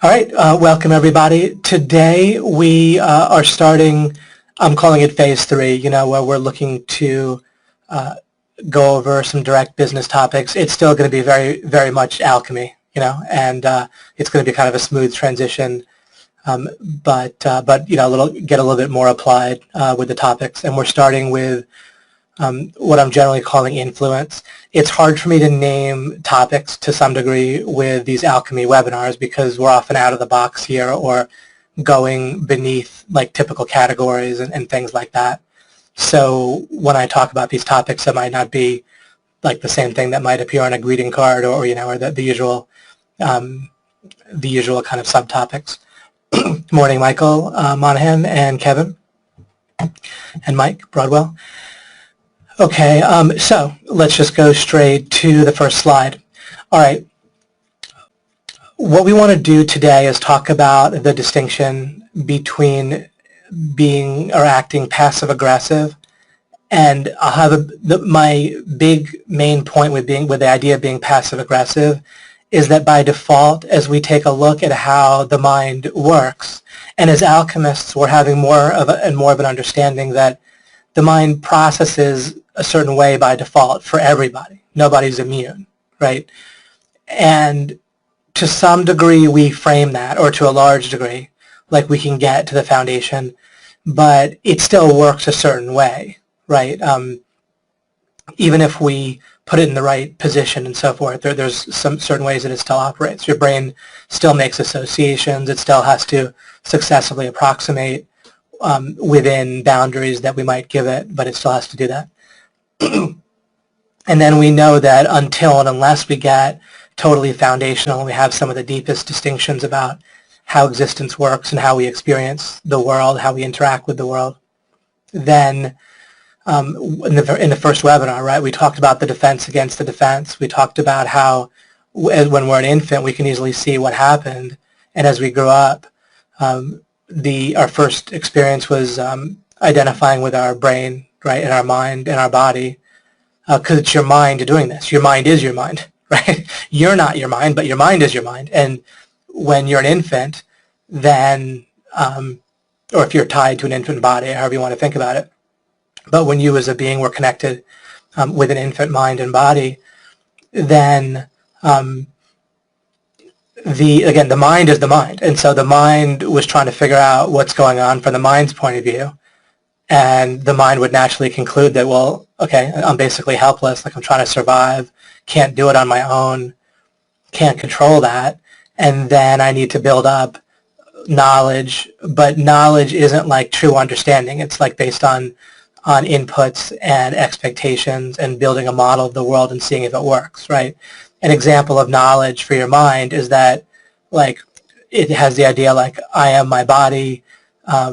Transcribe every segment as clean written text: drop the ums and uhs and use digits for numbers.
All right, welcome everybody. Today we are starting, I'm calling it phase 3, where we're looking to go over some direct business topics. It's still going to be very, very much alchemy, and it's going to be kind of a smooth transition, but get a little bit more applied with the topics. And we're starting with what I'm generally calling influence. It's hard for me to name topics to some degree with these alchemy webinars because we're often out of the box here or going beneath like typical categories and things like that. So when I talk about these topics, it might not be like the same thing that might appear on a greeting card or the usual kind of subtopics. Morning, Michael Monahan and Kevin and Mike Broadwell. Okay, so let's just go straight to the first slide. All right, what we want to do today is talk about the distinction between being or acting passive-aggressive, and I'll have my big main point with the idea of being passive-aggressive is that by default, as we take a look at how the mind works, and as alchemists, we're having more of an understanding that the mind processes a certain way by default for everybody. Nobody's immune, right? And to some degree we frame that, or to a large degree, like we can get to the foundation, but it still works a certain way, right? Even if we put it in the right position and so forth, there's some certain ways that it still operates. Your brain still makes associations. It still has to successfully approximate within boundaries that we might give it, but it still has to do that. And then we know that until and unless we get totally foundational and we have some of the deepest distinctions about how existence works and how we experience the world, how we interact with the world, then in the first webinar, right, we talked about the defense against the defense. We talked about how when we're an infant, we can easily see what happened. And as we grow up, our first experience was identifying with our brain, right, and our mind and our body, because it's your mind doing this. Your mind is your mind, right? You're not your mind, but your mind is your mind. And when you're an infant, then, or if you're tied to an infant body, however you want to think about it, but when you as a being were connected with an infant mind and body, then the mind is the mind. And so the mind was trying to figure out what's going on from the mind's point of view. And the mind would naturally conclude that, well, okay, I'm basically helpless, like I'm trying to survive, can't do it on my own, can't control that, and then I need to build up knowledge, but knowledge isn't like true understanding. It's like based on inputs and expectations and building a model of the world and seeing if it works, right? An example of knowledge for your mind is that, like, it has the idea like, I am my body,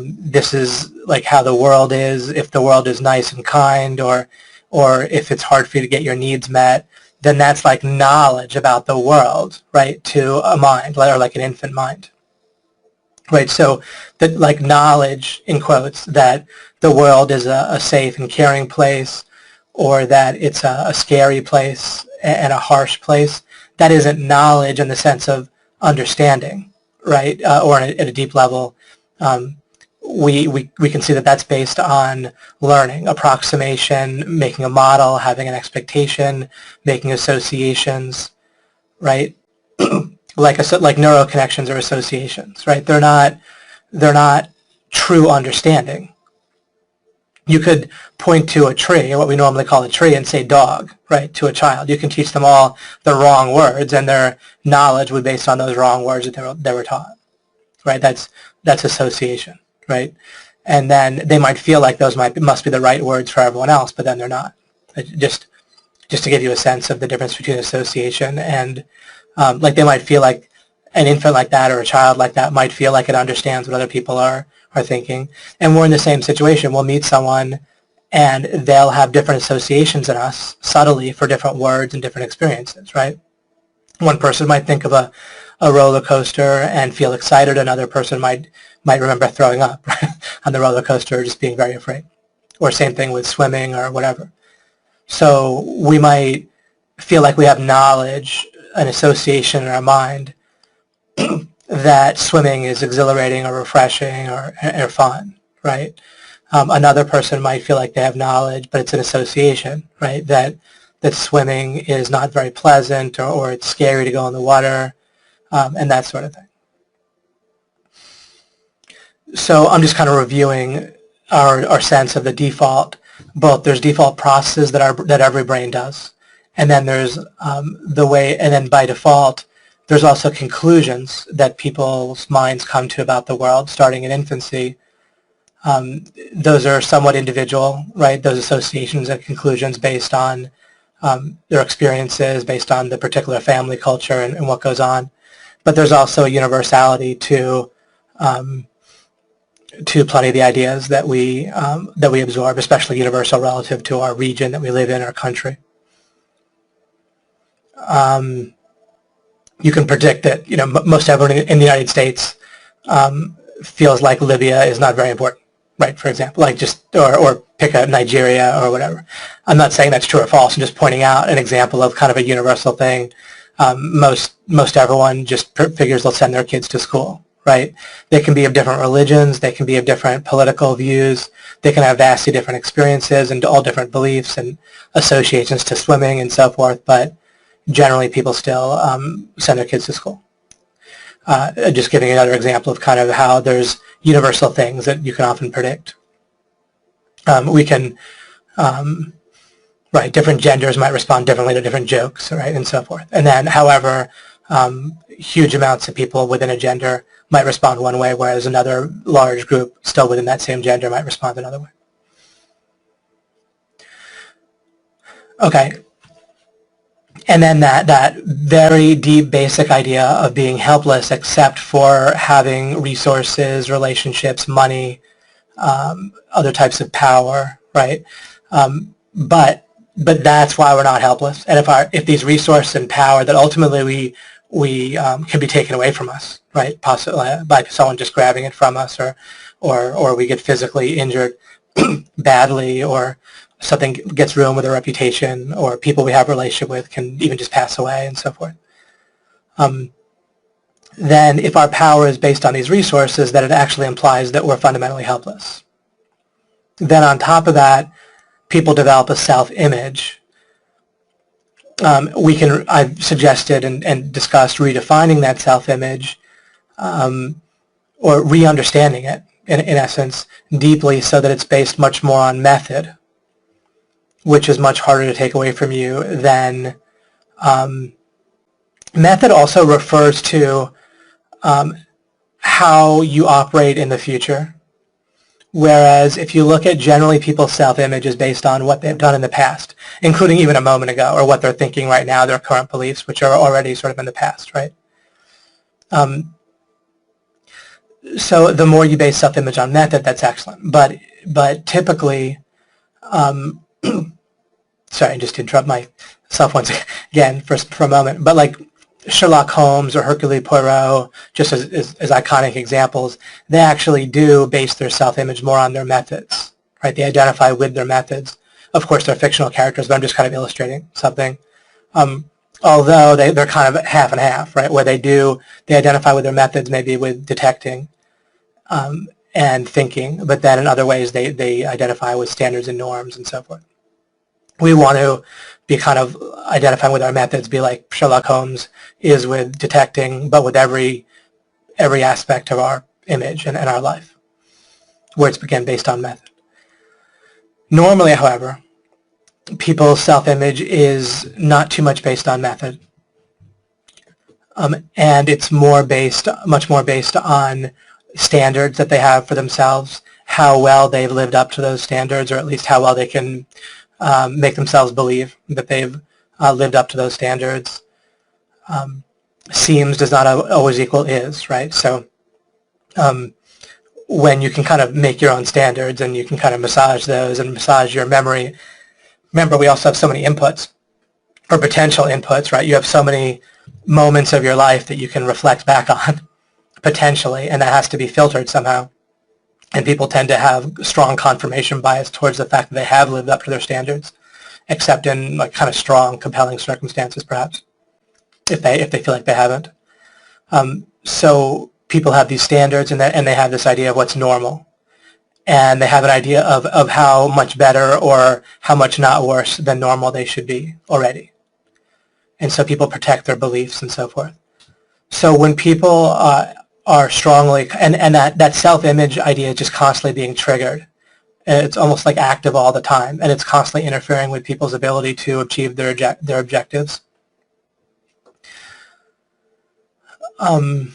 this is like how the world is. If the world is nice and kind, or if it's hard for you to get your needs met, then that's like knowledge about the world, right, to a mind, or like an infant mind, right? So that, like, knowledge, in quotes, that the world is a safe and caring place, or that it's a scary place and a harsh place, that isn't knowledge in the sense of understanding, right, or at a deep level. We can see that that's based on learning, approximation, making a model, having an expectation, making associations, right? like neural connections or associations, right? They're not true understanding. You could point to a tree, or what we normally call a tree, and say dog, right, to a child. You can teach them all the wrong words, and their knowledge would be based on those wrong words that they were taught, right? That's association, right? And then they might feel like those must be the right words for everyone else, but then they're not. Just to give you a sense of the difference between association and, like, they might feel like an infant like that or a child like that might feel like it understands what other people are thinking. And we're in the same situation. We'll meet someone and they'll have different associations than us subtly for different words and different experiences, right? One person might think of a roller coaster and feel excited. Another person might remember throwing up on the roller coaster or just being very afraid. Or same thing with swimming or whatever. So we might feel like we have knowledge, an association in our mind, that swimming is exhilarating or refreshing or fun, right? Another person might feel like they have knowledge, but it's an association, right? That swimming is not very pleasant, or it's scary to go in the water, and that sort of thing. So I'm just kind of reviewing our sense of the default. Both there's default processes that every brain does, and then there's the way, and then by default, there's also conclusions that people's minds come to about the world starting in infancy. Those are somewhat individual, right? Those associations and conclusions based on their experiences, based on the particular family culture and what goes on. But there's also a universality to plenty of the ideas that we absorb, especially universal relative to our region that we live in, our country. You can predict that most everyone in the United States feels like Libya is not very important, right? For example, like or pick a Nigeria or whatever. I'm not saying that's true or false. I'm just pointing out an example of kind of a universal thing. Most everyone just figures they'll send their kids to school, right? They can be of different religions. They can be of different political views. They can have vastly different experiences and all different beliefs and associations to swimming and so forth, but generally people still send their kids to school. Just giving another example of kind of how there's universal things that you can often predict. We can, right, different genders might respond differently to different jokes, right, and so forth. And then, however, huge amounts of people within a gender might respond one way, whereas another large group still within that same gender might respond another way. Okay. And then that very deep basic idea of being helpless except for having resources, relationships, money, other types of power, right? But that's why we're not helpless. And if these resources and power that ultimately we can be taken away from us, right? Possibly by someone just grabbing it from us, or we get physically injured badly, or something gets ruined with a reputation, or people we have a relationship with can even just pass away and so forth. Then if our power is based on these resources, then it actually implies that we're fundamentally helpless. Then on top of that, people develop a self-image. I've suggested and discussed redefining that self-image, or re-understanding it, in essence, deeply, so that it's based much more on method, which is much harder to take away from you than method also refers to how you operate in the future. Whereas if you look at generally people's self-image is based on what they've done in the past, including even a moment ago, or what they're thinking right now, their current beliefs, which are already sort of in the past, right? So the more you base self-image on method, that's excellent. But typically, sorry, just to interrupt myself once again for a moment, but like Sherlock Holmes or Hercule Poirot, just as iconic examples, they actually do base their self-image more on their methods, right? They identify with their methods. Of course, they're fictional characters, but I'm just kind of illustrating something. Although they're kind of half and half, right? Where they identify with their methods, maybe with detecting and thinking, but then in other ways they identify with standards and norms and so forth. We want to be kind of identifying with our methods, be like Sherlock Holmes is with detecting, but with every aspect of our image and our life, where it's, again, based on method. Normally, however, people's self-image is not too much based on method, and it's much more based on standards that they have for themselves, how well they've lived up to those standards, or at least how well they can make themselves believe that they've lived up to those standards. Seems does not always equal is, right? So when you can kind of make your own standards and you can kind of massage those and massage your memory. Remember, we also have so many inputs, or potential inputs, right? You have so many moments of your life that you can reflect back on, potentially, and that has to be filtered somehow. And people tend to have strong confirmation bias towards the fact that they have lived up to their standards, except in like kind of strong, compelling circumstances, perhaps, if they feel like they haven't. so people have these standards, and they have this idea of what's normal, and they have an idea of how much better or how much not worse than normal they should be already. And so people protect their beliefs and so forth. So when people are strongly, and that self-image idea is just constantly being triggered. It's almost like active all the time, and it's constantly interfering with people's ability to achieve their objectives. You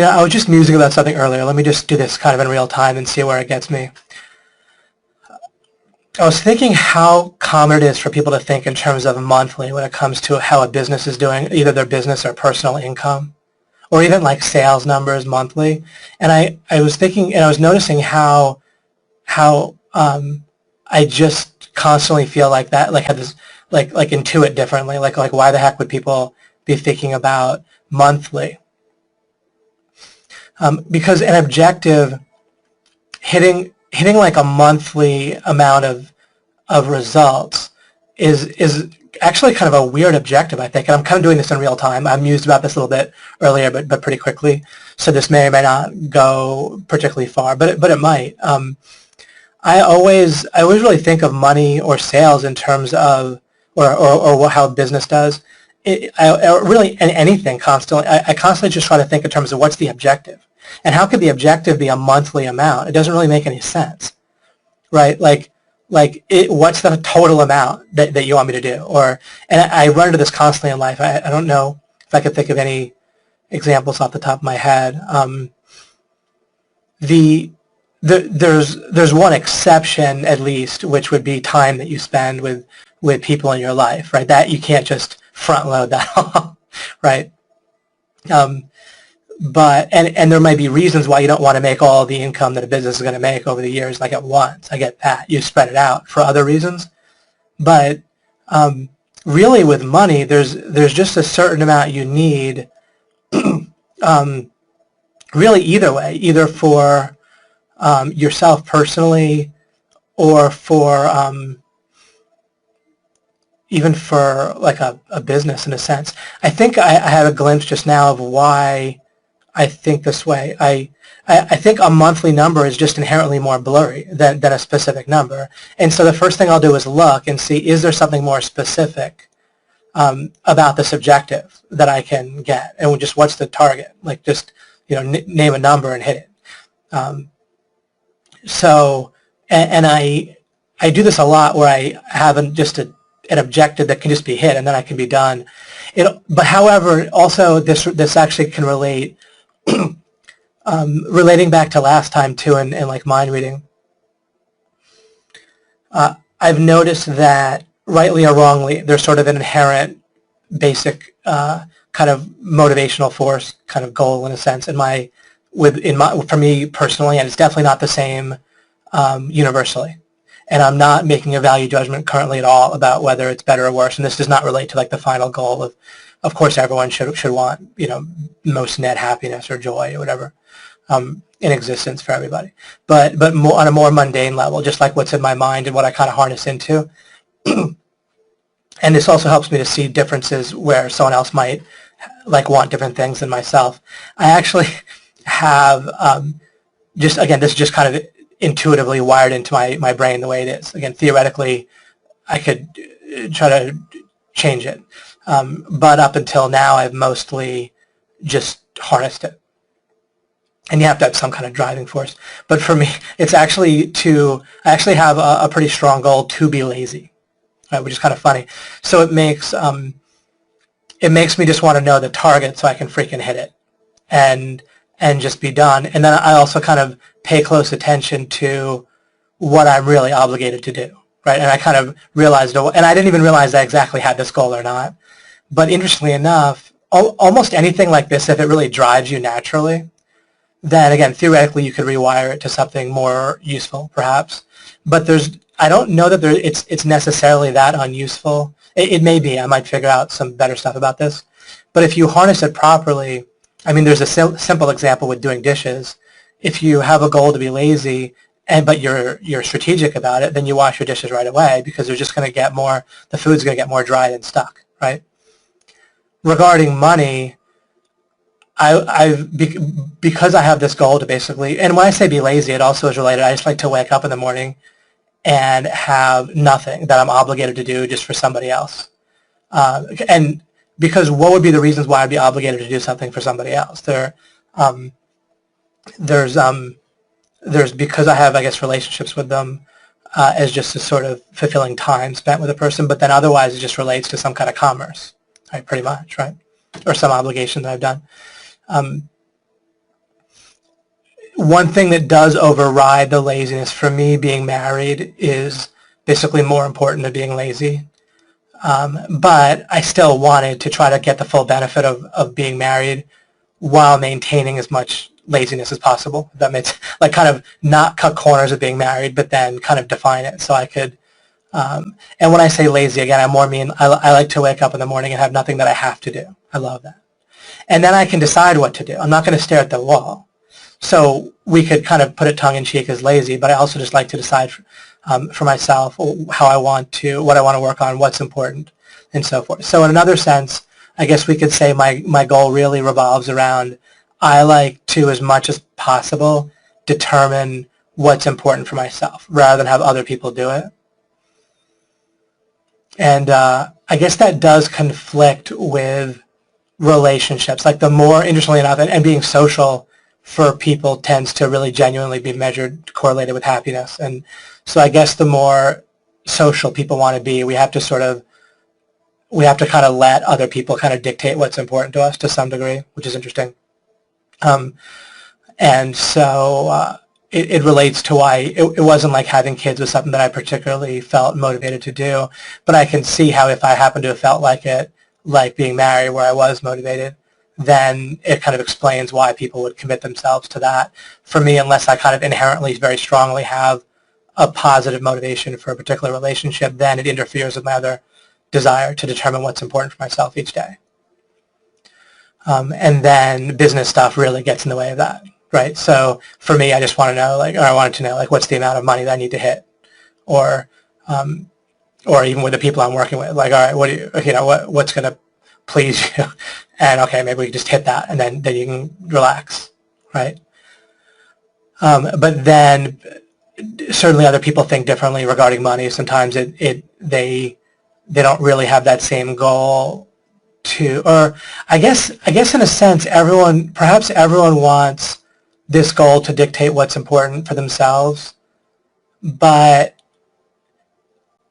know, I was just musing about something earlier. Let me just do this kind of in real time and see where it gets me. I was thinking how common it is for people to think in terms of monthly when it comes to how a business is doing, either their business or personal income, or even like sales numbers monthly. And I was thinking, and I was noticing how I just constantly feel like that, like have this, like intuit differently, like why the heck would people be thinking about monthly? Because an objective, hitting like a monthly amount of results is actually kind of a weird objective, I think. And I'm kind of doing this in real time. I mused about this a little bit earlier, but pretty quickly. So this may or may not go particularly far, but it might. I always really think of money or sales in terms of, or how business does. Really anything constantly. I constantly just try to think in terms of what's the objective. And how could the objective be a monthly amount? It doesn't really make any sense, right? What's the total amount that you want me to do? And I run into this constantly in life. I don't know if I could think of any examples off the top of my head. There's one exception at least, which would be time that you spend with people in your life, right? That you can't just front load that all, right? But there might be reasons why you don't want to make all the income that a business is going to make over the years, like at once. I get that. You spread it out for other reasons. But really with money, there's just a certain amount you need really either way, either for yourself personally or for even for like a business in a sense. I think I have a glimpse just now of why I think this way. I think a monthly number is just inherently more blurry than a specific number. And so the first thing I'll do is look and see, is there something more specific about this objective that I can get? And just what's the target? Like just, name a number and hit it. So, and I do this a lot where I have just an objective that can just be hit and then I can be done. But however, also this actually can relate, relating back to last time too, and like mind reading. I've noticed that rightly or wrongly, there's sort of an inherent basic kind of motivational force, kind of goal in a sense, for me personally, and it's definitely not the same universally. And I'm not making a value judgment currently at all about whether it's better or worse. And this does not relate to like the final goal of course, everyone should want, most net happiness or joy or whatever in existence for everybody. But more on a more mundane level, just like what's in my mind and what I kind of harness into. And this also helps me to see differences where someone else might like want different things than myself. I actually have this is just kind of intuitively wired into my brain the way it is. Again, theoretically, I could try to change it. But up until now, I've mostly just harnessed it. And you have to have some kind of driving force. But for me, it's actually I actually have a pretty strong goal to be lazy, right, which is kind of funny. So it makes me just want to know the target so I can freaking hit it and just be done. And then I also kind of pay close attention to what I'm really obligated to do, right? And I kind of realized, and I didn't even realize I exactly had this goal or not. But interestingly enough, almost anything like this, if it really drives you naturally, then again, theoretically, you could rewire it to something more useful, perhaps. But I don't know that it's necessarily that unuseful. It may be. I might figure out some better stuff about this. But if you harness it properly, I mean, there's a simple example with doing dishes. If you have a goal to be lazy, but you're strategic about it, then you wash your dishes right away because they're just going to get more. The food's going to get more dried and stuck, right? regarding money, because I have this goal to basically, and when I say be lazy, it also is related. I just like to wake up in the morning and have nothing that I'm obligated to do just for somebody else. And because what would be the reasons why I'd be obligated to do something for somebody else? There's because I have, I guess, relationships with them as just a sort of fulfilling time spent with a person, but then otherwise it just relates to some kind of commerce, right? Pretty much, right? Or some obligation that I've done. One thing that does override the laziness for me, being married, is basically more important than being lazy. But I still wanted to try to get the full benefit of being married while maintaining as much laziness as possible. That makes, like, kind of not cut corners of being married, but then kind of define it so I could. And when I say lazy, again, I more mean I like to wake up in the morning and have nothing that I have to do. I love that. And then I can decide what to do. I'm not going to stare at the wall. So we could kind of put it tongue-in-cheek as lazy, but I also just like to decide for myself how I want to, what I want to work on, what's important, and so forth. So in another sense, I guess we could say my goal really revolves around, I like to, as much as possible, determine what's important for myself rather than have other people do it. And I guess that does conflict with relationships. Like, the more, interestingly enough, and being social for people tends to really genuinely be measured, correlated with happiness. And so I guess the more social people want to be, we have to kind of let other people kind of dictate what's important to us to some degree, which is interesting. And so it relates to why it wasn't like having kids was something that I particularly felt motivated to do, but I can see how if I happened to have felt like it, like being married where I was motivated, then it kind of explains why people would commit themselves to that. For me, unless I kind of inherently very strongly have a positive motivation for a particular relationship, then it interferes with my other desire to determine what's important for myself each day. And then business stuff really gets in the way of that, right? So for me, I just want to know, like, or I wanted to know, like, what's the amount of money that I need to hit, or even with the people I'm working with, like, all right, what do you know, what's going to please you? And okay, maybe we can just hit that, and then you can relax, right? But then certainly other people think differently regarding money. Sometimes they don't really have that same goal to, or I guess in a sense, perhaps everyone wants this goal to dictate what's important for themselves, but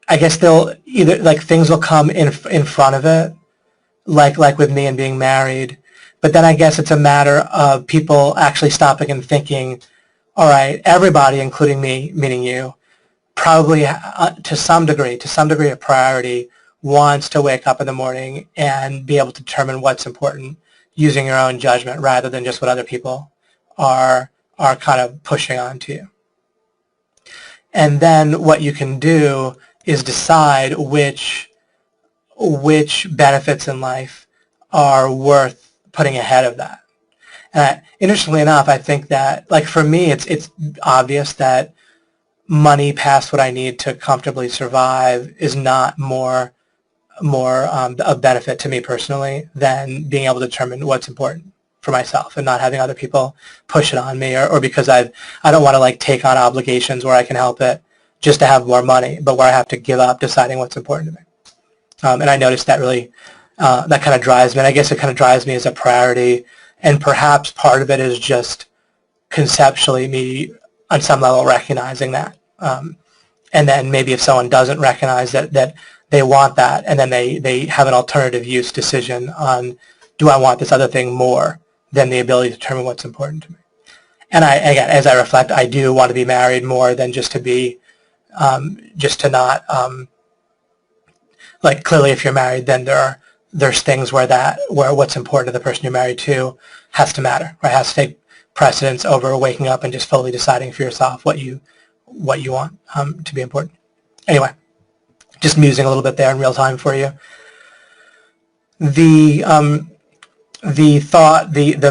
I guess they'll either, like, things will come in front of it, like with me and being married, but then I guess it's a matter of people actually stopping and thinking, all right, everybody, including me, meaning you, probably to some degree of priority, wants to wake up in the morning and be able to determine what's important using your own judgment rather than just what other people are kind of pushing onto you. And then what you can do is decide which benefits in life are worth putting ahead of that. And interestingly enough, I think that, like, for me, it's obvious that money past what I need to comfortably survive is not more of benefit to me personally than being able to determine what's important for myself and not having other people push it on me, or because I don't want to, like, take on obligations where I can help it just to have more money, but where I have to give up deciding what's important to me. And I noticed that really, that kind of drives me. And I guess it kind of drives me as a priority. And perhaps part of it is just conceptually me, on some level, recognizing that. And then maybe if someone doesn't recognize that they want that, and then they have an alternative use decision on, do I want this other thing more than the ability to determine what's important to me? And again, as I reflect, I do want to be married more than just to be, just to not, like, clearly if you're married, then there's things where what's important to the person you're married to has to matter, right? Has to take precedence over waking up and just fully deciding for yourself what you want to be important. Anyway, just musing a little bit there in real time for you. The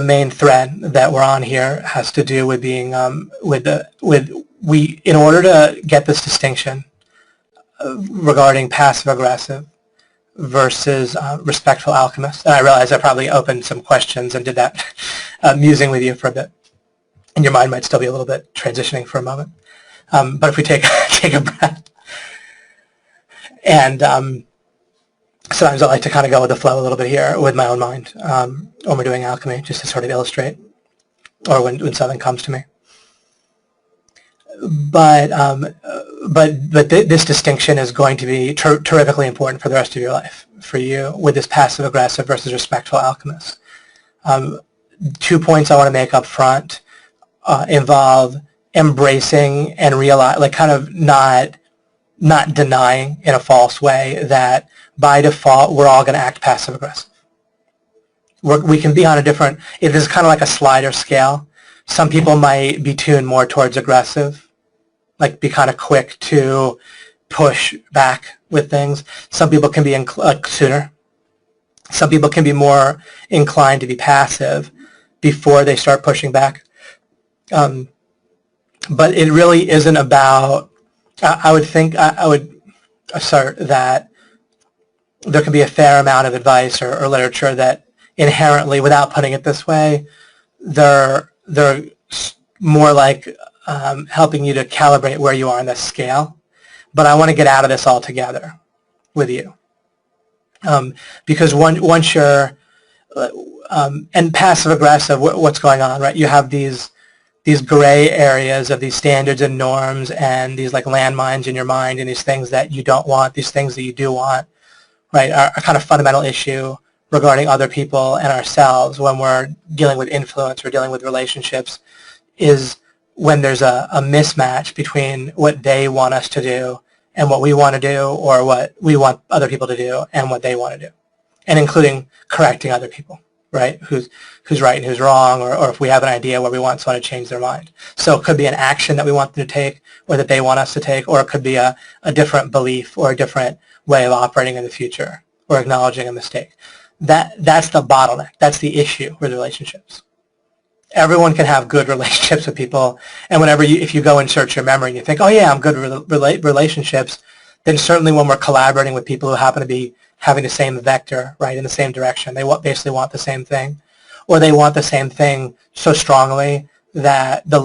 main thread that we're on here has to do with being in order to get this distinction regarding passive aggressive, versus respectful alchemist. And I realize I probably opened some questions and did that musing with you for a bit. And your mind might still be a little bit transitioning for a moment. But if we take a breath, and sometimes I like to kind of go with the flow a little bit here with my own mind when we're doing alchemy, just to sort of illustrate, or when something comes to me. But this distinction is going to be terrifically important for the rest of your life, for you, with this passive-aggressive versus respectful alchemist. 2 points I want to make up front involve embracing and realize, like kind of not denying in a false way that by default we're all going to act passive-aggressive. We can be on a different, it is kind of like a slider scale. Some people might be tuned more towards aggressive, like be kind of quick to push back with things. Some people can be sooner. Some people can be more inclined to be passive before they start pushing back. But it really isn't about, I would assert that there can be a fair amount of advice or literature that inherently, without putting it this way, they're more like helping you to calibrate where you are on this scale. But I want to get out of this altogether with you. Because once you're, and passive-aggressive, what's going on, right? You have these gray areas of these standards and norms and these like landmines in your mind and these things that you don't want, these things that you do want, right, are a kind of fundamental issue regarding other people and ourselves when we're dealing with influence or dealing with relationships, is when there's a mismatch between what they want us to do and what we want to do, or what we want other people to do and what they want to do, and including correcting other people, right, who's right and who's wrong, or if we have an idea where we want someone to change their mind. So it could be an action that we want them to take or that they want us to take, or it could be a different belief or a different way of operating in the future or acknowledging a mistake. That's the bottleneck. That's the issue with relationships. Everyone can have good relationships with people, and if you go and search your memory and you think, oh yeah, I'm good with relationships, then certainly when we're collaborating with people who happen to be having the same vector, right, in the same direction, they basically want the same thing, or they want the same thing so strongly that the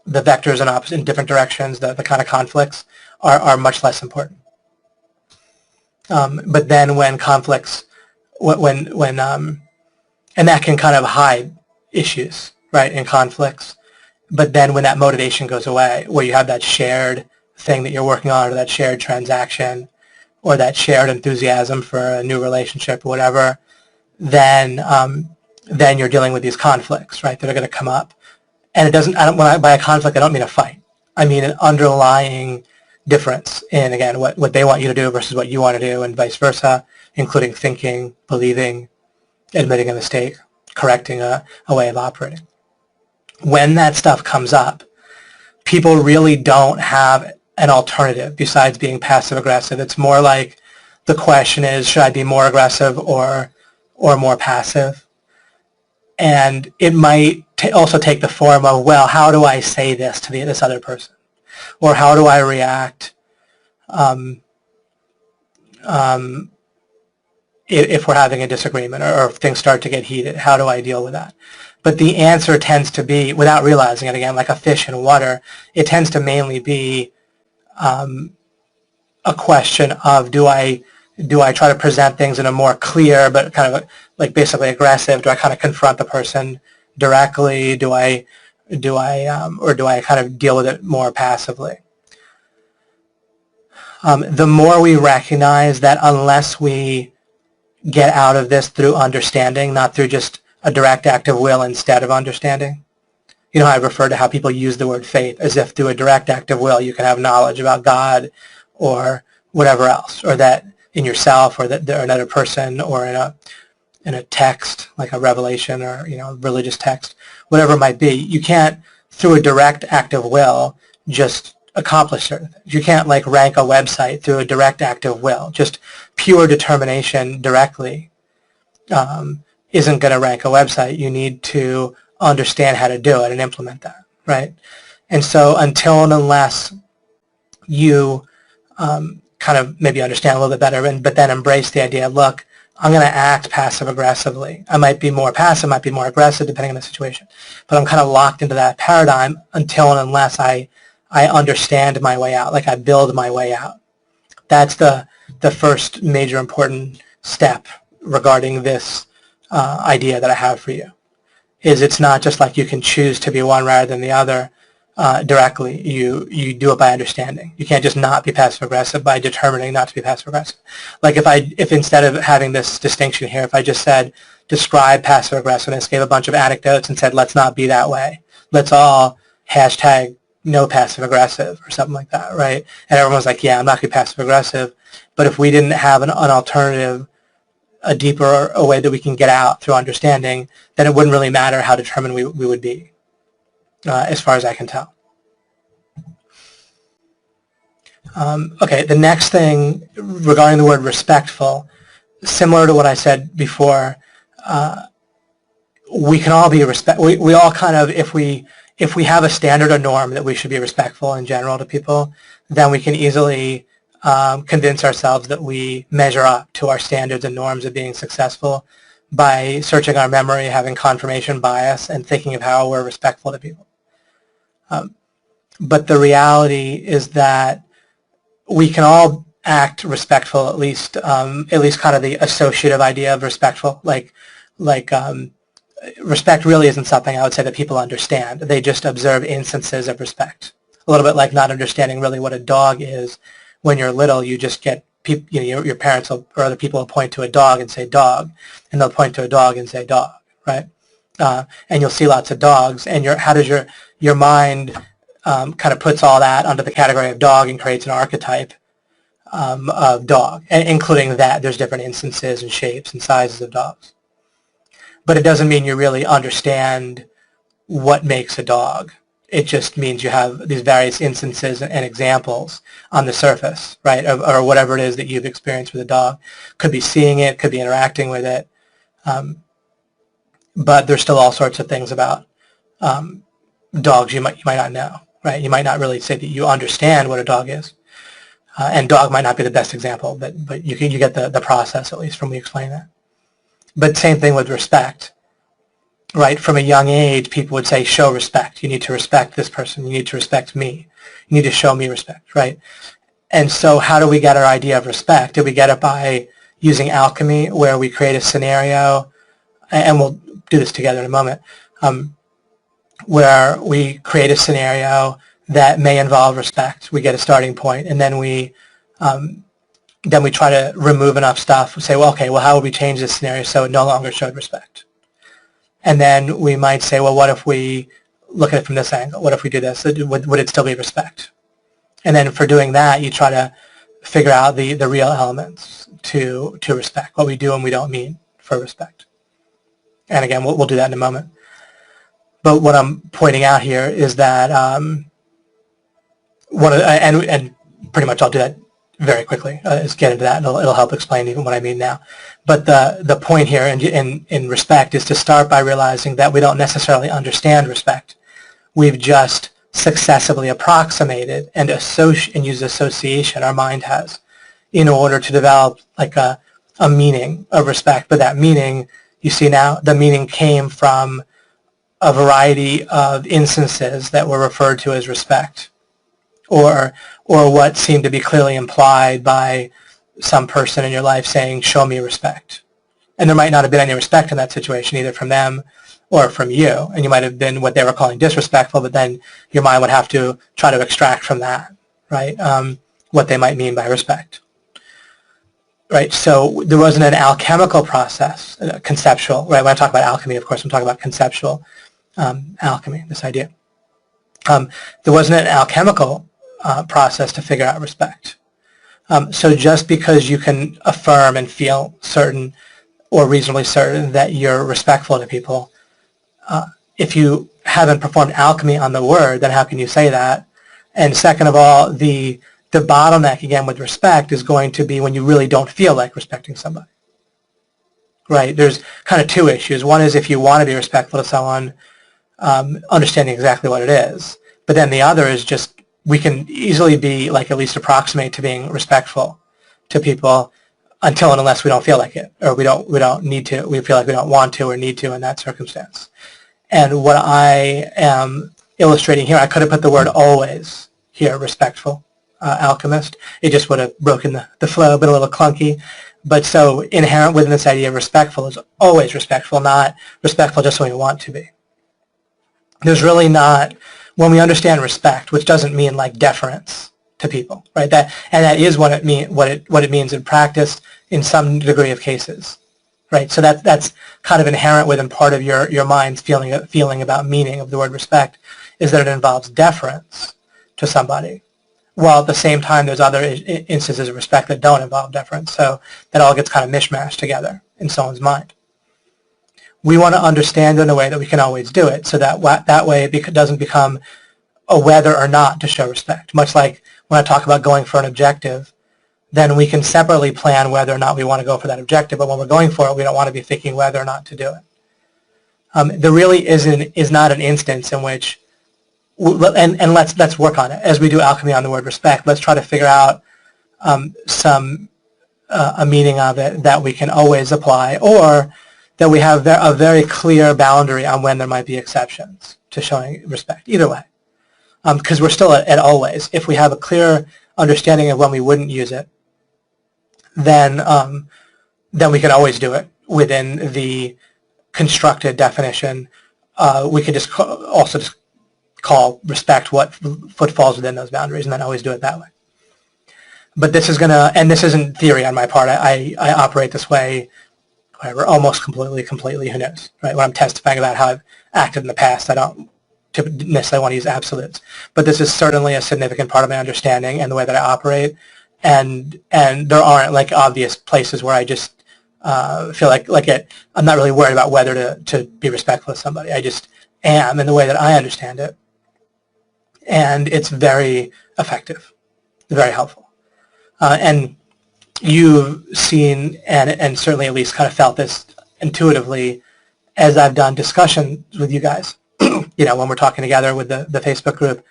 vectors in different directions, the kind of conflicts are much less important. But then when conflicts, and that can kind of hide issues, right, in conflicts. But then when that motivation goes away, where you have that shared thing that you're working on, or that shared transaction, or that shared enthusiasm for a new relationship or whatever, then you're dealing with these conflicts, right, that are going to come up. And it doesn't, by a conflict, I don't mean a fight. I mean an underlying difference in, again, what they want you to do versus what you want to do, and vice versa, including thinking, believing, admitting a mistake, correcting a way of operating. When that stuff comes up, people really don't have an alternative besides being passive-aggressive. It's more like the question is, should I be more aggressive or more passive? And it might also take the form of, well, how do I say this to this other person? Or how do I react if we're having a disagreement, or if things start to get heated? How do I deal with that? But the answer tends to be, without realizing it, again, like a fish in water, it tends to mainly be a question of, do I try to present things in a more clear but kind of like basically aggressive? Do I kind of confront the person directly? Or do I kind of deal with it more passively? The more we recognize that unless we get out of this through understanding, not through just a direct act of will instead of understanding. You know, I refer to how people use the word faith as if through a direct act of will you can have knowledge about God or whatever else, or that in yourself, or that there another person, or in a text like a revelation, or religious text, whatever it might be. You can't, through a direct act of will, just accomplish certain things. You can't like rank a website through a direct act of will. Just pure determination directly isn't going to rank a website. You need to understand how to do it and implement that, right? And so until and unless you kind of maybe understand a little bit better, but then embrace the idea, look, I'm going to act passive-aggressively. I might be more passive, might be more aggressive, depending on the situation. But I'm kind of locked into that paradigm until and unless I understand my way out, like I build my way out. That's the first major important step regarding this idea that I have for you, is it's not just like you can choose to be one rather than the other directly. You do it by understanding. You can't just not be passive-aggressive by determining not to be passive-aggressive. Like if instead of having this distinction here, if I just said, describe passive-aggressiveness, gave a bunch of anecdotes and said, let's not be that way. Let's all hashtag no passive-aggressive or something like that, right? And everyone's like, yeah, I'm not going to be passive-aggressive. But if we didn't have an alternative, a deeper a way that we can get out through understanding, then it wouldn't really matter how determined we would be, as far as I can tell. Okay, the next thing regarding the word respectful, similar to what I said before, we can all be we all kind of, if we have a standard or norm that we should be respectful in general to people, then we can easily convince ourselves that we measure up to our standards and norms of being successful by searching our memory, having confirmation bias, and thinking of how we're respectful to people. But the reality is that we can all act respectful, at least kind of the associative idea of respectful, like respect really isn't something I would say that people understand. They just observe instances of respect. A little bit like not understanding really what a dog is. When you're little, you just get people, your parents or other people will point to a dog and say dog, and they'll point to a dog and say dog, right? And you'll see lots of dogs, and how does your mind kind of puts all that under the category of dog and creates an archetype of dog, and including that there's different instances and shapes and sizes of dogs. But it doesn't mean you really understand what makes a dog. It just means you have these various instances and examples on the surface, right, or whatever it is that you've experienced with a dog. Could be seeing it, could be interacting with it, but there's still all sorts of things about dogs you might not know, right? You might not really say that you understand what a dog is, and dog might not be the best example, but you get the process, at least from me explaining that. But same thing with respect. Right, from a young age, people would say, show respect. You need to respect this person. You need to respect me. You need to show me respect, right? And so how do we get our idea of respect? Do we get it by using alchemy, where we create a scenario, and we'll do this together in a moment, where we create a scenario that may involve respect. We get a starting point, and then we try to remove enough stuff. We say, well, okay, well, how would we change this scenario so it no longer showed respect? And then we might say, well, what if we look at it from this angle? What if we do this? Would it still be respect? And then for doing that, you try to figure out the real elements to respect, what we do and we don't mean for respect. And again, we'll do that in a moment. But what I'm pointing out here is that and pretty much I'll do that very quickly. Let's get into that, and it'll help explain even what I mean now. But the point here in respect is to start by realizing that we don't necessarily understand respect. We've just successively approximated and use association our mind has in order to develop like a meaning of respect. But that meaning, you see now, the meaning came from a variety of instances that were referred to as respect, or what seemed to be clearly implied by some person in your life saying, show me respect. And there might not have been any respect in that situation, either from them or from you. And you might have been what they were calling disrespectful, but then your mind would have to try to extract from that, right, what they might mean by respect. Right, so there wasn't an alchemical process, conceptual, right? When I talk about alchemy, of course, I'm talking about conceptual alchemy, this idea. There wasn't an alchemical process to figure out respect. So just because you can affirm and feel certain or reasonably certain that you're respectful to people, if you haven't performed alchemy on the word, then how can you say that? And second of all, the bottleneck, again, with respect is going to be when you really don't feel like respecting somebody. Right? There's kind of two issues. One is if you want to be respectful to someone, understanding exactly what it is. But then the other is just we can easily be like at least approximate to being respectful to people until and unless we don't feel like it, or we don't need to, we feel like we don't want to or need to in that circumstance. And what I am illustrating here, I could have put the word always here, respectful, alchemist. It just would have broken the flow, been a little clunky. But so inherent within this idea of respectful is always respectful, not respectful just when we want to be. There's really not, when we understand respect, which doesn't mean like deference to people, right? That is what it means in practice in some degree of cases, right? So that's kind of inherent within part of your mind's feeling about meaning of the word respect, is that it involves deference to somebody, while at the same time there's other instances of respect that don't involve deference. So that all gets kind of mishmashed together in someone's mind. We want to understand in a way that we can always do it, so that way it doesn't become a whether or not to show respect. Much like when I talk about going for an objective, then we can separately plan whether or not we want to go for that objective, but when we're going for it, we don't want to be thinking whether or not to do it. There really is not an instance in which, and let's work on it. As we do alchemy on the word respect, let's try to figure out a meaning of it that we can always apply, or that we have a very clear boundary on when there might be exceptions to showing respect. Either way. Because we're still at always. If we have a clear understanding of when we wouldn't use it, then we can always do it within the constructed definition. We could just also call respect what falls within those boundaries, and then always do it that way. But this is and this isn't theory on my part. I operate this way, whatever, almost completely, who knows, right? When I'm testifying about how I've acted in the past, I don't necessarily want to use absolutes. But this is certainly a significant part of my understanding and the way that I operate. And there aren't like obvious places where I just feel like I'm not really worried about whether to be respectful of somebody. I just am in the way that I understand it. And it's very effective, very helpful. And you've seen and certainly at least kind of felt this intuitively as I've done discussions with you guys, when we're talking together with the Facebook group.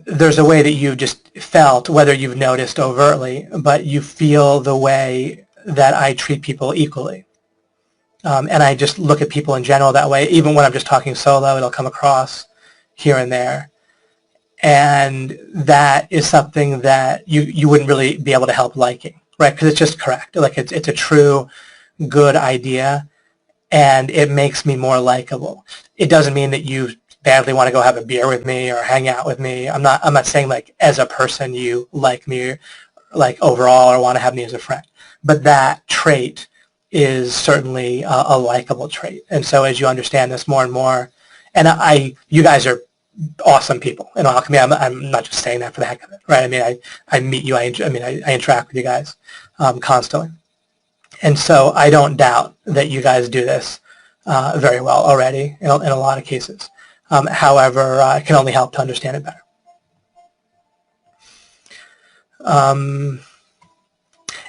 There's a way that you've just felt, whether you've noticed overtly, but you feel the way that I treat people equally. And I just look at people in general that way. Even when I'm just talking solo, it'll come across here and there. And that is something that you wouldn't really be able to help liking, right? Because it's just correct. Like it's a true, good idea, and it makes me more likable. It doesn't mean that you badly want to go have a beer with me or hang out with me. I'm not saying like as a person you like me, like overall, or want to have me as a friend. But that trait is certainly a likable trait. And so as you understand this more and more, and you guys are awesome people in alchemy. I'm not just saying that for the heck of it, right? I mean, I meet you. I interact with you guys constantly, and so I don't doubt that you guys do this very well already in a lot of cases. However, it can only help to understand it better.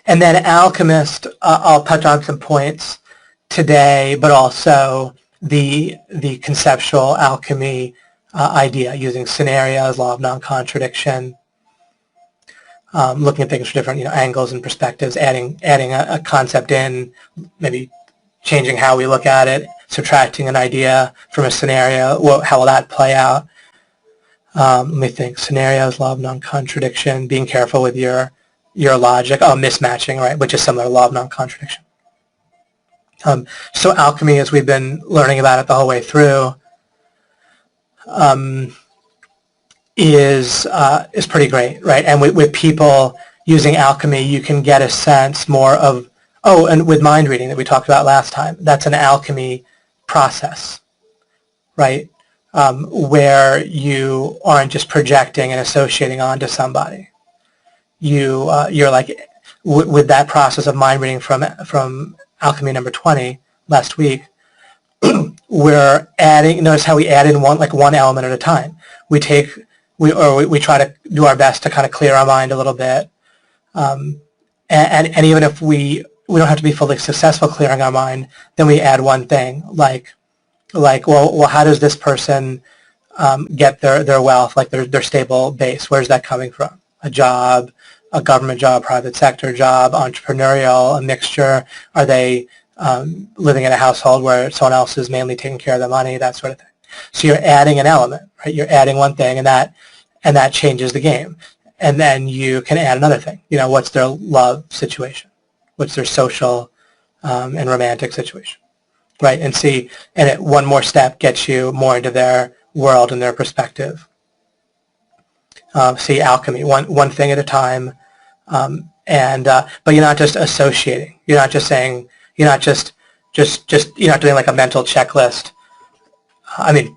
And then alchemist, I'll touch on some points today, but also the conceptual alchemy idea, using scenarios, law of non-contradiction, looking at things from different angles and perspectives, adding a concept in, maybe changing how we look at it, subtracting an idea from a scenario. How will that play out? Let me think. Scenarios, law of non-contradiction, being careful with your logic. Mismatching, right, which is similar to law of non-contradiction. So alchemy, as we've been learning about it the whole way through, is pretty great, right? And with people using alchemy, you can get a sense more of, and with mind reading that we talked about last time, that's an alchemy process, right? Where you aren't just projecting and associating onto somebody. You're like, with that process of mind reading from alchemy number 20 last week, we're adding, notice how we add in one element at a time. We try to do our best to kind of clear our mind a little bit. And even if we don't have to be fully successful clearing our mind, then we add one thing, like well, how does this person get their wealth, like their stable base? Where's that coming from? A job, a government job, private sector job, entrepreneurial, a mixture? Are they living in a household where someone else is mainly taking care of the money, that sort of thing? So you're adding an element, right? You're adding one thing, and that changes the game. And then you can add another thing. What's their love situation? What's their social and romantic situation, right? And one more step gets you more into their world and their perspective. See alchemy, one thing at a time, but you're not just associating. You're not just saying. You're not just you're not doing like a mental checklist. I mean,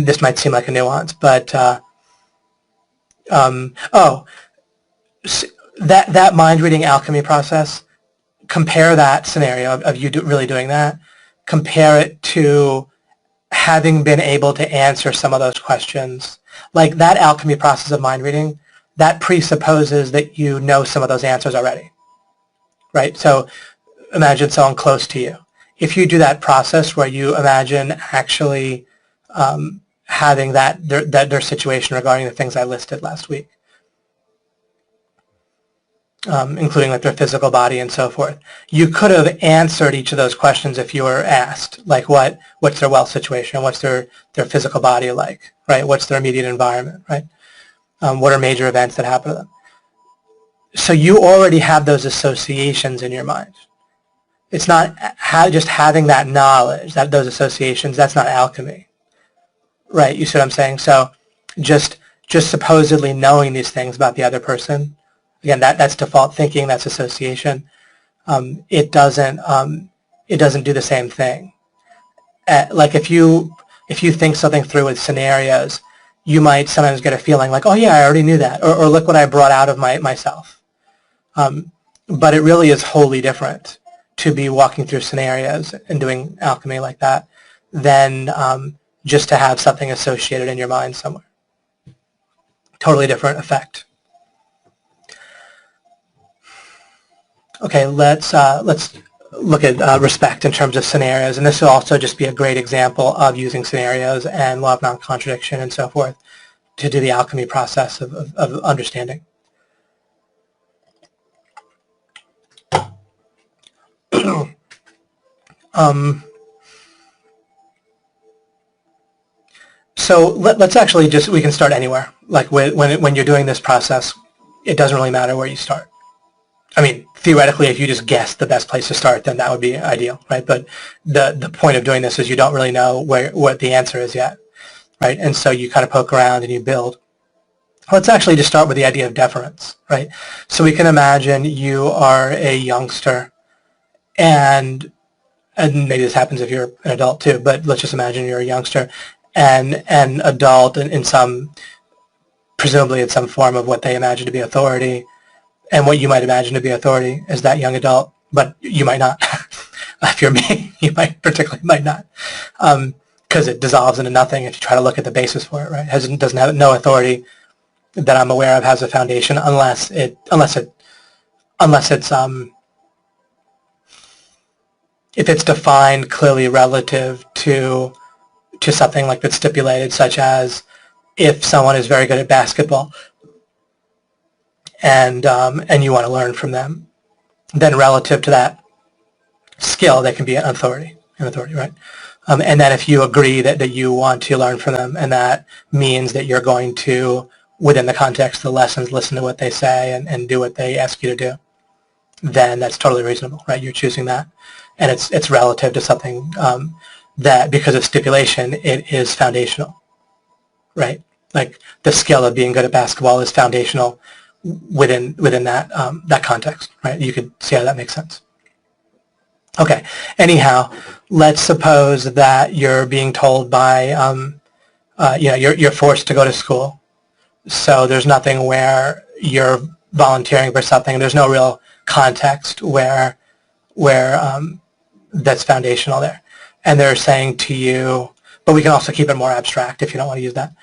this might seem like a nuance, but that mind reading alchemy process. Compare that scenario of you really doing that. Compare it to having been able to answer some of those questions. Like that alchemy process of mind reading, that presupposes that you know some of those answers already, right? So imagine someone close to you. If you do that process where you imagine actually having their situation regarding the things I listed last week, including like their physical body and so forth, you could have answered each of those questions if you were asked, like what's their wealth situation, what's their physical body like, right? What's their immediate environment, right? What are major events that happen to them? So you already have those associations in your mind. It's not just having that knowledge, those associations, that's not alchemy, right? You see what I'm saying? So just supposedly knowing these things about the other person, again, that's default thinking, that's association. It doesn't do the same thing. Like if you think something through with scenarios, you might sometimes get a feeling like, oh yeah, I already knew that, or look what I brought out of myself. But it really is wholly different to be walking through scenarios and doing alchemy like that than just to have something associated in your mind somewhere. Totally different effect. Okay, let's look at respect in terms of scenarios, and this will also just be a great example of using scenarios and law of non-contradiction and so forth to do the alchemy process of understanding. So let's actually we can start anywhere. Like when you're doing this process, it doesn't really matter where you start. I mean, theoretically, if you just guess the best place to start, then that would be ideal, right? But the point of doing this is you don't really know what the answer is yet, right? And so you kind of poke around and you build. Let's actually just start with the idea of deference, right? So we can imagine you are a youngster, and maybe this happens if you're an adult too, but let's just imagine you're a youngster and an adult presumably in some form of what they imagine to be authority, and what you might imagine to be authority as that young adult, but you might not. If you're me, you particularly might not, because it dissolves into nothing if you try to look at the basis for it, right? It doesn't have no authority that I'm aware of has a foundation unless it's if it's defined clearly relative to something like that's stipulated, such as if someone is very good at basketball and you want to learn from them, then relative to that skill, they can be an authority, right? And then if you agree that you want to learn from them, and that means that you're going to, within the context of the lessons, listen to what they say and do what they ask you to do, then that's totally reasonable, right? You're choosing that. And it's relative to something that, because of stipulation, it is foundational, right? Like the skill of being good at basketball is foundational within that context, right? You could see how that makes sense. Okay. Anyhow, let's suppose that you're being told by, you're forced to go to school. So there's nothing where you're volunteering for something. There's no real context where that's foundational there. And they're saying to you, but we can also keep it more abstract if you don't want to use that.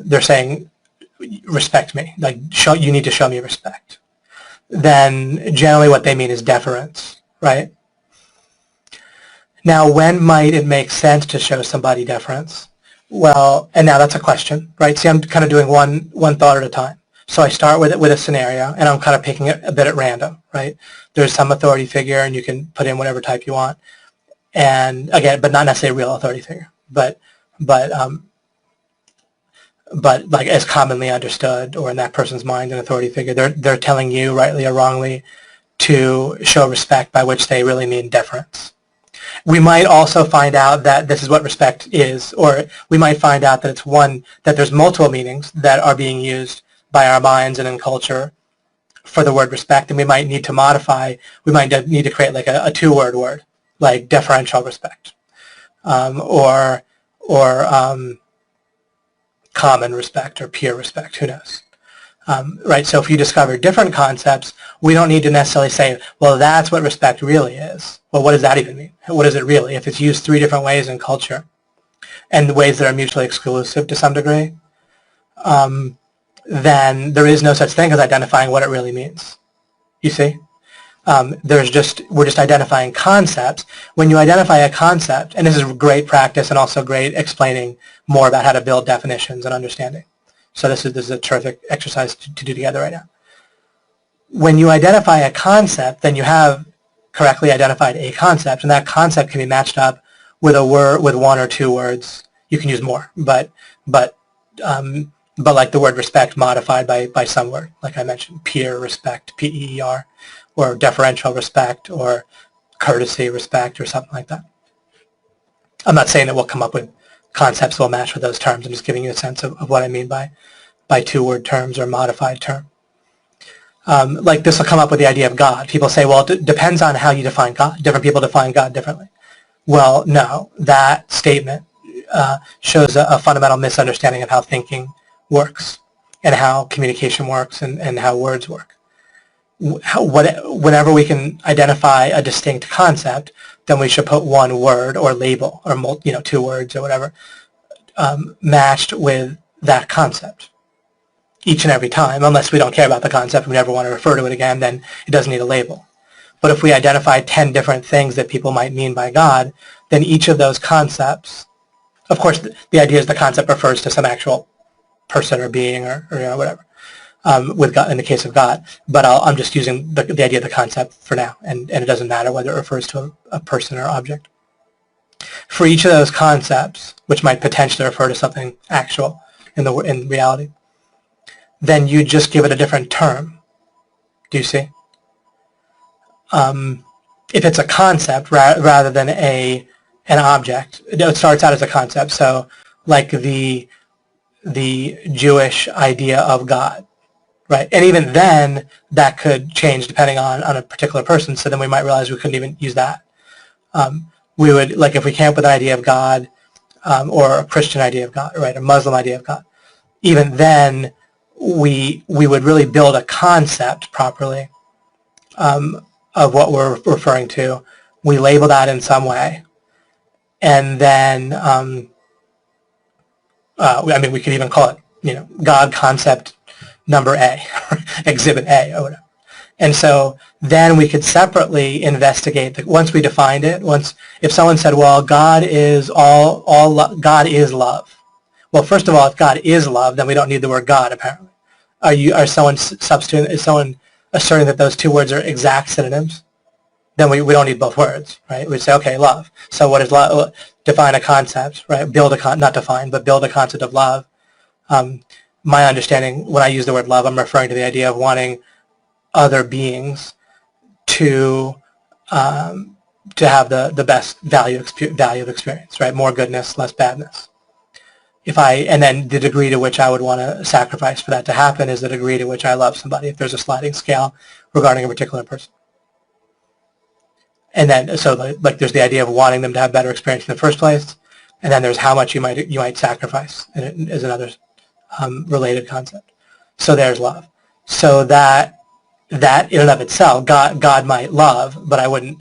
They're saying, respect me. Like, you need to show me respect. Then generally what they mean is deference, right? Now, when might it make sense to show somebody deference? Well, and now that's a question, right? See, I'm kind of doing one thought at a time. So I start with a scenario, and I'm kind of picking it a bit at random, right? There's some authority figure, and you can put in whatever type you want. And again, but not necessarily a real authority figure, but like as commonly understood, or in that person's mind, an authority figure. They're telling you, rightly or wrongly, to show respect, by which they really mean deference. We might also find out that this is what respect is, or we might find out that that there's multiple meanings that are being used by our minds and in culture for the word respect, and we might need to modify, we might need to create like a two-word word, like deferential respect, or common respect, or peer respect, who knows. Right, so if you discover different concepts, we don't need to necessarily say, well, that's what respect really is. Well, what does that even mean? What is it really? If it's used three different ways in culture, and ways that are mutually exclusive to some degree, then there is no such thing as identifying what it really means. You see? We're just identifying concepts. When you identify a concept, and this is great practice and also great explaining more about how to build definitions and understanding. So this is a terrific exercise to do together right now. When you identify a concept, then you have correctly identified a concept, and that concept can be matched up with a word, with one or two words. You can use more, but like the word respect modified by some word, like I mentioned, peer respect, P-E-E-R, or deferential respect, or courtesy respect, or something like that. I'm not saying that we'll come up with concepts that will match with those terms. I'm just giving you a sense of what I mean by two-word terms or modified term. Like this will come up with the idea of God. People say, well, it depends on how you define God. Different people define God differently. Well, no, that statement shows a fundamental misunderstanding of how thinking works, and how communication works, and how words work. Whenever we can identify a distinct concept, then we should put one word or label, or two words or whatever, matched with that concept each and every time. Unless we don't care about the concept and we never want to refer to it again, then it doesn't need a label. But if we identify 10 different things that people might mean by God, then each of those concepts, of course, the idea is the concept refers to some actual person or being, or whatever, with God, in the case of God. But I'm just using the idea of the concept for now, and it doesn't matter whether it refers to a person or object. For each of those concepts, which might potentially refer to something actual in reality, then you just give it a different term. Do you see? If it's a concept rather than an object, it starts out as a concept. So, like the Jewish idea of God, right? And even then, that could change depending on a particular person. So then we might realize we couldn't even use that. We would, like, if we came up with an idea of God, or a Christian idea of God, right, a Muslim idea of God, even then we would really build a concept properly of what we're referring to. We label that in some way, and then we could even call it, God concept number A, exhibit A, or whatever. And so then we could separately investigate once we defined it. If someone said, well, God is God is love. Well, first of all, if God is love, then we don't need the word God, apparently. Is someone asserting that those two words are exact synonyms? Then we don't need both words, right? We'd say, okay, love. So what is love? Define a concept, right? Not define, but build a concept of love. My understanding, when I use the word love, I'm referring to the idea of wanting other beings to have the best value of experience, right? More goodness, less badness. And then the degree to which I would want to sacrifice for that to happen is the degree to which I love somebody, if there's a sliding scale regarding a particular person. And then, so like there's the idea of wanting them to have better experience in the first place, and then there's how much you might sacrifice, and is another related concept. So there's love. So that in and of itself, God might love, but I wouldn't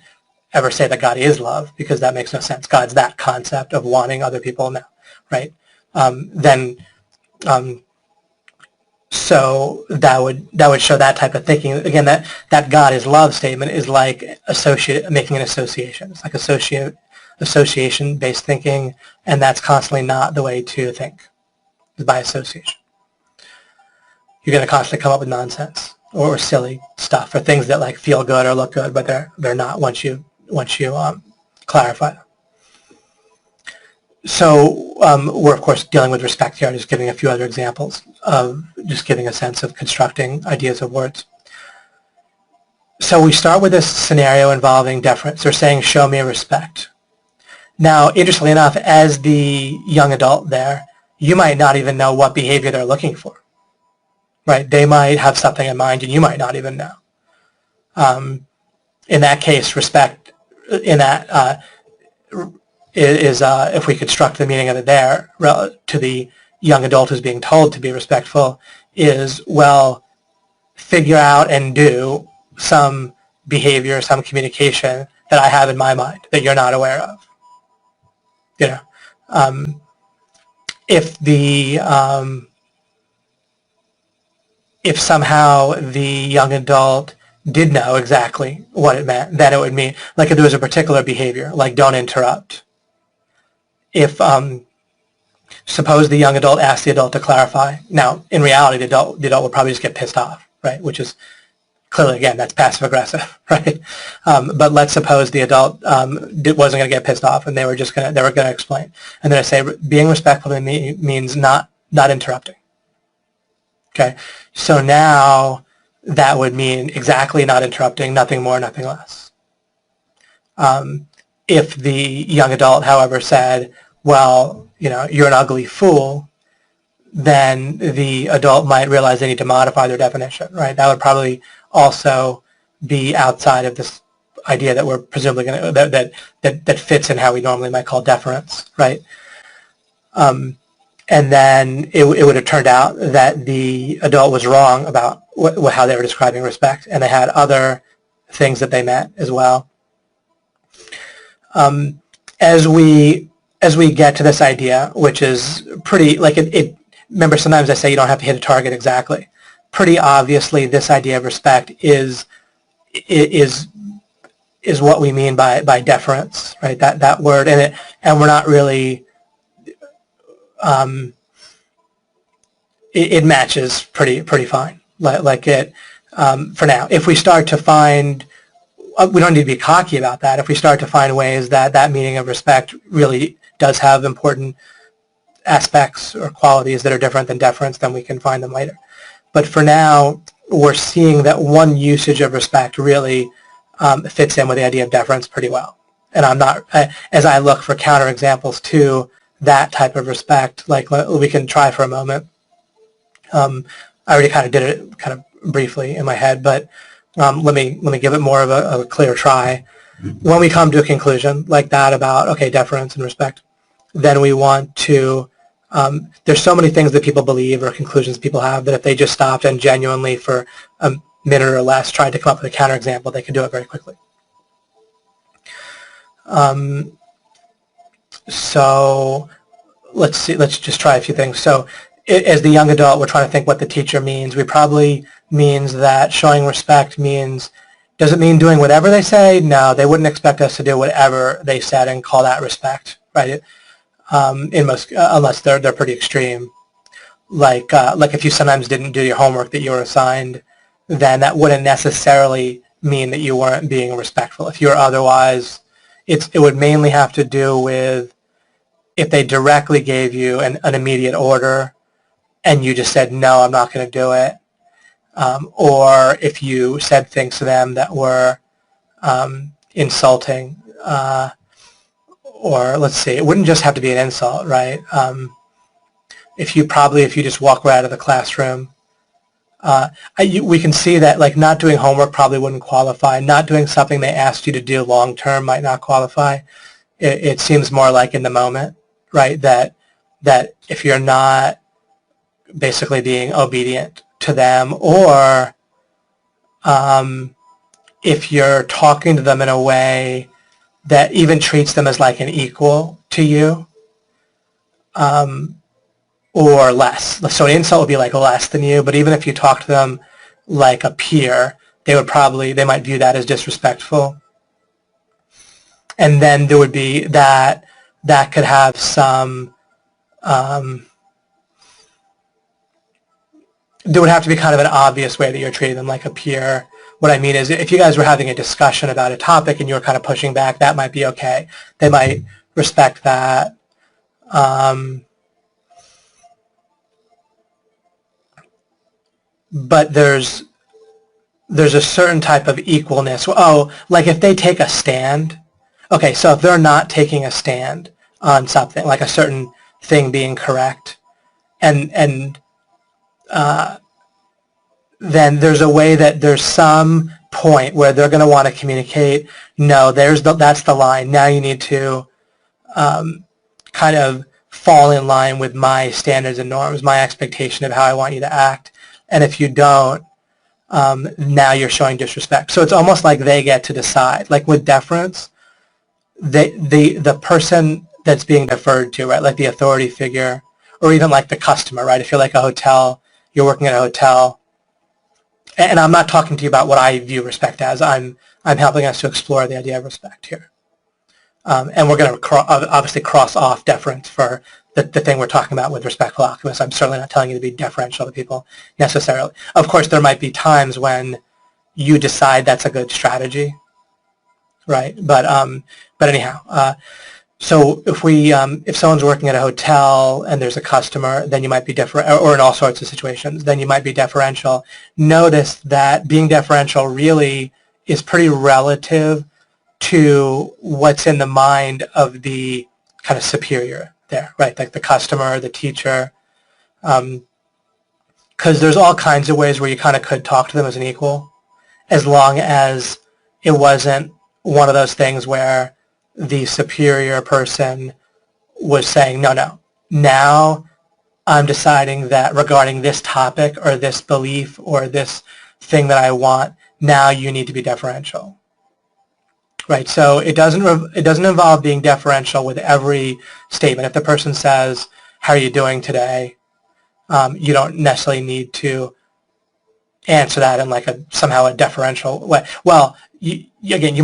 ever say that God is love, because that makes no sense. God's that concept of wanting other people now, right? So that would show that type of thinking. Again, that God is love statement is like making an association. It's like association-based thinking, and that's constantly not the way to think, is by association. You're going to constantly come up with nonsense or silly stuff or things that like feel good or look good, but they're not once you clarify them. So we're of course dealing with respect here, just giving a few other examples of just giving a sense of constructing ideas of words. So we start with this scenario involving deference. They're saying, show me respect. Now, interestingly enough, as the young adult there, you might not even know what behavior they're looking for, right? They might have something in mind and you might not even know. In that case, respect, in that is if we construct the meaning of it there to the young adult who's being told to be respectful, is, well, figure out and do some behavior, some communication that I have in my mind that you're not aware of. You know, if somehow the young adult did know exactly what it meant, then it would mean, like if there was a particular behavior, like don't interrupt. If suppose the young adult asked the adult to clarify. Now, in reality, the adult would probably just get pissed off, right? Which is clearly, again, that's passive-aggressive, right? But let's suppose the adult wasn't going to get pissed off, and they were going to explain. And then I say, being respectful to me means not interrupting. Okay, so now that would mean exactly not interrupting, nothing more, nothing less. If the young adult, however, said, well, you know, you're an ugly fool, then the adult might realize they need to modify their definition, right? That would probably also be outside of this idea that we're presumably going to, that fits in how we normally might call deference, right? And then it would have turned out that the adult was wrong about how they were describing respect, and they had other things that they meant as well. As we get to this idea, which is pretty, like remember sometimes I say you don't have to hit a target exactly. Pretty obviously this idea of respect is what we mean by deference, right? That word, and we're not really, it matches pretty fine, like it, for now. If we start to find, we don't need to be cocky about that. If we start to find ways that meaning of respect really does have important aspects or qualities that are different than deference, then we can find them later. But for now, we're seeing that one usage of respect really fits in with the idea of deference pretty well. And I'm not, as I look for counterexamples to that type of respect, like we can try for a moment. I already kind of did it kind of briefly in my head, but let me give it more of a clear try. When we come to a conclusion like that about, okay, deference and respect, then we want to, there's so many things that people believe or conclusions people have that if they just stopped and genuinely for a minute or less tried to come up with a counterexample, they could do it very quickly. So let's see, let's just try a few things. So as the young adult, we're trying to think what the teacher means. We probably means that showing respect means, does it mean doing whatever they say? No, they wouldn't expect us to do whatever they said and call that respect, right? In most, unless they're pretty extreme. Like if you sometimes didn't do your homework that you were assigned, then that wouldn't necessarily mean that you weren't being respectful. If you were otherwise, it would mainly have to do with if they directly gave you an immediate order and you just said, no, I'm not going to do it. Or if you said things to them that were insulting, or let's see, it wouldn't just have to be an insult, right? If you just walk right out of the classroom, we can see that like not doing homework probably wouldn't qualify. Not doing something they asked you to do long term might not qualify. It seems more like in the moment, right? That if you're not basically being obedient to them, or if you're talking to them in a way that even treats them as like an equal to you, or less. So an insult would be like less than you, but even if you talk to them like a peer, they might view that as disrespectful. And then there would be that could have some, there would have to be kind of an obvious way that you're treating them like a peer. What I mean is if you guys were having a discussion about a topic and you were kind of pushing back, that might be okay. They might respect that. But there's a certain type of equalness. Oh, like if they take a stand, okay, so if they're not taking a stand on something, like a certain thing being correct, and then there's a way that there's some point where they're going to want to communicate, no, that's the line. Now you need to kind of fall in line with my standards and norms, my expectation of how I want you to act. And if you don't, now you're showing disrespect. So it's almost like they get to decide. Like with deference, the person that's being deferred to, right, like the authority figure, or even like the customer, right? If you're like a hotel, you're working at a hotel, and I'm not talking to you about what I view respect as. I'm helping us to explore the idea of respect here. And we're going to obviously cross off deference for the thing we're talking about with respectful alchemists. I'm certainly not telling you to be deferential to people necessarily. Of course, there might be times when you decide that's a good strategy, right? But anyhow, so if someone's working at a hotel and there's a customer, then you might be or in all sorts of situations, then you might be deferential. Notice that being deferential really is pretty relative to what's in the mind of the kind of superior there, right? Like the customer, the teacher, because there's all kinds of ways where you kind of could talk to them as an equal, as long as it wasn't one of those things where the superior person was saying, no, now I'm deciding that regarding this topic or this belief or this thing that I want, now you need to be deferential. Right, so it doesn't involve being deferential with every statement. If the person says, "How are you doing today?" You don't necessarily need to answer that in like somehow a deferential way. Well, again,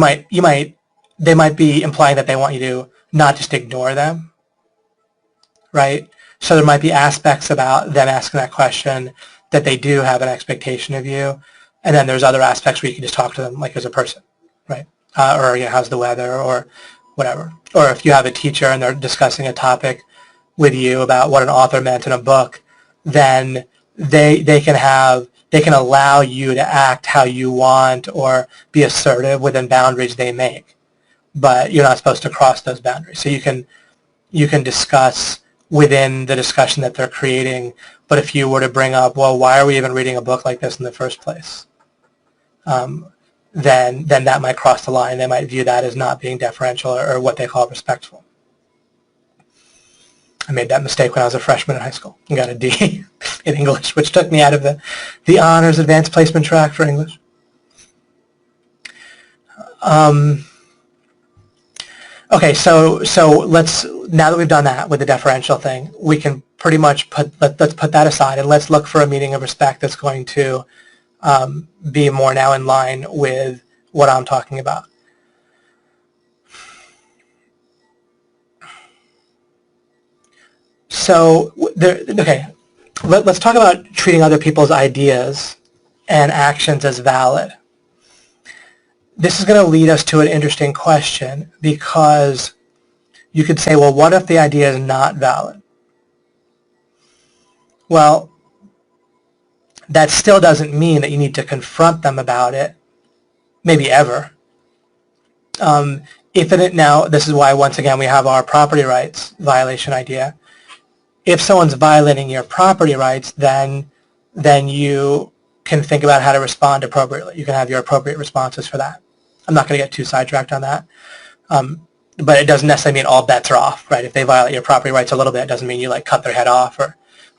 they might be implying that they want you to not just ignore them, right? So there might be aspects about them asking that question that they do have an expectation of you, and then there's other aspects where you can just talk to them like as a person, right? Or how's the weather, or whatever. Or if you have a teacher and they're discussing a topic with you about what an author meant in a book, then they can allow you to act how you want or be assertive within boundaries they make, but you're not supposed to cross those boundaries. So you can discuss within the discussion that they're creating. But if you were to bring up, well, why are we even reading a book like this in the first place? Then that might cross the line. They might view that as not being deferential or what they call respectful. I made that mistake when I was a freshman in high school and got a D in English, which took me out of the honors advanced placement track for English. Okay, so let's, now that we've done that with the deferential thing, we can pretty much let's put that aside and let's look for a meaning of respect that's going to be more now in line with what I'm talking about. So, okay, let's talk about treating other people's ideas and actions as valid. This is going to lead us to an interesting question, because you could say, well, what if the idea is not valid? Well, that still doesn't mean that you need to confront them about it, maybe ever. Now, this is why, once again, we have our property rights violation idea. If someone's violating your property rights, then you can think about how to respond appropriately. You can have your appropriate responses for that. I'm not going to get too sidetracked on that. But it doesn't necessarily mean all bets are off, right? If they violate your property rights a little bit, it doesn't mean you like cut their head off or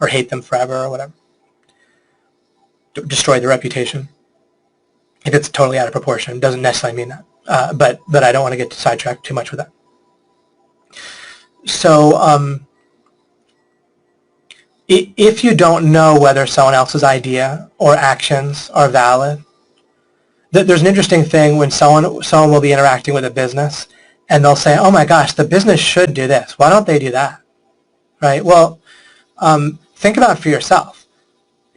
hate them forever or whatever. Destroy their reputation. If it's totally out of proportion, it doesn't necessarily mean that. But I don't want to get sidetracked too much with that. So if you don't know whether someone else's idea or actions are valid, there's an interesting thing when someone will be interacting with a business and they'll say, oh my gosh, the business should do this. Why don't they do that? Right? Well, think about it for yourself.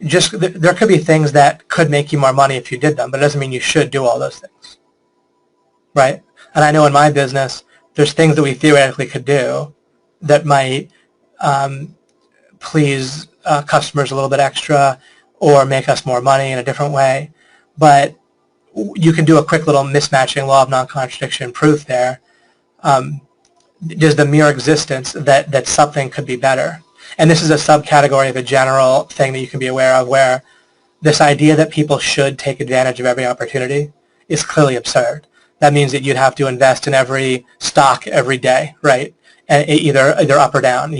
Just there could be things that could make you more money if you did them, but it doesn't mean you should do all those things. Right? And I know in my business, there's things that we theoretically could do that might please customers a little bit extra or make us more money in a different way. But you can do a quick little mismatching law of non-contradiction proof there. There's the mere existence that something could be better. And this is a subcategory of a general thing that you can be aware of, where this idea that people should take advantage of every opportunity is clearly absurd. That means that you'd have to invest in every stock every day, right? And either up or down.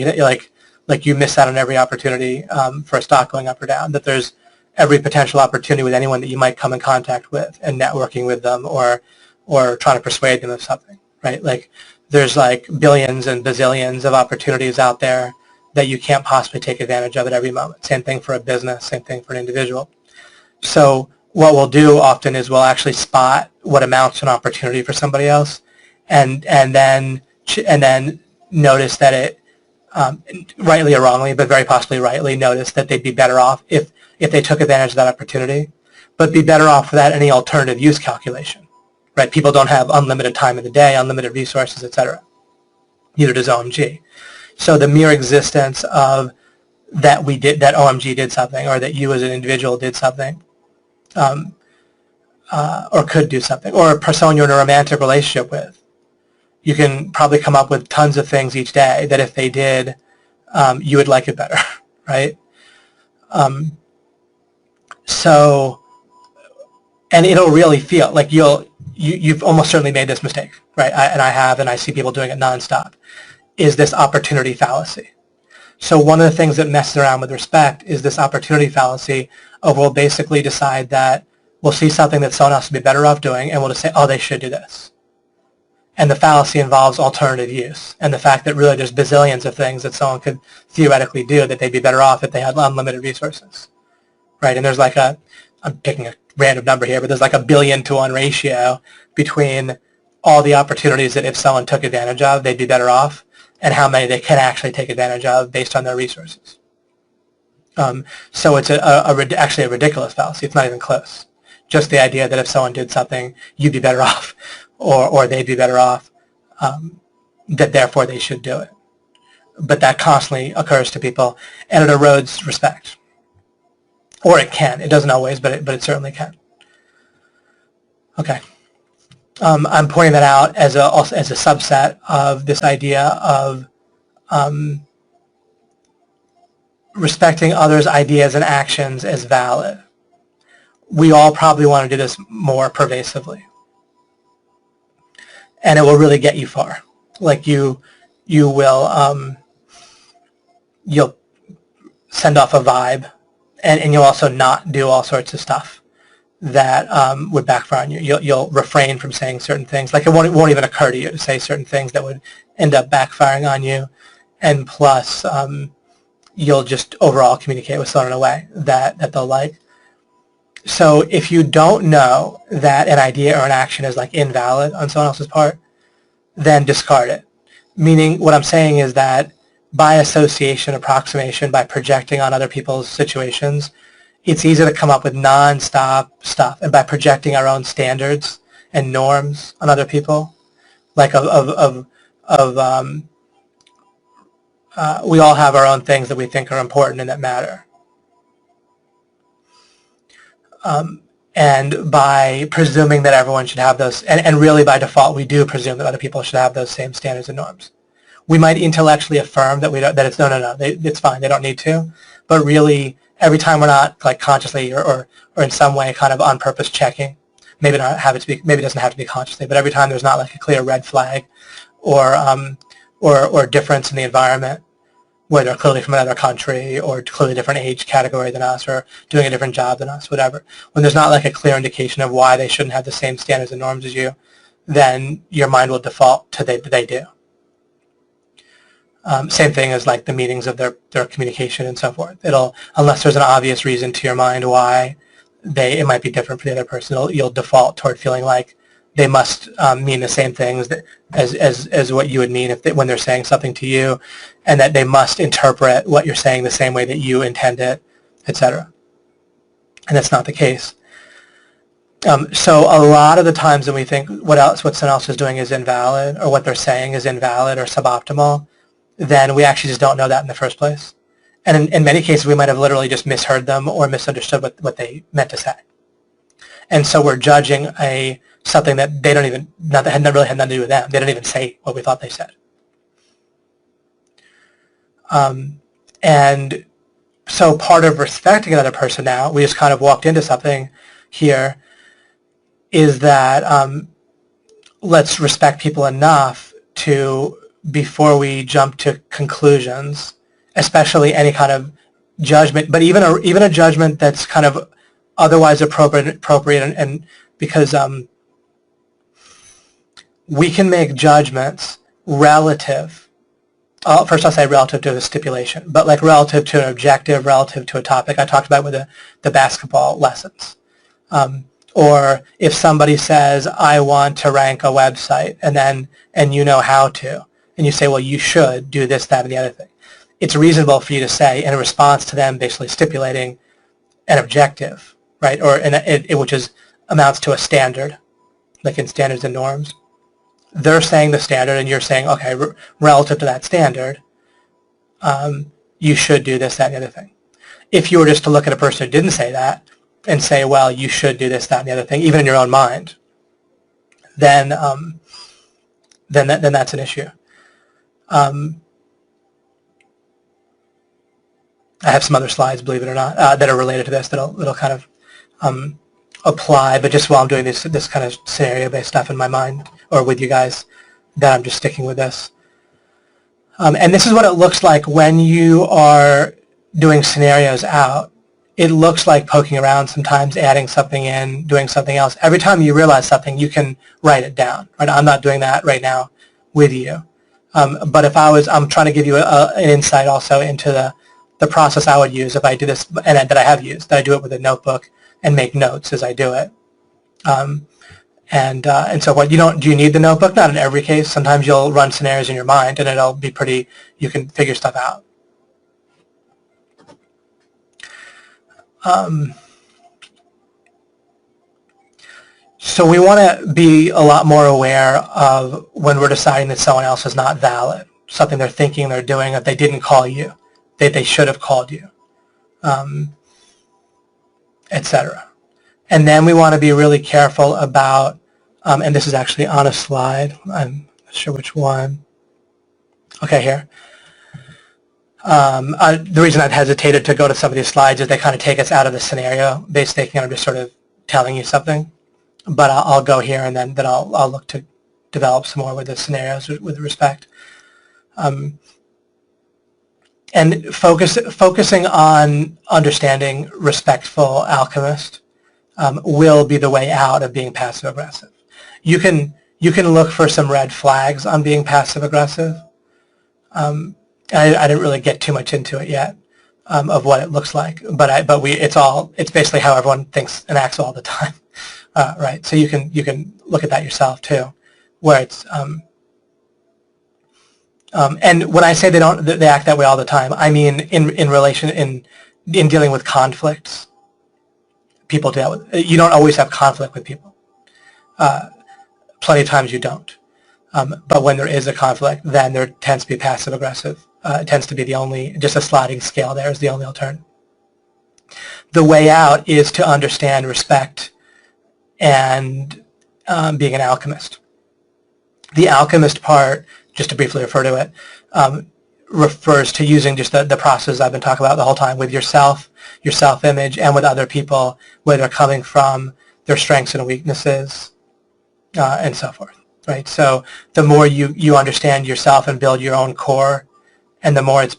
Like you miss out on every opportunity for a stock going up or down. That there's every potential opportunity with anyone that you might come in contact with, and networking with them, or trying to persuade them of something, right? Like there's like billions and bazillions of opportunities out there that you can't possibly take advantage of at every moment. Same thing for a business, same thing for an individual. So what we'll do often is we'll actually spot what amounts to an opportunity for somebody else, and then notice that it, rightly or wrongly, but very possibly rightly, notice that they'd be better off if they took advantage of that opportunity, but be better off without any alternative use calculation, right? People don't have unlimited time in the day, unlimited resources, etc. Neither does OMG. So the mere existence of that OMG did something, or that you as an individual did something, or could do something, or a person you're in a romantic relationship with, you can probably come up with tons of things each day that if they did, you would like it better, right? So, and it'll really feel like you've almost certainly made this mistake, right? And I see people doing it nonstop, is this opportunity fallacy. So one of the things that messes around with respect is this opportunity fallacy of we'll basically decide that we'll see something that someone else would be better off doing, and we'll just say, oh, they should do this. And the fallacy involves alternative use, and the fact that really there's bazillions of things that someone could theoretically do that they'd be better off if they had unlimited resources, right? And there's like I'm picking a random number here, but there's like a 1 billion to 1 ratio between all the opportunities that if someone took advantage of, they'd be better off, and how many they can actually take advantage of based on their resources. So it's actually a ridiculous fallacy. It's not even close. Just the idea that if someone did something, you'd be better off, or they'd be better off, that therefore they should do it. But that constantly occurs to people, and it erodes respect. Or it can. It doesn't always, but it certainly can. Okay. I'm pointing that out as a subset of this idea of respecting others' ideas and actions as valid. We all probably want to do this more pervasively, and it will really get you far. Like you'll send off a vibe, and you'll also not do all sorts of stuff that would backfire on you. You'll refrain from saying certain things. Like it won't even occur to you to say certain things that would end up backfiring on you. And plus, you'll just overall communicate with someone in a way that they'll like. So if you don't know that an idea or an action is like invalid on someone else's part, then discard it. Meaning what I'm saying is that by association, approximation, by projecting on other people's situations, it's easy to come up with non-stop stuff. And by projecting our own standards and norms on other people, like we all have our own things that we think are important and that matter. And by presuming that everyone should have those, and really by default we do presume that other people should have those same standards and norms. We might intellectually affirm that it's no, it's fine, they don't need to, but really every time we're not like consciously or in some way kind of on purpose checking, maybe it doesn't have to be consciously, but every time there's not like a clear red flag or difference in the environment, where they're clearly from another country or clearly different age category than us or doing a different job than us, whatever. When there's not like a clear indication of why they shouldn't have the same standards and norms as you, then your mind will default to they do. Same thing as like the meanings of their communication and so forth. Unless there's an obvious reason to your mind why it might be different for the other person, you'll default toward feeling like they must mean the same things as what you would mean when they're saying something to you, and that they must interpret what you're saying the same way that you intend it, etc. And that's not the case. So a lot of the times when we think what someone else is doing is invalid, or what they're saying is invalid or suboptimal, then we actually just don't know that in the first place. And in many cases, we might have literally just misheard them or misunderstood what they meant to say. And so we're judging something that they don't even, that had really had nothing to do with them. They didn't even say what we thought they said. And so part of respecting another person now, we just kind of walked into something here, is that let's respect people enough to, before we jump to conclusions, especially any kind of judgment, but even a judgment that's kind of otherwise appropriate, and because we can make judgments relative. First I'll say relative to a stipulation, but like relative to an objective, relative to a topic. I talked about with the basketball lessons. Or if somebody says, I want to rank a website, and you know how to, and you say, well, you should do this, that, and the other thing. It's reasonable for you to say, in response to them basically stipulating an objective, right, or which amounts to a standard, like in standards and norms. They're saying the standard, and you're saying, okay, relative to that standard, you should do this, that, and the other thing. If you were just to look at a person who didn't say that and say, well, you should do this, that, and the other thing, even in your own mind, then that's an issue. I have some other slides, believe it or not, that are related to this that'll kind of apply, but just while I'm doing this kind of scenario-based stuff in my mind or with you guys, that I'm just sticking with this. And this is what it looks like when you are doing scenarios out. It looks like poking around sometimes, adding something in, doing something else. Every time you realize something, you can write it down. Right? I'm not doing that right now with you. But if I'm trying to give you an insight also into the process I would use if I do this, and that I have used, that I do it with a notebook and make notes as I do it. And so what, do you need the notebook? Not in every case. Sometimes you'll run scenarios in your mind and it'll be you can figure stuff out. So we want to be a lot more aware of when we're deciding that someone else is not valid, something they're thinking, they're doing, that they didn't call you, that they should have called you, etc. And then we want to be really careful about, and this is actually on a slide, I'm not sure which one. Okay, here. The reason I've hesitated to go to some of these slides is they kind of take us out of the scenario-based thinking. I'm just sort of telling you something. But I'll go here, and then I'll look to develop some more with the scenarios with respect. And focusing on understanding respectful alchemist will be the way out of being passive-aggressive. You can look for some red flags on being passive-aggressive. I didn't really get too much into it yet of what it looks like, but it's basically how everyone thinks and acts all the time, right? So you can look at that yourself too, where it's and when I say they act that way all the time, I mean in relation in dealing with conflicts. People deal with. You don't always have conflict with people. Plenty of times you don't. But when there is a conflict, then there tends to be passive-aggressive. It tends to be just a sliding scale there is the only alternative. The way out is to understand respect and being an alchemist. The alchemist part, just to briefly refer to it, refers to using just the process I've been talking about the whole time with yourself, your self-image, and with other people, where they're coming from, their strengths and weaknesses, and so forth. Right? So the more you understand yourself and build your own core, and the more it's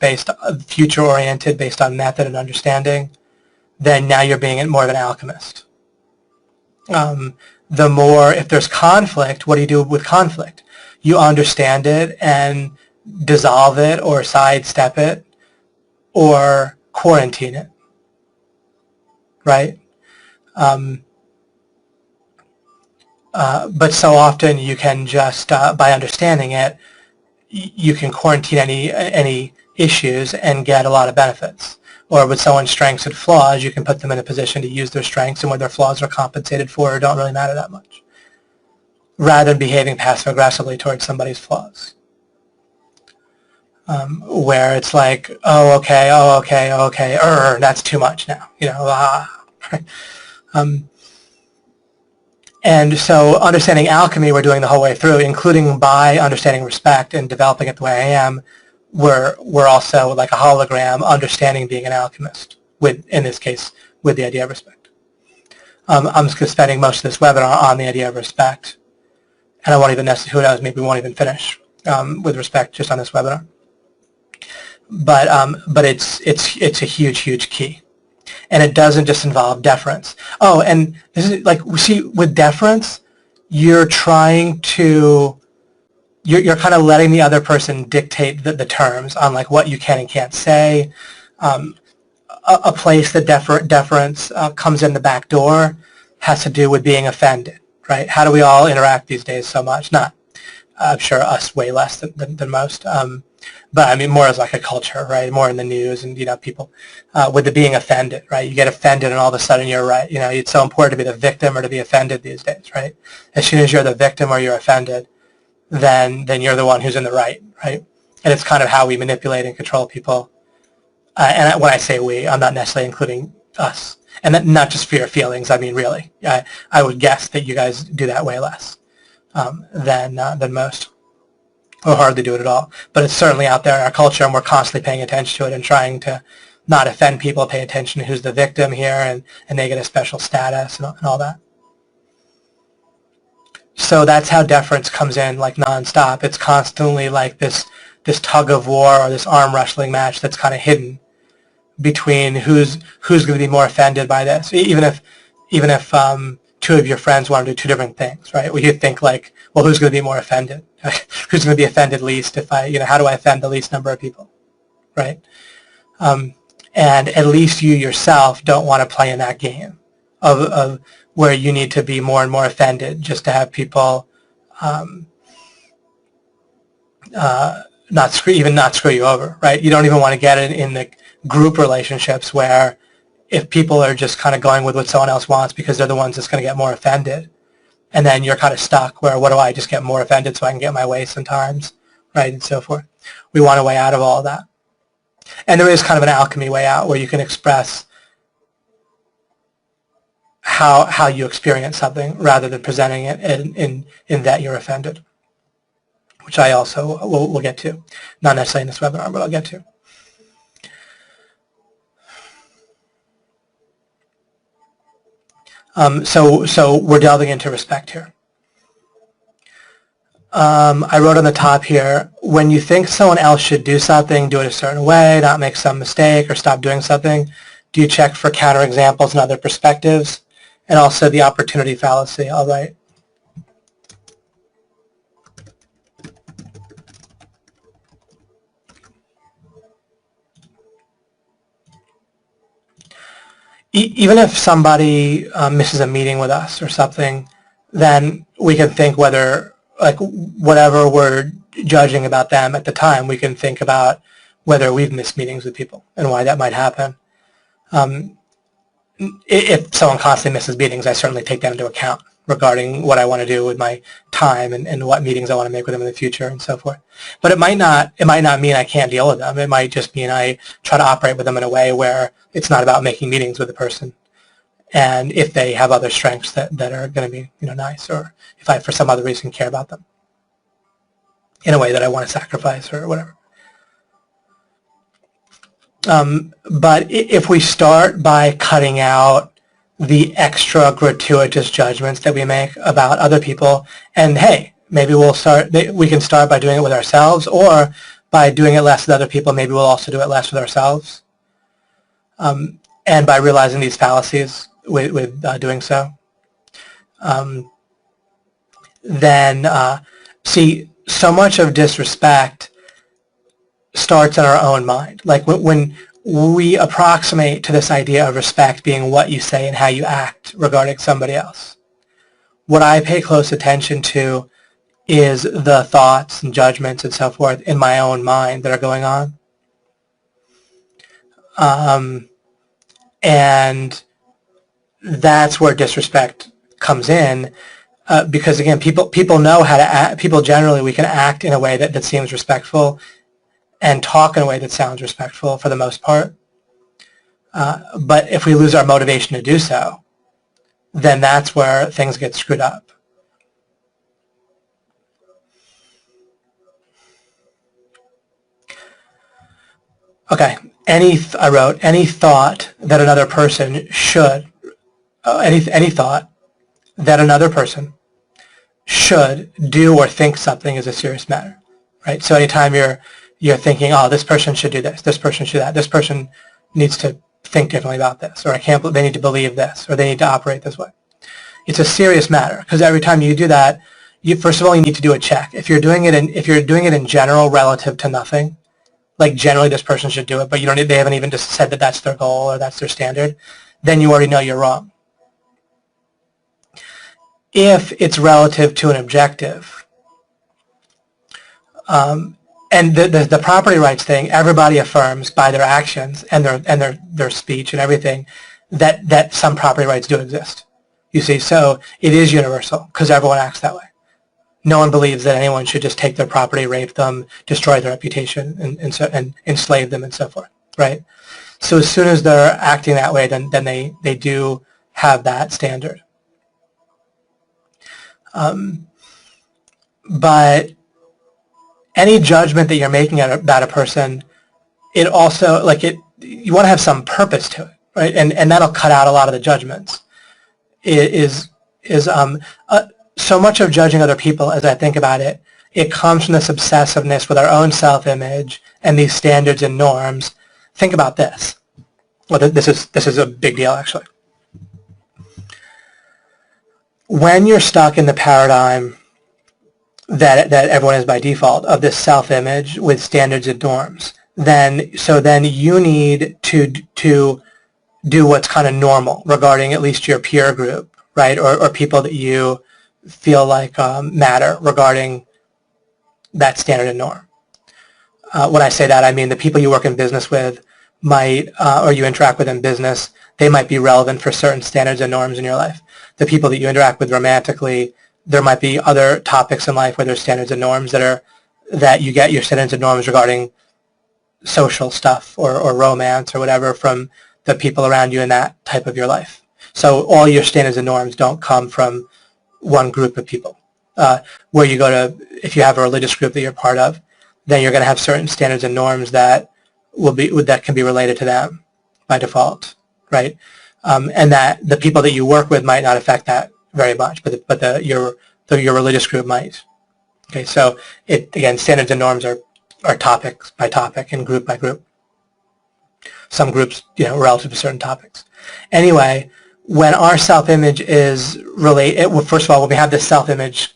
future-oriented, based on method and understanding, then now you're being more of an alchemist. The more, if there's conflict, what do you do with conflict? You understand it and dissolve it or sidestep it or quarantine it, right? but so often you can just, by understanding it, you can quarantine any issues and get a lot of benefits. Or with someone's strengths and flaws, you can put them in a position to use their strengths, and where their flaws are compensated for or don't really matter that much, rather than behaving passive-aggressively towards somebody's flaws. Where it's like, oh, okay, that's too much now, And so understanding alchemy, we're doing the whole way through, including by understanding respect and developing it the way I am. We're also like a hologram, understanding being an alchemist, in this case, with the idea of respect. I'm spending most of this webinar on the idea of respect, and I won't even necessarily, who knows, maybe we won't even finish with respect just on this webinar. But it's a huge key. And it doesn't just involve deference. Oh, and this is like, see, with deference, you're trying to, you're kind of letting the other person dictate the terms on like what you can and can't say. A place that deference comes in the back door has to do with being offended, right? How do we all interact these days so much? Not, I'm sure us way less than most. But I mean, more as like a culture, right? More in the news, and people with the being offended, right? You get offended, and all of a sudden you're right. It's so important to be the victim or to be offended these days, right? As soon as you're the victim or you're offended, then you're the one who's in the right, right? And it's kind of how we manipulate and control people. And when I say we, I'm not necessarily including us, and that, not just for your feelings. I mean, really, I would guess that you guys do that way less than most. Or hardly do it at all. But it's certainly out there in our culture, and we're constantly paying attention to it and trying to not offend people, pay attention to who's the victim here, and they get a special status and all that. So that's how deference comes in like nonstop. It's constantly like this tug of war or this arm wrestling match that's kind of hidden between who's going to be more offended by this. Even if two of your friends want to do two different things, right? Well, you think like, well, who's going to be more offended? Who's going to be offended least if how do I offend the least number of people, right? And at least you yourself don't want to play in that game of where you need to be more and more offended just to have people not screw you over, right? You don't even want to get it in the group relationships where if people are just kind of going with what someone else wants because they're the ones that's going to get more offended, and then you're kind of stuck where, what do I just get more offended so I can get my way sometimes, right, and so forth. We want a way out of all of that. And there is kind of an alchemy way out where you can express how you experience something rather than presenting it in that you're offended, which I also will get to. Not necessarily in this webinar, but I'll get to. So we're delving into respect here. I wrote on the top here, when you think someone else should do something, do it a certain way, not make some mistake, or stop doing something, do you check for counterexamples and other perspectives? And also the opportunity fallacy, all right. Even if somebody misses a meeting with us or something, then we can think whether, like, whatever we're judging about them at the time, we can think about whether we've missed meetings with people and why that might happen. If someone constantly misses meetings, I certainly take that into account regarding what I want to do with my time and what meetings I want to make with them in the future and so forth. But it might not mean I can't deal with them. It might just mean I try to operate with them in a way where it's not about making meetings with the person. And if they have other strengths that are going to be nice, or if I for some other reason care about them in a way that I want to sacrifice or whatever. But if we start by cutting out the extra gratuitous judgments that we make about other people, and hey, maybe we can start by doing it with ourselves, or by doing it less with other people, maybe we'll also do it less with ourselves. And by realizing these fallacies with doing so, then see, so much of disrespect starts in our own mind. Like when we approximate to this idea of respect being what you say and how you act regarding somebody else, what I pay close attention to is the thoughts and judgments and so forth in my own mind that are going on. And that's where disrespect comes in, because again, people know how to act. People generally, we can act in a way that seems respectful and talk in a way that sounds respectful for the most part. But if we lose our motivation to do so, then that's where things get screwed up. Okay, I wrote, any thought that another person should, any thought that another person should do or think something is a serious matter, right? So anytime you're thinking, oh, this person should do this person should that, this person needs to think differently about this, or they need to believe this, or they need to operate this way. It's a serious matter, because every time you do that, first of all, you need to do a check. If you're doing it in general relative to nothing, like generally this person should do it, but they haven't even just said that that's their goal or that's their standard, then you already know you're wrong. If it's relative to an objective, and the property rights thing, everybody affirms by their actions and their speech and everything that some property rights do exist. You see, so it is universal because everyone acts that way. No one believes that anyone should just take their property, rape them, destroy their reputation, and enslave them and so forth, right? So as soon as they're acting that way, then they do have that standard. But any judgment that you're making about a person, it also, you want to have some purpose to it, right? And that'll cut out a lot of the judgments. So much of judging other people, as I think about it, it comes from this obsessiveness with our own self-image and these standards and norms. Think about this. Well, this is a big deal, actually. When you're stuck in the paradigm that everyone is by default of this self-image with standards and norms, then you need to do what's kind of normal regarding at least your peer group, right, or people that you feel like matter regarding that standard and norm. When I say that, I mean the people you work in business with might, or you interact with in business, they might be relevant for certain standards and norms in your life. The people that you interact with romantically, there might be other topics in life where there's standards and norms that you get your standards and norms regarding social stuff or romance or whatever from the people around you in that type of your life. So all your standards and norms don't come from one group of people. Where you go to, if you have a religious group that you're part of, then you're going to have certain standards and norms that can be related to them by default, right? And that the people that you work with might not affect that very much, but your religious group might. Okay, so again, standards and norms are topics by topic and group by group. Some groups, relative to certain topics. Anyway, when our self-image is first of all, when we have this self-image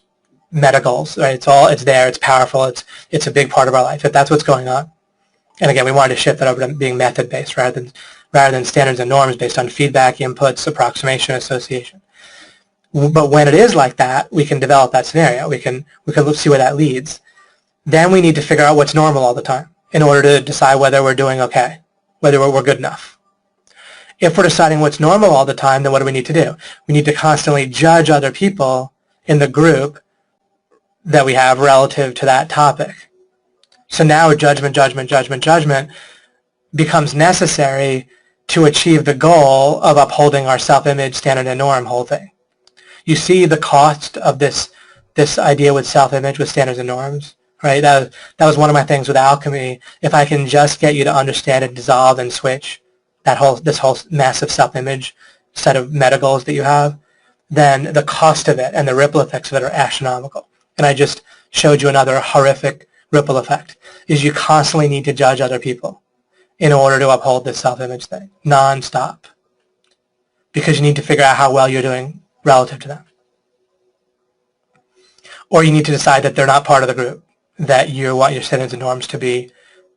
meta goals, right? It's there, it's powerful, it's a big part of our life. If that's what's going on, and again, we wanted to shift that over to being method-based rather than standards and norms based on feedback, inputs, approximation, association. But when it is like that, we can develop that scenario. We can see where that leads. Then we need to figure out what's normal all the time in order to decide whether we're doing okay, whether we're good enough. If we're deciding what's normal all the time, then what do we need to do? We need to constantly judge other people in the group that we have relative to that topic. So now judgment becomes necessary to achieve the goal of upholding our self-image, standard, and norm whole thing. You see the cost of this idea with self-image, with standards and norms, right? That was one of my things with Alchemy. If I can just get you to understand and dissolve and switch this whole massive self-image set of meta goals that you have, then the cost of it and the ripple effects of it are astronomical. And I just showed you another horrific ripple effect, is you constantly need to judge other people in order to uphold this self-image thing, non-stop, because you need to figure out how well you're doing relative to them. Or you need to decide that they're not part of the group that you want your standards and norms to be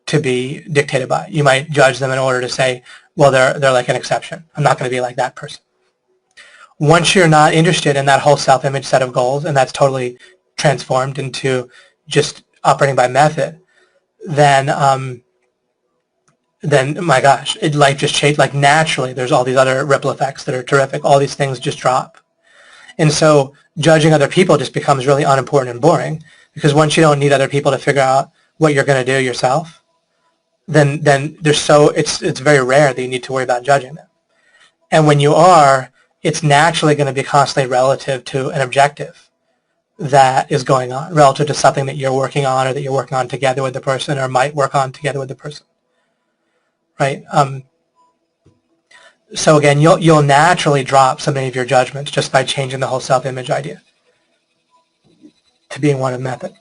dictated by. You might judge them in order to say, well, they're like an exception. I'm not going to be like that person. Once you're not interested in that whole self-image set of goals, and that's totally transformed into just operating by method, then my gosh, life just changed. Like naturally, there's all these other ripple effects that are terrific. All these things just drop. And so judging other people just becomes really unimportant and boring, because once you don't need other people to figure out what you're going to do yourself, then it's very rare that you need to worry about judging them. And when you are, it's naturally going to be constantly relative to an objective that is going on, relative to something that you're working on or that you're working on together with the person or might work on together with the person, right? So again, you'll naturally drop so many of your judgments just by changing the whole self-image idea to being one of method.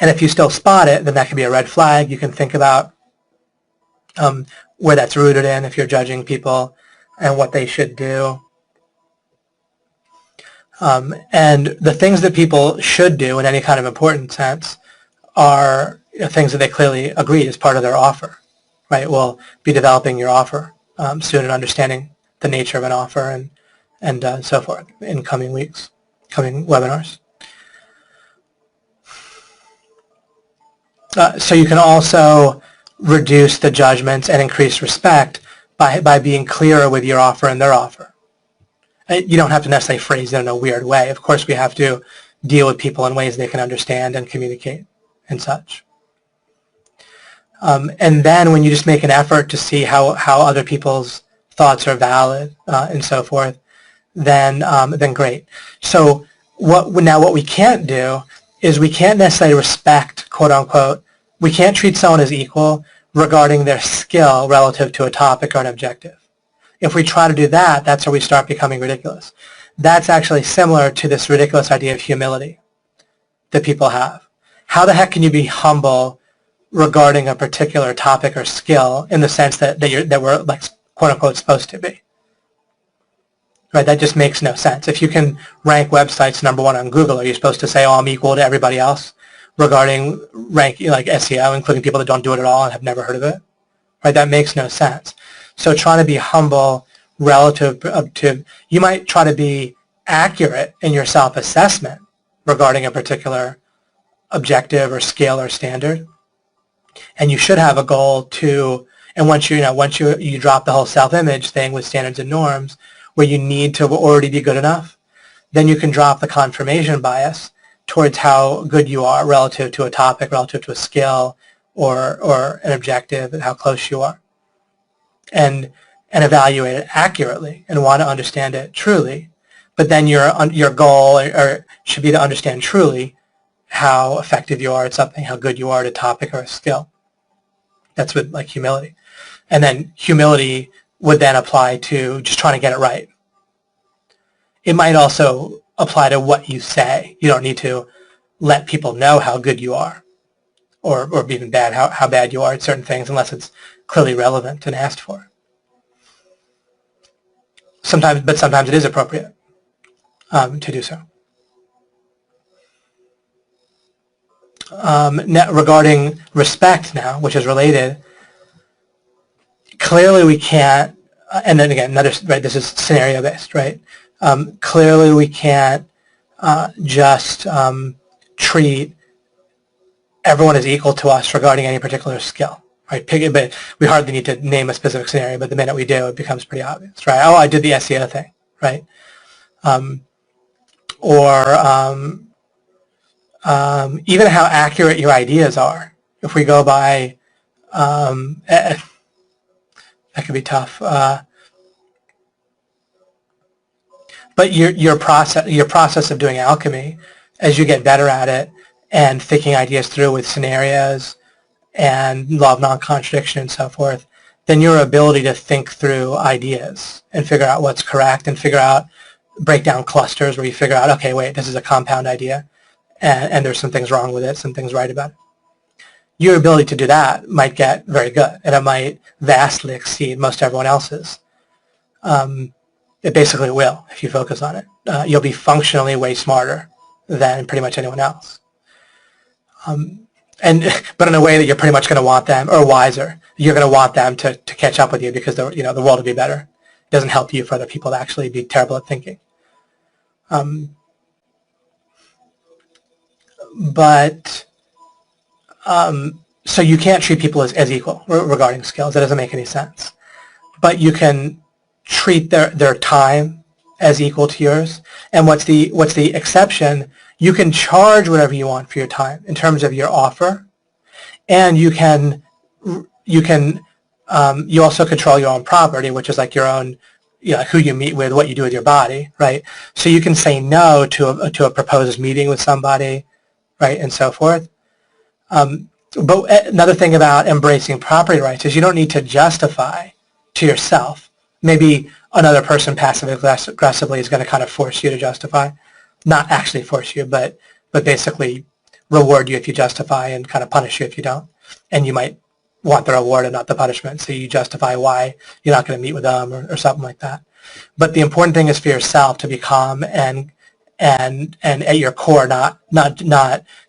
And if you still spot it, then that can be a red flag. You can think about where that's rooted in, if you're judging people and what they should do. And the things that people should do in any kind of important sense are things that they clearly agreed as part of their offer, right? We'll be developing your offer soon and understanding the nature of an offer and so forth in coming weeks, coming webinars. So you can also reduce the judgments and increase respect by being clearer with your offer and their offer. You don't have to necessarily phrase it in a weird way. Of course, we have to deal with people in ways they can understand and communicate and such. And then when you just make an effort to see how other people's thoughts are valid and so forth, then great. So what we can't do is we can't necessarily respect, quote unquote, we can't treat someone as equal regarding their skill relative to a topic or an objective. If we try to do that, that's where we start becoming ridiculous. That's actually similar to this ridiculous idea of humility that people have. How the heck can you be humble regarding a particular topic or skill in the sense that we're like quote unquote supposed to be? Right? That just makes no sense. If you can rank websites #1 on Google, are you supposed to say, oh, I'm equal to everybody else regarding ranking like SEO, including people that don't do it at all and have never heard of it? Right? That makes no sense. So trying to be humble relative to, you might try to be accurate in your self-assessment regarding a particular objective or skill or standard. And you should have a goal to, and once you drop the whole self-image thing with standards and norms where you need to already be good enough, then you can drop the confirmation bias towards how good you are relative to a topic, relative to a skill or an objective and how close you are. And evaluate it accurately and want to understand it truly. But then your goal should be to understand truly how effective you are at something, how good you are at a topic or a skill. That's with like humility. And then humility would then apply to just trying to get it right. It might also apply to what you say. You don't need to let people know how good you are or even bad, how bad you are at certain things unless it's clearly relevant and asked for. Sometimes it is appropriate to do so. Now, regarding respect now, which is related, clearly we can't, and then again, right, this is scenario-based, right? Clearly we can't just treat everyone as equal to us regarding any particular skill, right? But we hardly need to name a specific scenario, but the minute we do, it becomes pretty obvious, right? Oh, I did the SEO thing, right? Even how accurate your ideas are. If we go by, that could be tough. But your process of doing alchemy, as you get better at it and thinking ideas through with scenarios and law of non-contradiction and so forth, then your ability to think through ideas and figure out what's correct and break down clusters where you figure out, okay, wait, this is a compound idea and there's some things wrong with it, some things right about it. Your ability to do that might get very good and it might vastly exceed most everyone else's. It basically will if you focus on it. You'll be functionally way smarter than pretty much anyone else. But in a way that you're pretty much going to want them, or wiser, you're going to want them to catch up with you because the world will be better doesn't help you for other people to actually be terrible at thinking. So you can't treat people as equal regarding skills. That doesn't make any sense. But you can treat their time as equal to yours. And what's the exception? You can charge whatever you want for your time in terms of your offer, and you also control your own property, which is like your own, who you meet with, what you do with your body, right? So you can say no to a proposed meeting with somebody, right, and so forth. But another thing about embracing property rights is you don't need to justify to yourself. Maybe another person passive-aggressively is going to kind of force you to justify. Not actually force you, but basically reward you if you justify and kind of punish you if you don't. And you might want the reward and not the punishment, so you justify why you're not going to meet with them or something like that. But the important thing is for yourself to be calm and at your core, not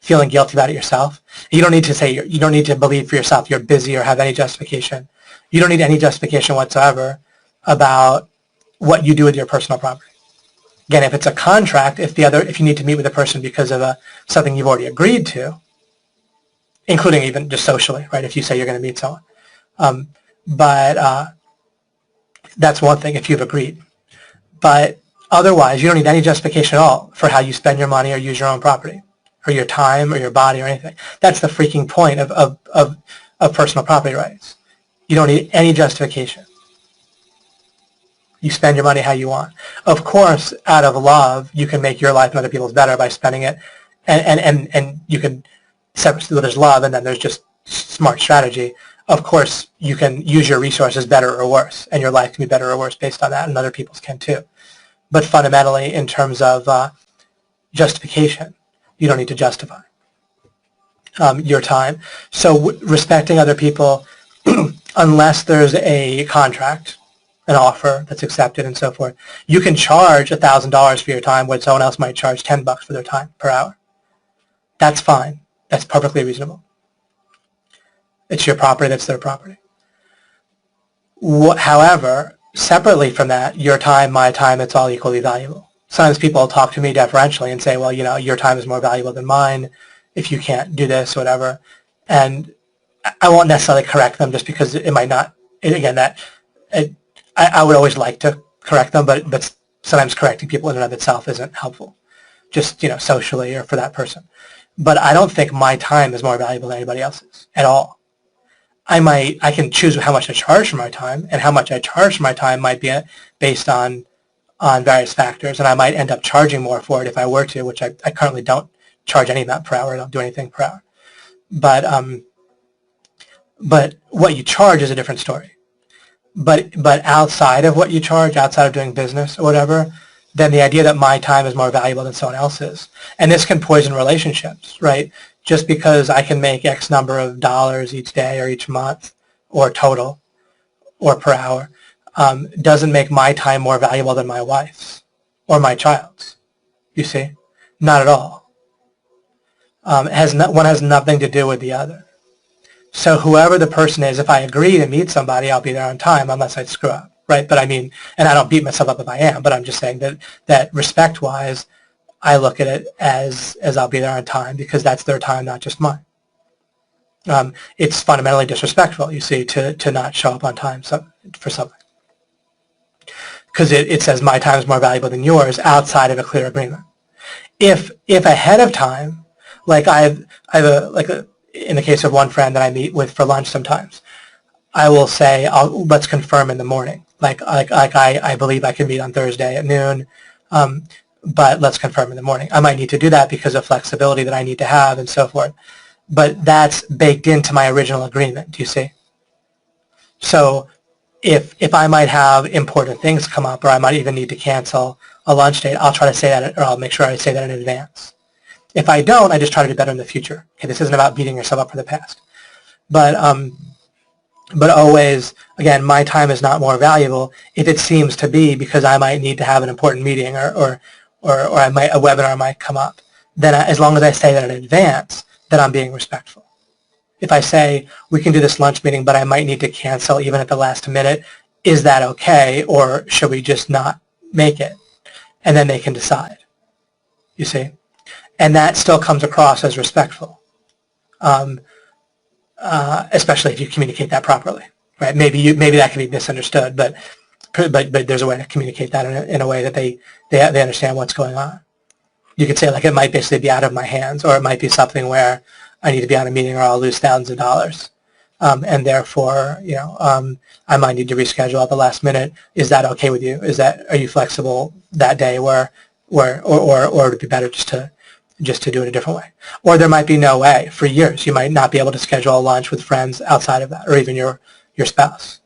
feeling guilty about it yourself. You don't need to say, you don't need to believe for yourself you're busy or have any justification. You don't need any justification whatsoever about what you do with your personal property. Again, if it's a contract, if you need to meet with a person because of something you've already agreed to, including even just socially, right? If you say you're going to meet someone, but that's one thing if you've agreed. But otherwise, you don't need any justification at all for how you spend your money or use your own property, or your time, or your body, or anything. That's the freaking point of personal property rights. You don't need any justification. You spend your money how you want. Of course, out of love, you can make your life and other people's better by spending it, and you can separate. So there's love, and then there's just smart strategy. Of course, you can use your resources better or worse, and your life can be better or worse based on that, and other people's can too. But fundamentally, in terms of justification, you don't need to justify your time. So respecting other people, unless there's a contract, an offer that's accepted and so forth, you can charge $1,000 for your time when someone else might charge $10 for their time per hour. That's fine. That's perfectly reasonable. It's your property. That's their property. However, separately from that, your time, my time, it's all equally valuable. Sometimes people talk to me deferentially and say, well, your time is more valuable than mine if you can't do this or whatever. And I won't necessarily correct them just because it might not, again, I would always like to correct them, but sometimes correcting people in and of itself isn't helpful, just, socially or for that person. But I don't think my time is more valuable than anybody else's at all. I can choose how much I charge for my time, and how much I charge for my time might be based on various factors, and I might end up charging more for it if I were to, which I currently don't charge any amount per hour. I don't do anything per hour. But what you charge is a different story. But outside of what you charge, outside of doing business or whatever, then the idea that my time is more valuable than someone else's, and this can poison relationships, right? Just because I can make X number of dollars each day or each month or total or per hour doesn't make my time more valuable than my wife's or my child's, you see? Not at all. One has nothing to do with the other. So whoever the person is, if I agree to meet somebody, I'll be there on time unless I screw up, right? But I mean, and I don't beat myself up if I am, but I'm just saying that respect-wise, I look at it as I'll be there on time because that's their time, not just mine. It's fundamentally disrespectful, you see, to not show up on time for something. Because it says my time is more valuable than yours outside of a clear agreement. If ahead of time, like in the case of one friend that I meet with for lunch sometimes, I will say, let's confirm in the morning. Like I believe I can meet on Thursday at noon, but let's confirm in the morning. I might need to do that because of flexibility that I need to have and so forth. But that's baked into my original agreement, do you see? So if I might have important things come up, or I might even need to cancel a lunch date, I'll try to say that, or I'll make sure I say that in advance. If I don't, I just try to do better in the future. Okay, this isn't about beating yourself up for the past. But always, again, my time is not more valuable if it seems to be because I might need to have an important meeting or a webinar might come up. Then as long as I say that in advance, then I'm being respectful. If I say, we can do this lunch meeting, but I might need to cancel even at the last minute, is that okay, or should we just not make it? And then they can decide, you see? And that still comes across as respectful, especially if you communicate that properly, right? Maybe that can be misunderstood, but there's a way to communicate that in a way that they understand what's going on. You could say, like, it might basically be out of my hands, or it might be something where I need to be on a meeting or I'll lose thousands of dollars. And therefore, I might need to reschedule at the last minute. Is that okay with you? Are you flexible that day or would it be better just to do it a different way? Or there might be no way. For years, you might not be able to schedule a lunch with friends outside of that, or even your spouse.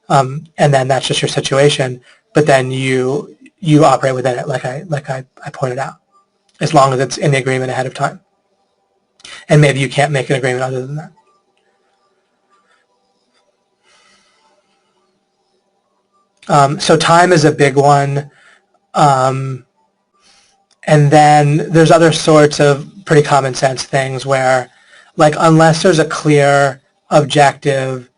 And then that's just your situation. But then you operate within it, like I pointed out, as long as it's in the agreement ahead of time. And maybe you can't make an agreement other than that. So time is a big one. And then there's other sorts of pretty common sense things where, like, unless there's a clear, objective,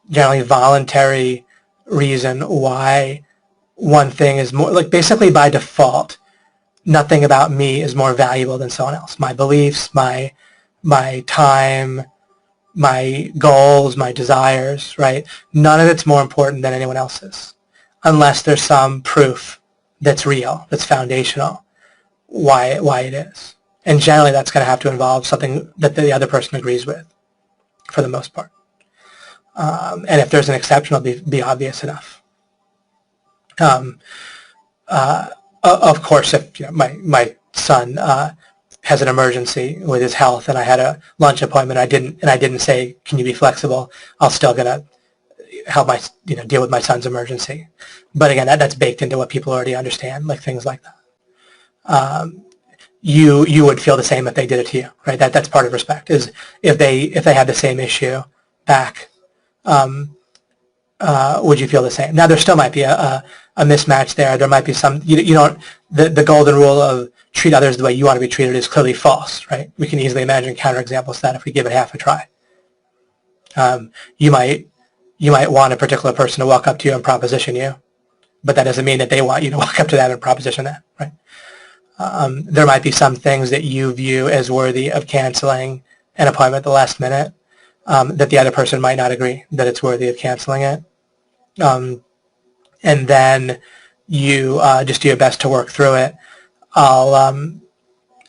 generally voluntary reason why one thing is more, like, basically by default, nothing about me is more valuable than someone else. My beliefs, my time, my goals, my desires, right? None of it's more important than anyone else's, unless there's some proof that's real, that's foundational, why it is. And generally that's going to have to involve something that the other person agrees with, for the most part. And if there's an exception, it'll be obvious enough. Of course, if my son has an emergency with his health and I had a lunch appointment, I didn't say, can you be flexible? I'm still gonna help deal with my son's emergency. But again, that's baked into what people already understand, like things like that. You would feel the same if they did it to you, right? That's part of respect. Is if they had the same issue back, would you feel the same? Now there still might be a mismatch there. There might be some, the golden rule of treat others the way you want to be treated is clearly false, right? We can easily imagine counterexamples to that if we give it half a try. You might want a particular person to walk up to you and proposition you, but that doesn't mean that they want you to walk up to them and proposition them, right? There might be some things that you view as worthy of canceling an appointment at the last minute, that the other person might not agree that it's worthy of canceling it. And then you just do your best to work through it. I'm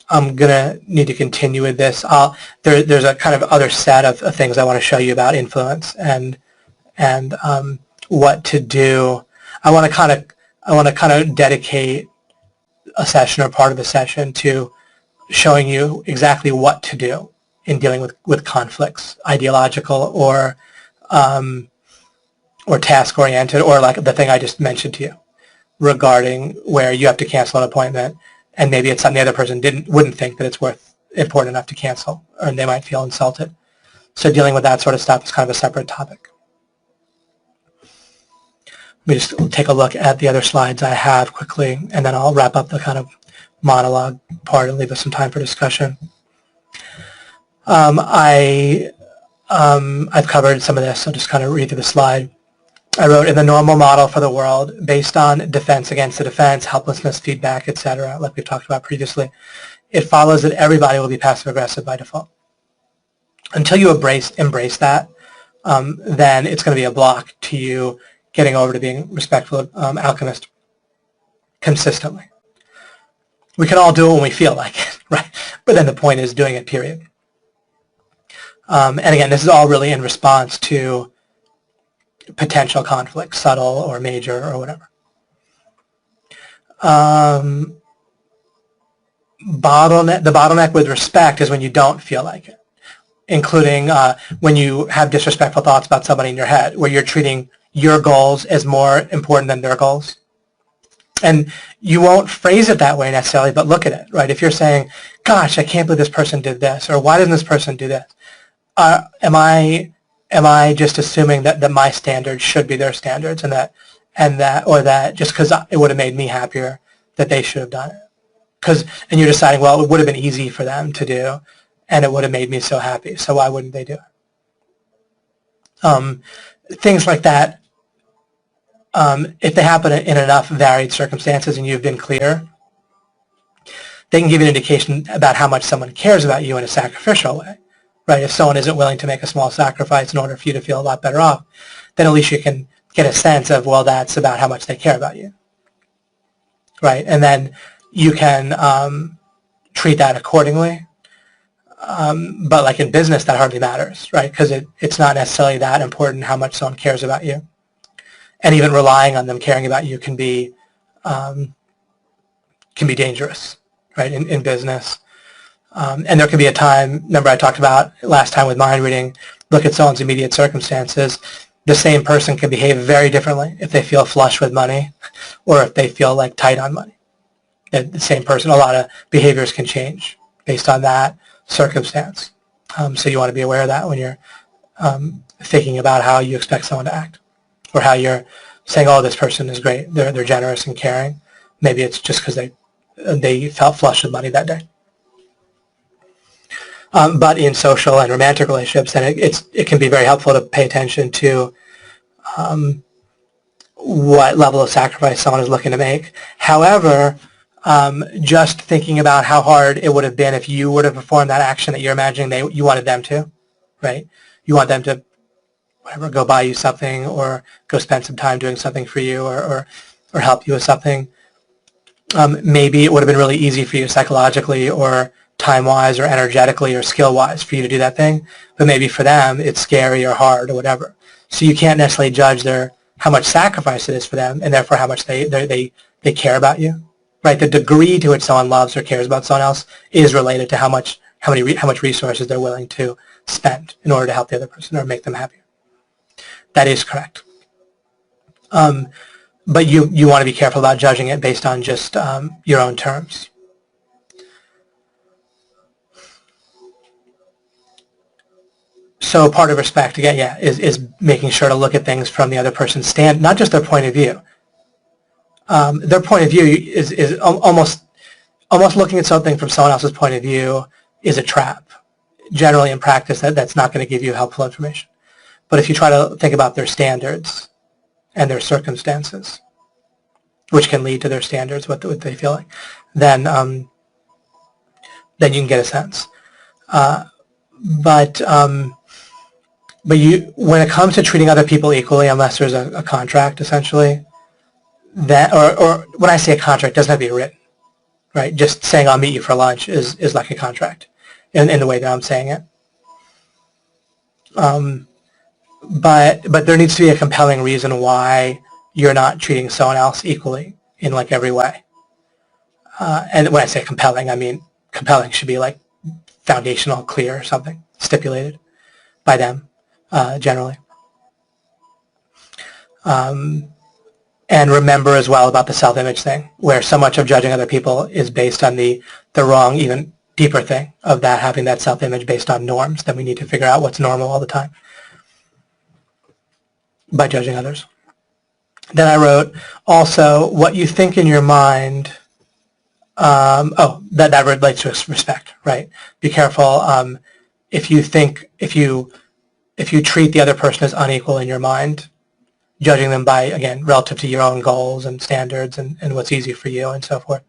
going to need to continue with this. There's a kind of other set of things I want to show you about influence and what to do. I want to kind of dedicate a session or part of the session to showing you exactly what to do in dealing with conflicts, ideological or task-oriented, or like the thing I just mentioned to you regarding where you have to cancel an appointment and maybe it's something the other person wouldn't think that it's important enough to cancel, or they might feel insulted. So dealing with that sort of stuff is kind of a separate topic. Let me just take a look at the other slides I have quickly, and then I'll wrap up the kind of monologue part and leave us some time for discussion. I've covered some of this, so just kind of read through the slide. I wrote, in the normal model for the world, based on defense against the defense, helplessness, feedback, etc., like we've talked about previously, it follows that everybody will be passive-aggressive by default. Until you embrace that, then it's going to be a block to you getting over to being respectful alchemist consistently. We can all do it when we feel like it, right? But then the point is doing it, period. And again, this is all really in response to potential conflict, subtle or major or whatever. The bottleneck with respect is when you don't feel like it, including when you have disrespectful thoughts about somebody in your head, where you're treating your goals as more important than their goals. And you won't phrase it that way necessarily, but look at it, right? If you're saying, gosh, I can't believe this person did this, or why doesn't this person do this? Am I just assuming that my standards should be their standards, or that just because it would have made me happier that they should have done it? And you're deciding, well, it would have been easy for them to do, and it would have made me so happy, so why wouldn't they do it? Things like that if they happen in enough varied circumstances and you've been clear, they can give you an indication about how much someone cares about you in a sacrificial way, right? If someone isn't willing to make a small sacrifice in order for you to feel a lot better off, then at least you can get a sense of, well, that's about how much they care about you, right? And then you can treat that accordingly. But like in business, that hardly matters, right? Because it's not necessarily that important how much someone cares about you. And even relying on them caring about you can be dangerous, right, in business. And there can be a time, remember I talked about last time with mind reading, look at someone's immediate circumstances. The same person can behave very differently if they feel flush with money or if they feel like tight on money. The same person, a lot of behaviors can change based on that circumstance. So you want to be aware of that when you're thinking about how you expect someone to act, or how you're saying, oh, this person is great, they're generous and caring. Maybe it's just because they felt flush with money that day. But in social and romantic relationships, then it can be very helpful to pay attention to what level of sacrifice someone is looking to make. However, just thinking about how hard it would have been if you were to perform that action that you're imagining you wanted them to, right? You want them to, whatever, go buy you something or go spend some time doing something for you or help you with something. Maybe it would have been really easy for you psychologically or time-wise or energetically or skill-wise for you to do that thing, but maybe for them it's scary or hard or whatever. So you can't necessarily judge how much sacrifice it is for them, and therefore how much they care about you, right? The degree to which someone loves or cares about someone else is related to how much resources they're willing to spend in order to help the other person or make them happier. That is correct. But you want to be careful about judging it based on just your own terms. So part of respect, again, yeah, is making sure to look at things from the other person's stand, not just their point of view. Their point of view is almost looking at something from someone else's point of view is a trap. Generally in practice, that's not going to give you helpful information. But if you try to think about their standards and their circumstances, which can lead to their standards, what they feel like, then you can get a sense. But when it comes to treating other people equally, unless there's a contract, essentially, or when I say a contract, it doesn't have to be written, right? Just saying I'll meet you for lunch is like a contract in the way that I'm saying it. But there needs to be a compelling reason why you're not treating someone else equally in like every way. And when I say compelling, I mean compelling should be like foundational, clear, something stipulated by them. Generally. And remember as well about the self-image thing, where so much of judging other people is based on the wrong, even deeper thing of that, having that self-image based on norms. Then we need to figure out what's normal all the time by judging others. Then I wrote also what you think in your mind. That relates to respect, right? Be careful if you treat the other person as unequal in your mind, judging them by, again, relative to your own goals and standards and what's easy for you and so forth,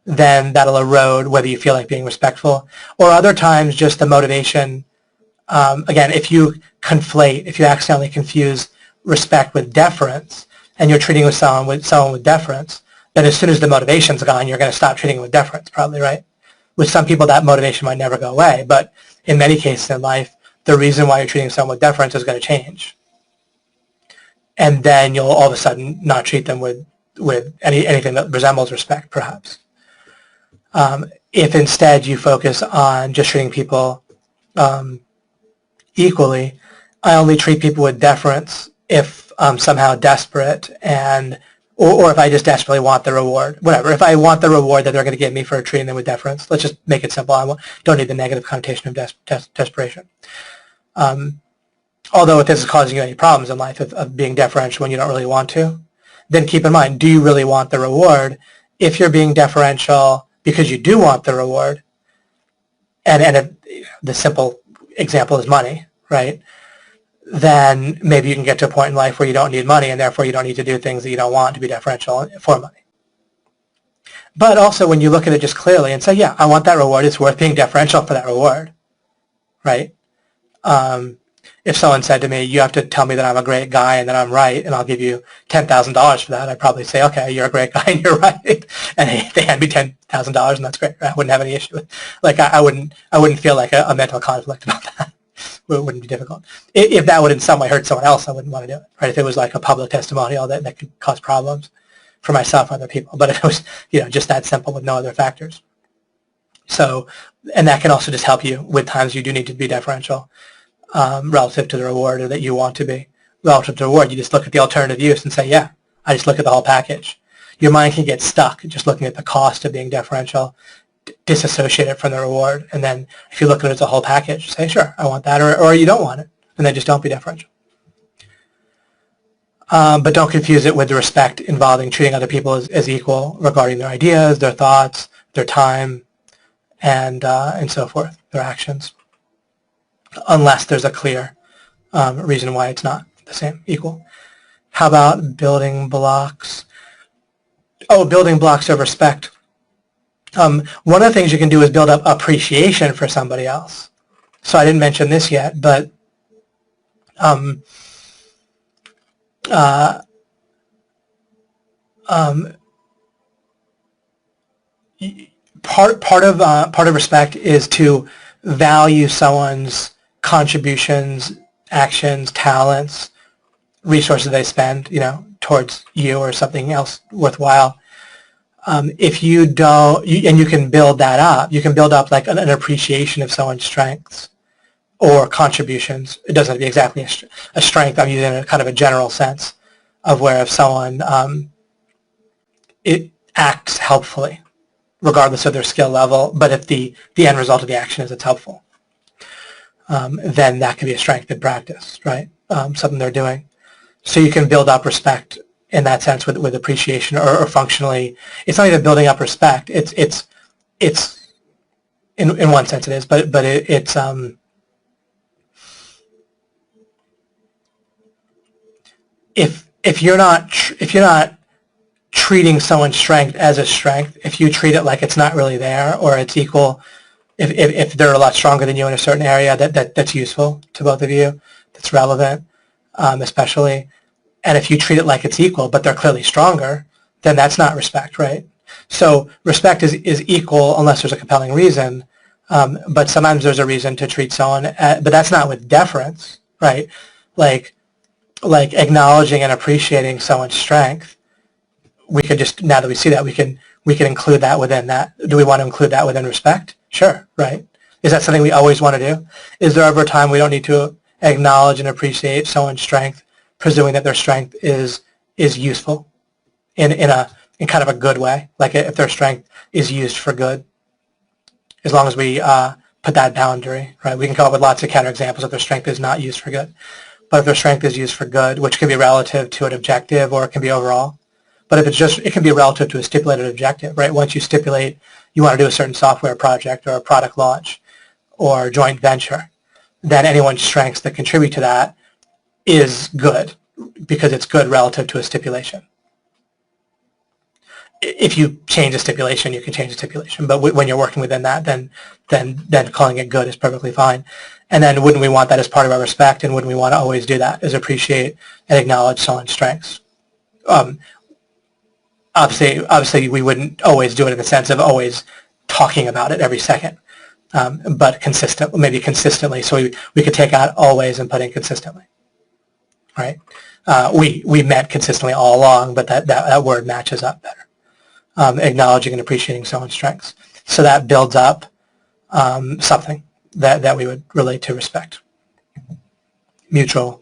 then that'll erode whether you feel like being respectful. Or other times, just the motivation, again, if you accidentally confuse respect with deference, and you're treating someone with deference, then as soon as the motivation's gone, you're going to stop treating them with deference, probably, right? With some people, that motivation might never go away, but in many cases in life, the reason why you're treating someone with deference is going to change. And then you'll all of a sudden not treat them with anything that resembles respect, perhaps. If instead you focus on just treating people equally, I only treat people with deference if I'm somehow desperate or if I just desperately want the reward, whatever. If I want the reward that they're going to give me for treating them with deference, let's just make it simple. I don't need the negative connotation of desperation. Although if this is causing you any problems in life of being deferential when you don't really want to, then keep in mind, do you really want the reward? If you're being deferential because you do want the reward, and the simple example is money, right? then maybe you can get to a point in life where you don't need money, and therefore you don't need to do things that you don't want to be deferential for money. But also when you look at it just clearly and say, yeah, I want that reward, it's worth being deferential for that reward, right? If someone said to me, you have to tell me that I'm a great guy and that I'm right, and I'll give you $10,000 for that, I'd probably say, okay, you're a great guy and you're right. And they hand me $10,000 and that's great. I wouldn't have any issue with it. Like I wouldn't feel like a mental conflict about that. It wouldn't be difficult. If that would in some way hurt someone else, I wouldn't want to do it, right? If it was like a public testimonial that could cause problems for myself or other people. But if it was, just that simple with no other factors. So, and that can also just help you with times you do need to be deferential. Relative to the reward, or that you want to be. Relative to the reward, you just look at the alternative use and say, yeah, I just look at the whole package. Your mind can get stuck just looking at the cost of being deferential, disassociate it from the reward, and then if you look at it as a whole package, say, sure, I want that, or you don't want it, and then just don't be deferential. But don't confuse it with the respect involving treating other people as equal regarding their ideas, their thoughts, their time, and so forth, their actions. Unless there's a clear reason why it's not the same, equal. How about building blocks? Oh, building blocks of respect. One of the things you can do is build up appreciation for somebody else. So I didn't mention this yet, but part of respect is to value someone's contributions, actions, talents, resources they spend, towards you or something else worthwhile. If you don't, and you can build that up, you can build up like an appreciation of someone's strengths or contributions. It doesn't have to be exactly a strength. I'm using a kind of a general sense of where if someone it acts helpfully, regardless of their skill level, but if the end result of the action is it's helpful, then that can be a strength in practice, right? Something they're doing. So you can build up respect in that sense with appreciation, or functionally, it's not even building up respect. It's in one sense it is, but it's if you're not treating someone's strength as a strength, if you treat it like it's not really there or it's equal, if they're a lot stronger than you in a certain area that's useful to both of you, that's relevant, especially, and if you treat it like it's equal but they're clearly stronger, then that's not respect, right? So respect is equal unless there's a compelling reason, but sometimes there's a reason to treat someone, but that's not with deference, right? Like acknowledging and appreciating someone's strength, we could just, now that we see that, we can include that within that. Do we want to include that within respect? Sure, right? Is that something we always want to do? Is there ever a time we don't need to acknowledge and appreciate someone's strength, presuming that their strength is useful in kind of a good way, like if their strength is used for good, as long as we put that boundary, right? We can come up with lots of counterexamples if their strength is not used for good. But if their strength is used for good, which can be relative to an objective or it can be overall, but if it's just, it can be relative to a stipulated objective, right? Once you stipulate you want to do a certain software project or a product launch or joint venture, then anyone's strengths that contribute to that is good because it's good relative to a stipulation. If you change the stipulation, you can change the stipulation. But when you're working within that, then calling it good is perfectly fine. And then wouldn't we want that as part of our respect, and wouldn't we want to always do that, is appreciate and acknowledge someone's strengths? Obviously, we wouldn't always do it in the sense of always talking about it every second, but maybe consistently. So we could take out always and put in consistently, right? We meant consistently all along, but that word matches up better. Acknowledging and appreciating someone's strengths. So that builds up something that we would relate to respect. Mutual.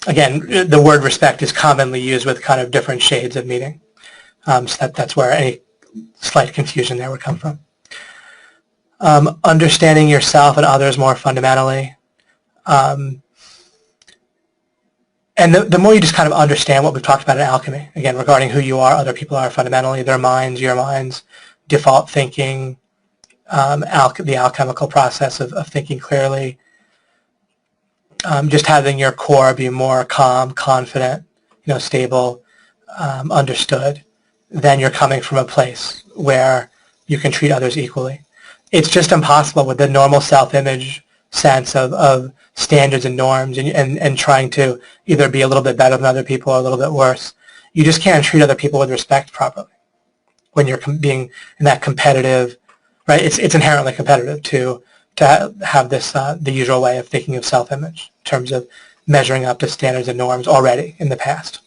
Again, the word respect is commonly used with kind of different shades of meaning. So that's where any slight confusion there would come from. Understanding yourself and others more fundamentally. And the more you just kind of understand what we've talked about in alchemy, again, regarding who you are, other people are fundamentally, their minds, your minds, default thinking, the alchemical process of thinking clearly, just having your core be more calm, confident, stable, understood, then you're coming from a place where you can treat others equally. It's just impossible with the normal self-image sense of standards and norms and trying to either be a little bit better than other people or a little bit worse. You just can't treat other people with respect properly when you're being in that competitive, right? It's inherently competitive to have this the usual way of thinking of self-image in terms of measuring up to standards and norms already in the past.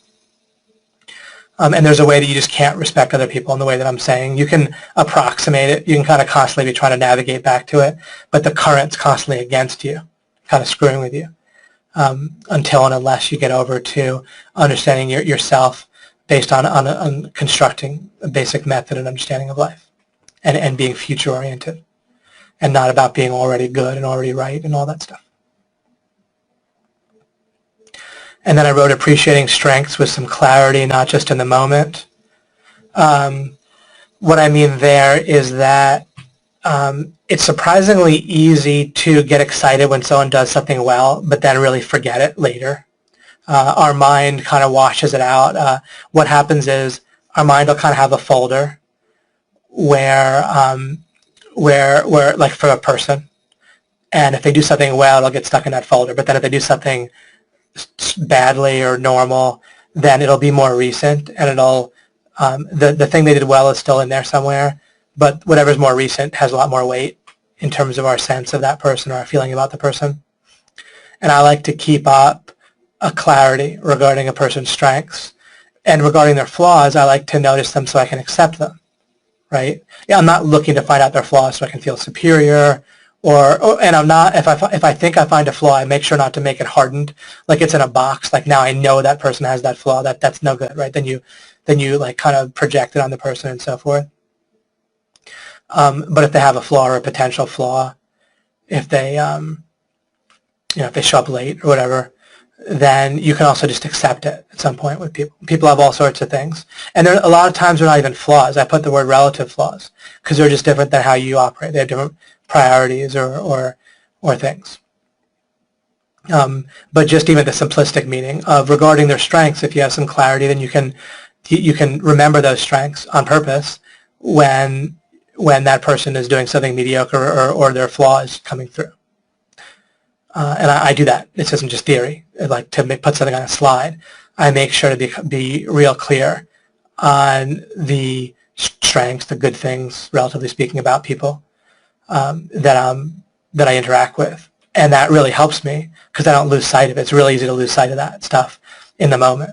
And there's a way that you just can't respect other people in the way that I'm saying. You can approximate it. You can kind of constantly be trying to navigate back to it, but the current's constantly against you, kind of screwing with you, until and unless you get over to understanding yourself based on constructing a basic method and understanding of life and being future-oriented and not about being already good and already right and all that stuff. And then I wrote appreciating strengths with some clarity, not just in the moment. What I mean there is that it's surprisingly easy to get excited when someone does something well, but then really forget it later. Our mind kind of washes it out. What happens is our mind will kind of have a folder where like for a person, and if they do something well, it'll get stuck in that folder. But then if they do something badly or normal, then it'll be more recent, and it'll the thing they did well is still in there somewhere, but whatever's more recent has a lot more weight in terms of our sense of that person or our feeling about the person. And I like to keep up a clarity regarding a person's strengths, and regarding their flaws, I like to notice them so I can accept them, right? Yeah, I'm not looking to find out their flaws so I can feel superior. And I'm not, if I think I find a flaw, I make sure not to make it hardened, like it's in a box, like now I know that person has that flaw, that's no good, right? Then you like kind of project it on the person and so forth. But if they have a flaw or a potential flaw, if they, if they show up late or whatever, then you can also just accept it at some point with people. People have all sorts of things. And a lot of times they're not even flaws. I put the word relative flaws because they're just different than how you operate. They have different priorities or things. But just even the simplistic meaning of regarding their strengths, if you have some clarity, then you can remember those strengths on purpose when that person is doing something mediocre or their flaw is coming through. And I do that. This isn't just theory. Like to put something on a slide, I make sure to be real clear on the strengths, the good things, relatively speaking, about people that I interact with. And that really helps me because I don't lose sight of it. It's really easy to lose sight of that stuff in the moment.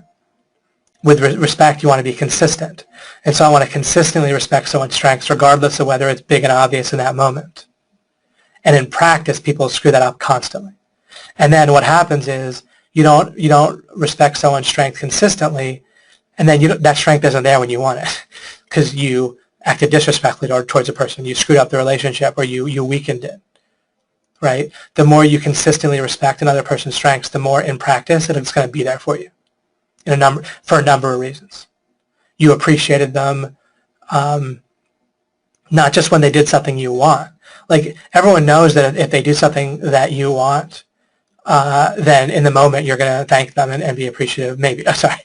With respect, you want to be consistent. And so I want to consistently respect someone's strengths regardless of whether it's big and obvious in that moment. And in practice, people screw that up constantly. And then what happens is you don't respect someone's strength consistently, and then that strength isn't there when you want it because you acted disrespectfully towards a person. You screwed up the relationship or you weakened it, right? The more you consistently respect another person's strengths, the more in practice it's going to be there for you for a number of reasons. You appreciated them not just when they did something you want. Like everyone knows that if they do something that you want, then in the moment you're going to thank them and be appreciative. Maybe, sorry,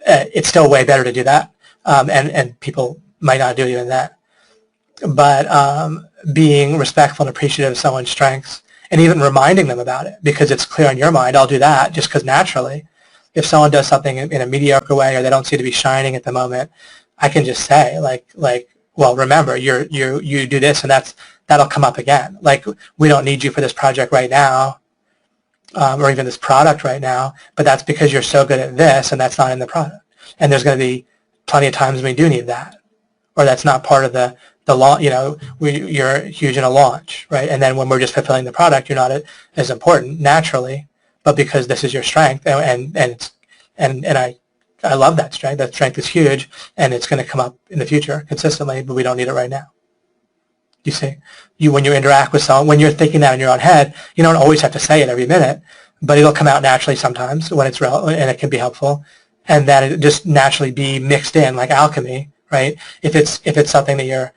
it's still way better to do that, and people might not do even that. But being respectful and appreciative of someone's strengths and even reminding them about it because it's clear in your mind, I'll do that just because naturally. If someone does something in a mediocre way or they don't seem to be shining at the moment, I can just say like, well, remember, you do this and that'll come up again. Like, we don't need you for this project right now, or even this product right now, but that's because you're so good at this and that's not in the product. And there's going to be plenty of times we do need that, or that's not part of the launch. You're huge in a launch, right? And then when we're just fulfilling the product, you're not as important naturally, but because this is your strength, and I love that strength. That strength is huge, and it's going to come up in the future consistently, but we don't need it right now. You see, when you interact with someone, when you're thinking that in your own head, you don't always have to say it every minute, but it'll come out naturally sometimes when it's relevant, and it can be helpful, and then it just naturally be mixed in like alchemy, right? If it's something that you're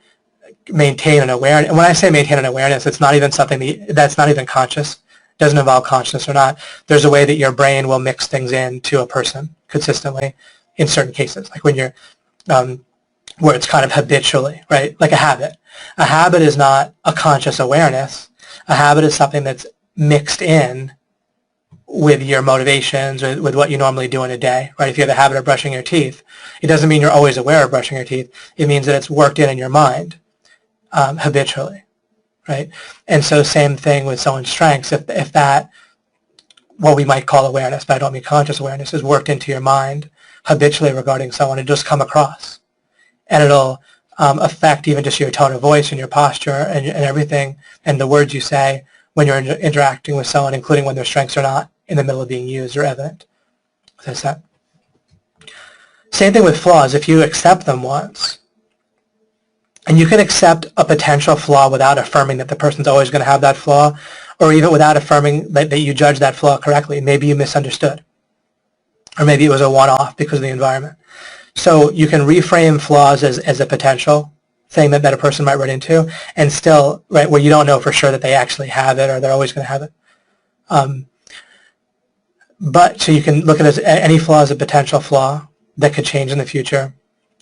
maintain an awareness, and when I say maintain an awareness, it's not even something that's not even conscious. doesn't involve consciousness or not, there's a way that your brain will mix things into a person consistently in certain cases, like when you're, where it's kind of habitually, right? Like a habit. A habit is not a conscious awareness. A habit is something that's mixed in with your motivations or with what you normally do in a day, right? If you have a habit of brushing your teeth, it doesn't mean you're always aware of brushing your teeth. It means that it's worked in your mind habitually, right? And so same thing with someone's strengths. If that, what we might call awareness, but I don't mean conscious awareness, is worked into your mind habitually regarding someone, it just come across. And it'll affect even just your tone of voice and your posture and everything and the words you say when you're interacting with someone, including when their strengths are not in the middle of being used or evident, as I said. Same thing with flaws. If you accept them once, and you can accept a potential flaw without affirming that the person's always going to have that flaw, or even without affirming that you judge that flaw correctly. Maybe you misunderstood, or maybe it was a one-off because of the environment. So you can reframe flaws as a potential thing that a person might run into, and still, right, where you don't know for sure that they actually have it or they're always going to have it. But so you can look at any flaw as a potential flaw that could change in the future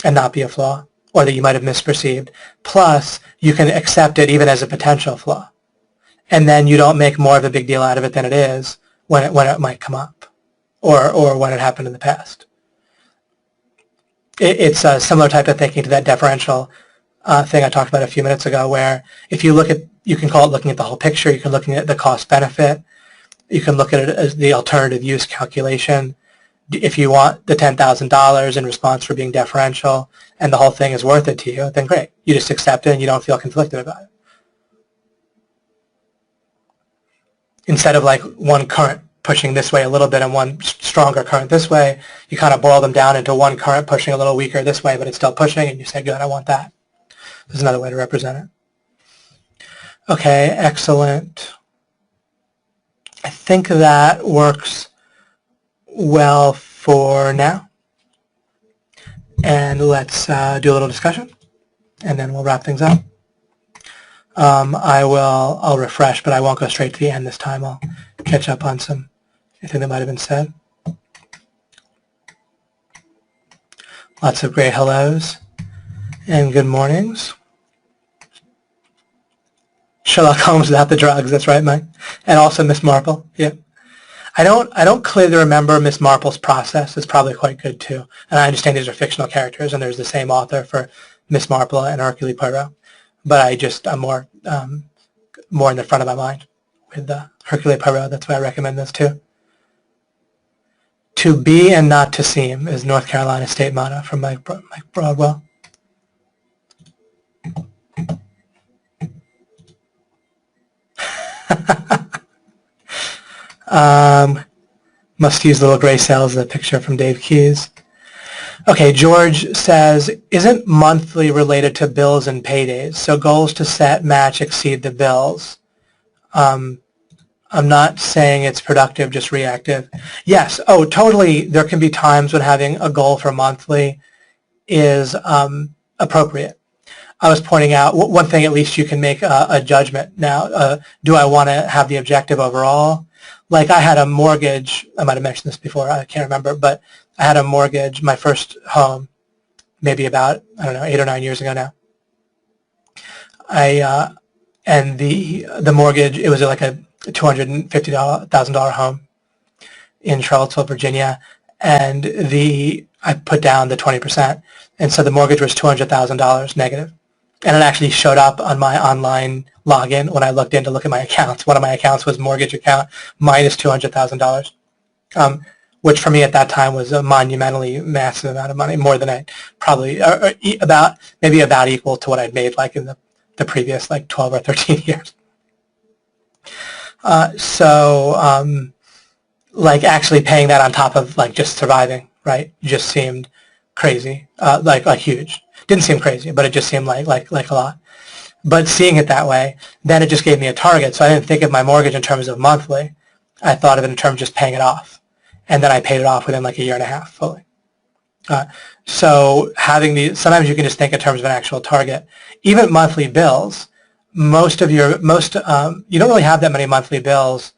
and not be a flaw, or that you might have misperceived. Plus, you can accept it even as a potential flaw. And then you don't make more of a big deal out of it than it is when it might come up, or when it happened in the past. It's a similar type of thinking to that deferential thing I talked about a few minutes ago, where if you look at, you can call it looking at the whole picture, you can look at the cost-benefit, you can look at it as the alternative use calculation. If you want the $10,000 in response for being deferential and the whole thing is worth it to you, then great. You just accept it and you don't feel conflicted about it. Instead of like one current pushing this way a little bit and one stronger current this way, you kind of boil them down into one current pushing a little weaker this way, but it's still pushing, and you say, good, I want that. There's another way to represent it. Okay, excellent. I think that works well for now. And let's do a little discussion, and then we'll wrap things up. I'll refresh, but I won't go straight to the end this time. I'll catch up on anything that might have been said. Lots of great hellos and good mornings. Sherlock Holmes without the drugs, that's right, Mike. And also Miss Marple, yeah. I don't clearly remember Miss Marple's process. It's probably quite good too. And I understand these are fictional characters, and there's the same author for Miss Marple and Hercule Poirot. But I'm more in the front of my mind with Hercule Poirot. That's why I recommend this too. To be and not to seem is North Carolina state motto from Mike Broadwell. Must use little gray cells, the picture from Dave Keyes. Okay, George says, isn't monthly related to bills and paydays? So goals to set, match, exceed the bills. I'm not saying it's productive, just reactive. Yes, oh, totally. There can be times when having a goal for monthly is appropriate. I was pointing out one thing, at least you can make a judgment now. Do I want to have the objective overall? Like I had a mortgage, I might have mentioned this before, I can't remember, but I had a mortgage, my first home, maybe about, 8 or 9 years ago now. And the mortgage, it was like a $250,000 home in Charlottesville, Virginia, and I put down the 20%, and so the mortgage was $200,000 negative. And it actually showed up on my online login when I looked in to look at my accounts. One of my accounts was mortgage account minus $200,000, which for me at that time was a monumentally massive amount of money, more than I probably, maybe about equal to what I'd made like in the previous like 12 or 13 years. Like actually paying that on top of like just surviving, right, just seemed crazy, like huge. Didn't seem crazy, but it just seemed like a lot. But seeing it that way, then it just gave me a target. So I didn't think of my mortgage in terms of monthly. I thought of it in terms of just paying it off. And then I paid it off within like a year and a half fully. So having sometimes you can just think in terms of an actual target. Even monthly bills, you don't really have that many monthly bills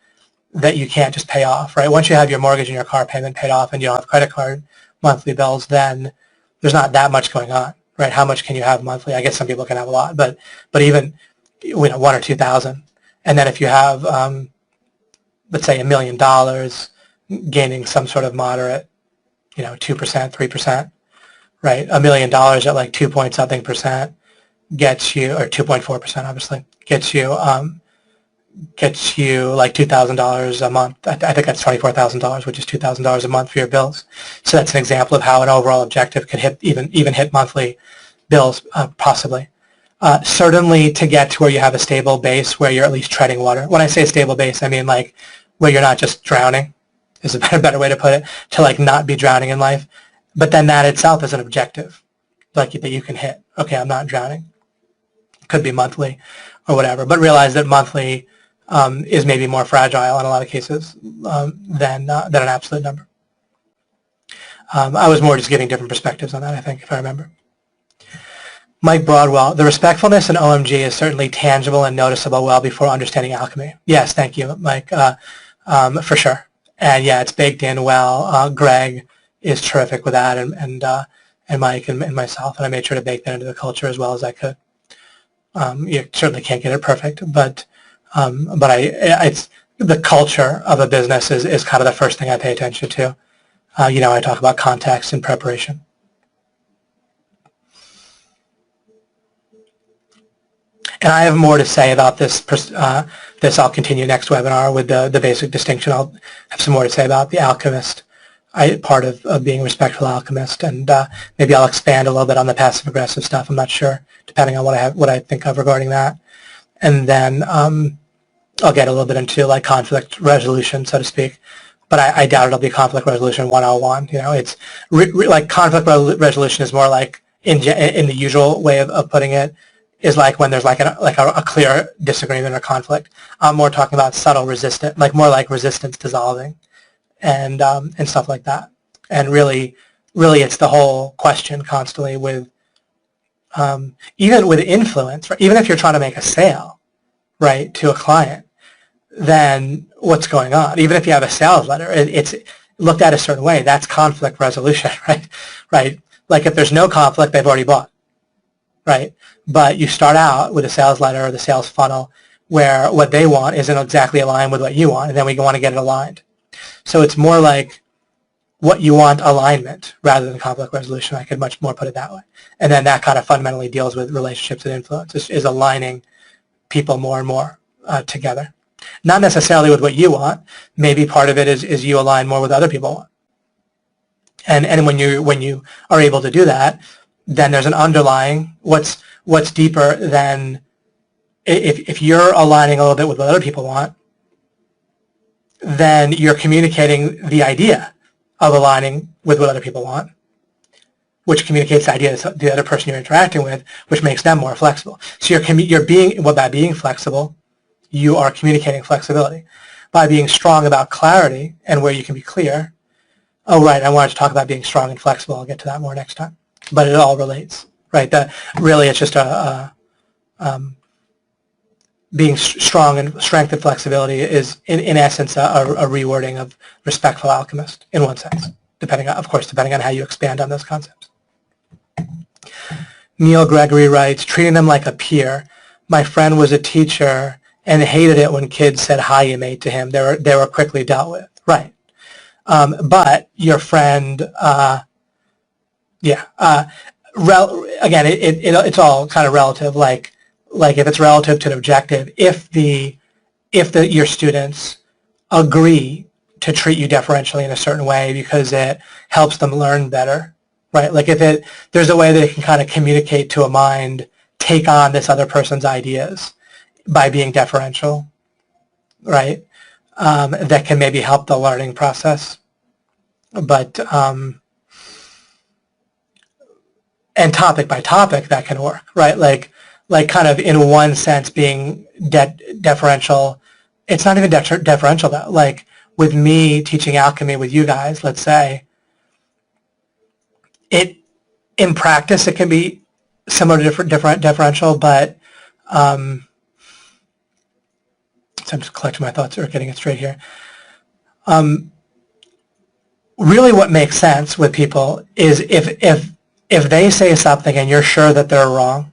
that you can't just pay off, right? Once you have your mortgage and your car payment paid off and you don't have credit card monthly bills, then there's not that much going on, right? How much can you have monthly? I guess some people can have a lot, but even, you know, 1 or 2,000. And then if you have, let's say $1 million, gaining some sort of moderate, you know, 2%, 3%, right? $1 million at like 2 point something percent gets you, or 2.4% obviously, gets you like $2,000 a month. I think that's $24,000, which is $2,000 a month for your bills. So that's an example of how an overall objective could hit even hit monthly bills, possibly. Certainly to get to where you have a stable base where you're at least treading water. When I say stable base, I mean like where you're not just drowning, is a better way to put it, to like not be drowning in life. But then that itself is an objective, like that you can hit. Okay, I'm not drowning. Could be monthly or whatever, but realize that monthly is maybe more fragile in a lot of cases than an absolute number. I was more just giving different perspectives on that, I think, if I remember. Mike Broadwell, the respectfulness in OMG is certainly tangible and noticeable well before understanding alchemy. Yes, thank you, Mike, for sure. And yeah, it's baked in well. Greg is terrific with that, and Mike and myself, and I made sure to bake that into the culture as well as I could. You certainly can't get it perfect, but it's the culture of a business is kind of the first thing I pay attention to. You know, I talk about context and preparation. And I have more to say about this. This I'll continue next webinar with the basic distinction. I'll have some more to say about the alchemist, part of being a respectful alchemist, and maybe I'll expand a little bit on the passive aggressive stuff. I'm not sure, depending on what I think of regarding that. And then I'll get a little bit into like conflict resolution, so to speak. But I doubt it'll be conflict resolution 101. You know, it's like conflict resolution is more like in the usual way of putting it, is like when there's like a clear disagreement or conflict. I'm more talking about subtle resistance, like more like resistance dissolving, and stuff like that. And really, it's the whole question constantly with even with influence, right? Even if you're trying to make a sale, right, to a client, then what's going on? Even if you have a sales letter, it's looked at a certain way. That's conflict resolution, right? Right. Like if there's no conflict, they've already bought. Right? But you start out with a sales letter or the sales funnel where what they want isn't exactly aligned with what you want, and then we want to get it aligned. So it's more like what you want alignment rather than conflict resolution. I could much more put it that way. And then that kind of fundamentally deals with relationships and influence, is aligning people more and more together. Not necessarily with what you want. Maybe part of it is you align more with other people want. And when you are able to do that, then there's an underlying, what's deeper than if you're aligning a little bit with what other people want, then you're communicating the idea of aligning with what other people want, which communicates the idea to the other person you're interacting with, which makes them more flexible. So by being flexible, you are communicating flexibility. By being strong about clarity and where you can be clear, oh right, I wanted to talk about being strong and flexible. I'll get to that more next time. But it all relates, right? That really, it's just being strong and strength and flexibility is, in essence, a rewording of respectful alchemist in one sense, depending on how you expand on those concepts. Neil Gregory writes, treating them like a peer. My friend was a teacher and hated it when kids said hi you mate to him. They were quickly dealt with, right? But your friend. Again, it's all kind of relative. Like if it's relative to an objective, if your students agree to treat you deferentially in a certain way because it helps them learn better, right? Like if there's a way that it can kind of communicate to a mind, take on this other person's ideas by being deferential, right? That can maybe help the learning process, but. And topic by topic, that can work, right? Like kind of in one sense being deferential. It's not even deferential though. Like with me teaching alchemy with you guys, let's say, in practice it can be similar to different deferential, but it's I'm just collecting my thoughts or getting it straight here. Really what makes sense with people is if they say something and you're sure that they're wrong,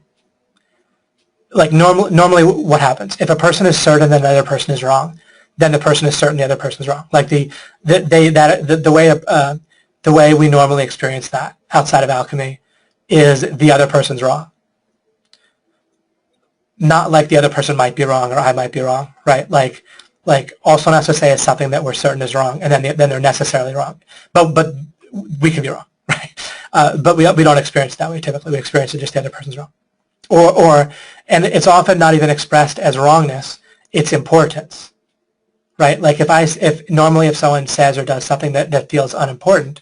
like normally what happens? If a person is certain that another person is wrong, then the person is certain the other person is wrong. Like the way we normally experience that outside of alchemy is the other person's wrong. Not like the other person might be wrong or I might be wrong, right? Like all someone has to say is something that we're certain is wrong, and then they're necessarily wrong. But we can be wrong, right? But we don't experience it that way typically. We experience it just the other person's wrong. And it's often not even expressed as wrongness, it's importance, right? Like if normally someone says or does something that feels unimportant,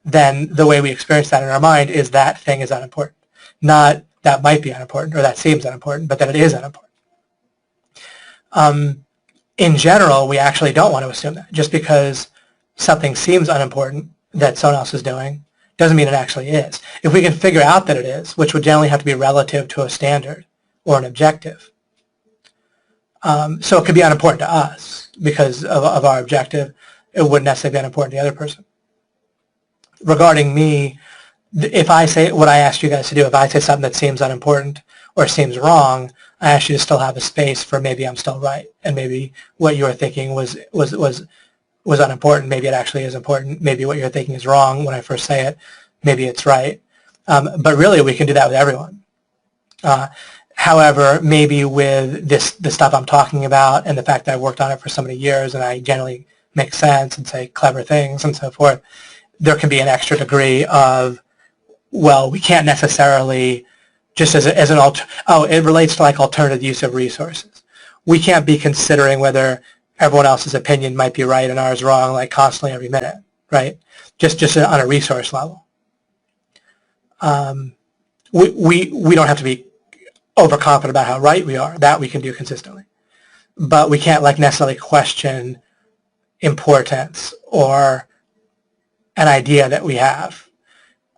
then the way we experience that in our mind is that thing is unimportant. Not that might be unimportant or that seems unimportant, but that it is unimportant. In general, we actually don't want to assume that. Just because something seems unimportant that someone else is doing doesn't mean it actually is. If we can figure out that it is, which would generally have to be relative to a standard or an objective. So it could be unimportant to us because of our objective. It wouldn't necessarily be unimportant to the other person. Regarding me, if I say what I asked you guys to do, if I say something that seems unimportant or seems wrong, I ask you to still have a space for maybe I'm still right, and maybe what you were thinking was unimportant. Maybe it actually is important. Maybe what you're thinking is wrong when I first say it. Maybe it's right. But really, we can do that with everyone. However, maybe with the stuff I'm talking about and the fact that I've worked on it for so many years and I generally make sense and say clever things and so forth, there can be an extra degree of, well, we can't necessarily just as an it relates to like alternative use of resources. We can't be considering whether everyone else's opinion might be right and ours wrong like constantly every minute, right? Just on a resource level. We don't have to be overconfident about how right we are. That we can do consistently. But we can't like necessarily question importance or an idea that we have,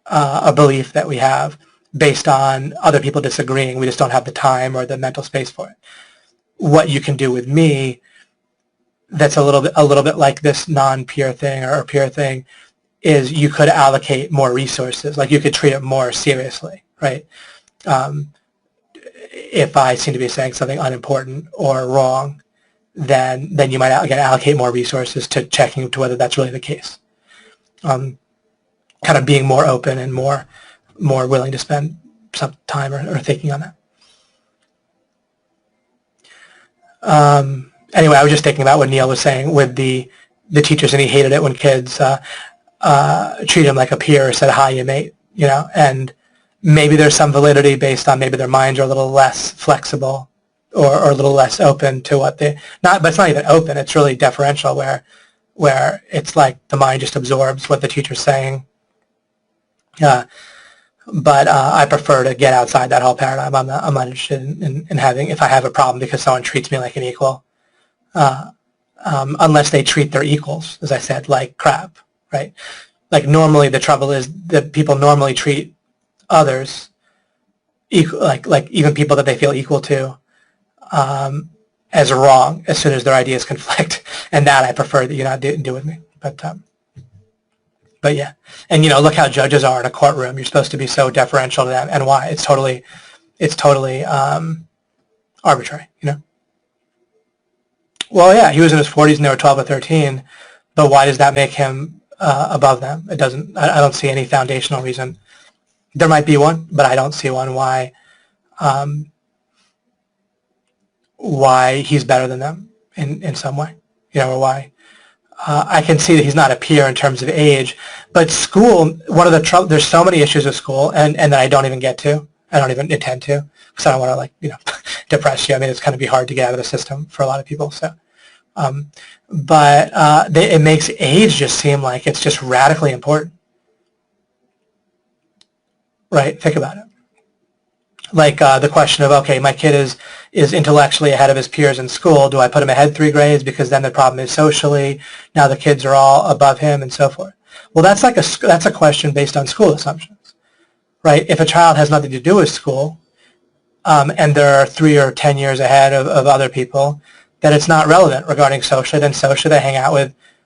a belief that we have based on other people disagreeing. We just don't have the time or the mental space for it. What you can do with me that's a little bit like this non-peer thing or peer thing is you could allocate more resources. Like you could treat it more seriously, right? If I seem to be saying something unimportant or wrong, then you might allocate more resources to checking to whether that's really the case. Kind of being more open and more willing to spend some time or thinking on that. Anyway, I was just thinking about what Neil was saying with the teachers, and he hated it when kids treat him like a peer or said, "Hi, you mate," and maybe there's some validity based on maybe their minds are a little less flexible or a little less open to what but it's not even open, it's really deferential where it's like the mind just absorbs what the teacher's saying. But I prefer to get outside that whole paradigm. I'm not interested in having, if I have a problem because someone treats me like an equal, unless they treat their equals, as I said, like crap, right? Like normally the trouble is that people normally treat others, equal, like even people that they feel equal to, as wrong as soon as their ideas conflict, and that I prefer that you not do with me. But yeah, and look how judges are in a courtroom. You're supposed to be so deferential to them, and why? It's totally arbitrary, Well, yeah, he was in his 40s and they were 12 or 13, but why does that make him above them? It doesn't. I don't see any foundational reason. There might be one, but I don't see one why he's better than them in some way, or why. I can see that he's not a peer in terms of age, but school, one of the there's so many issues with school, and that I don't even get to. I don't even intend to, because I don't want to depress you. I mean, it's going to be hard to get out of the system for a lot of people. So, but it makes age just seem like it's just radically important, right? Think about it. Like the question of, okay, my kid is intellectually ahead of his peers in school. Do I put him ahead 3 grades because then the problem is socially? Now the kids are all above him and so forth. Well, that's a question based on school assumptions, right? If a child has nothing to do with school and they're 3 or 10 years ahead of other people, then it's not relevant regarding socially. Then socially they hang out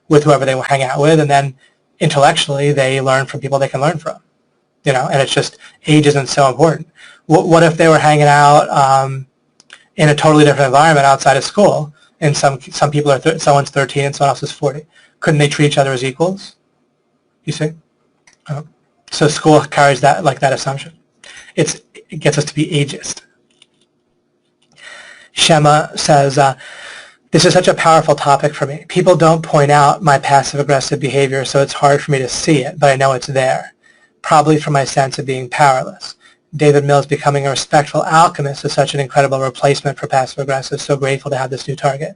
with whoever they hang out with, and then intellectually they learn from people they can learn from. And it's just age isn't so important. What if they were hanging out in a totally different environment outside of school, and some people are someone's 13 and someone else is 40? Couldn't they treat each other as equals? You see? So school carries that assumption. It gets us to be ageist. Shema says, this is such a powerful topic for me. People don't point out my passive-aggressive behavior, so it's hard for me to see it, but I know it's there, probably from my sense of being powerless. David Mills becoming a respectful alchemist is such an incredible replacement for passive-aggressive. So grateful to have this new target.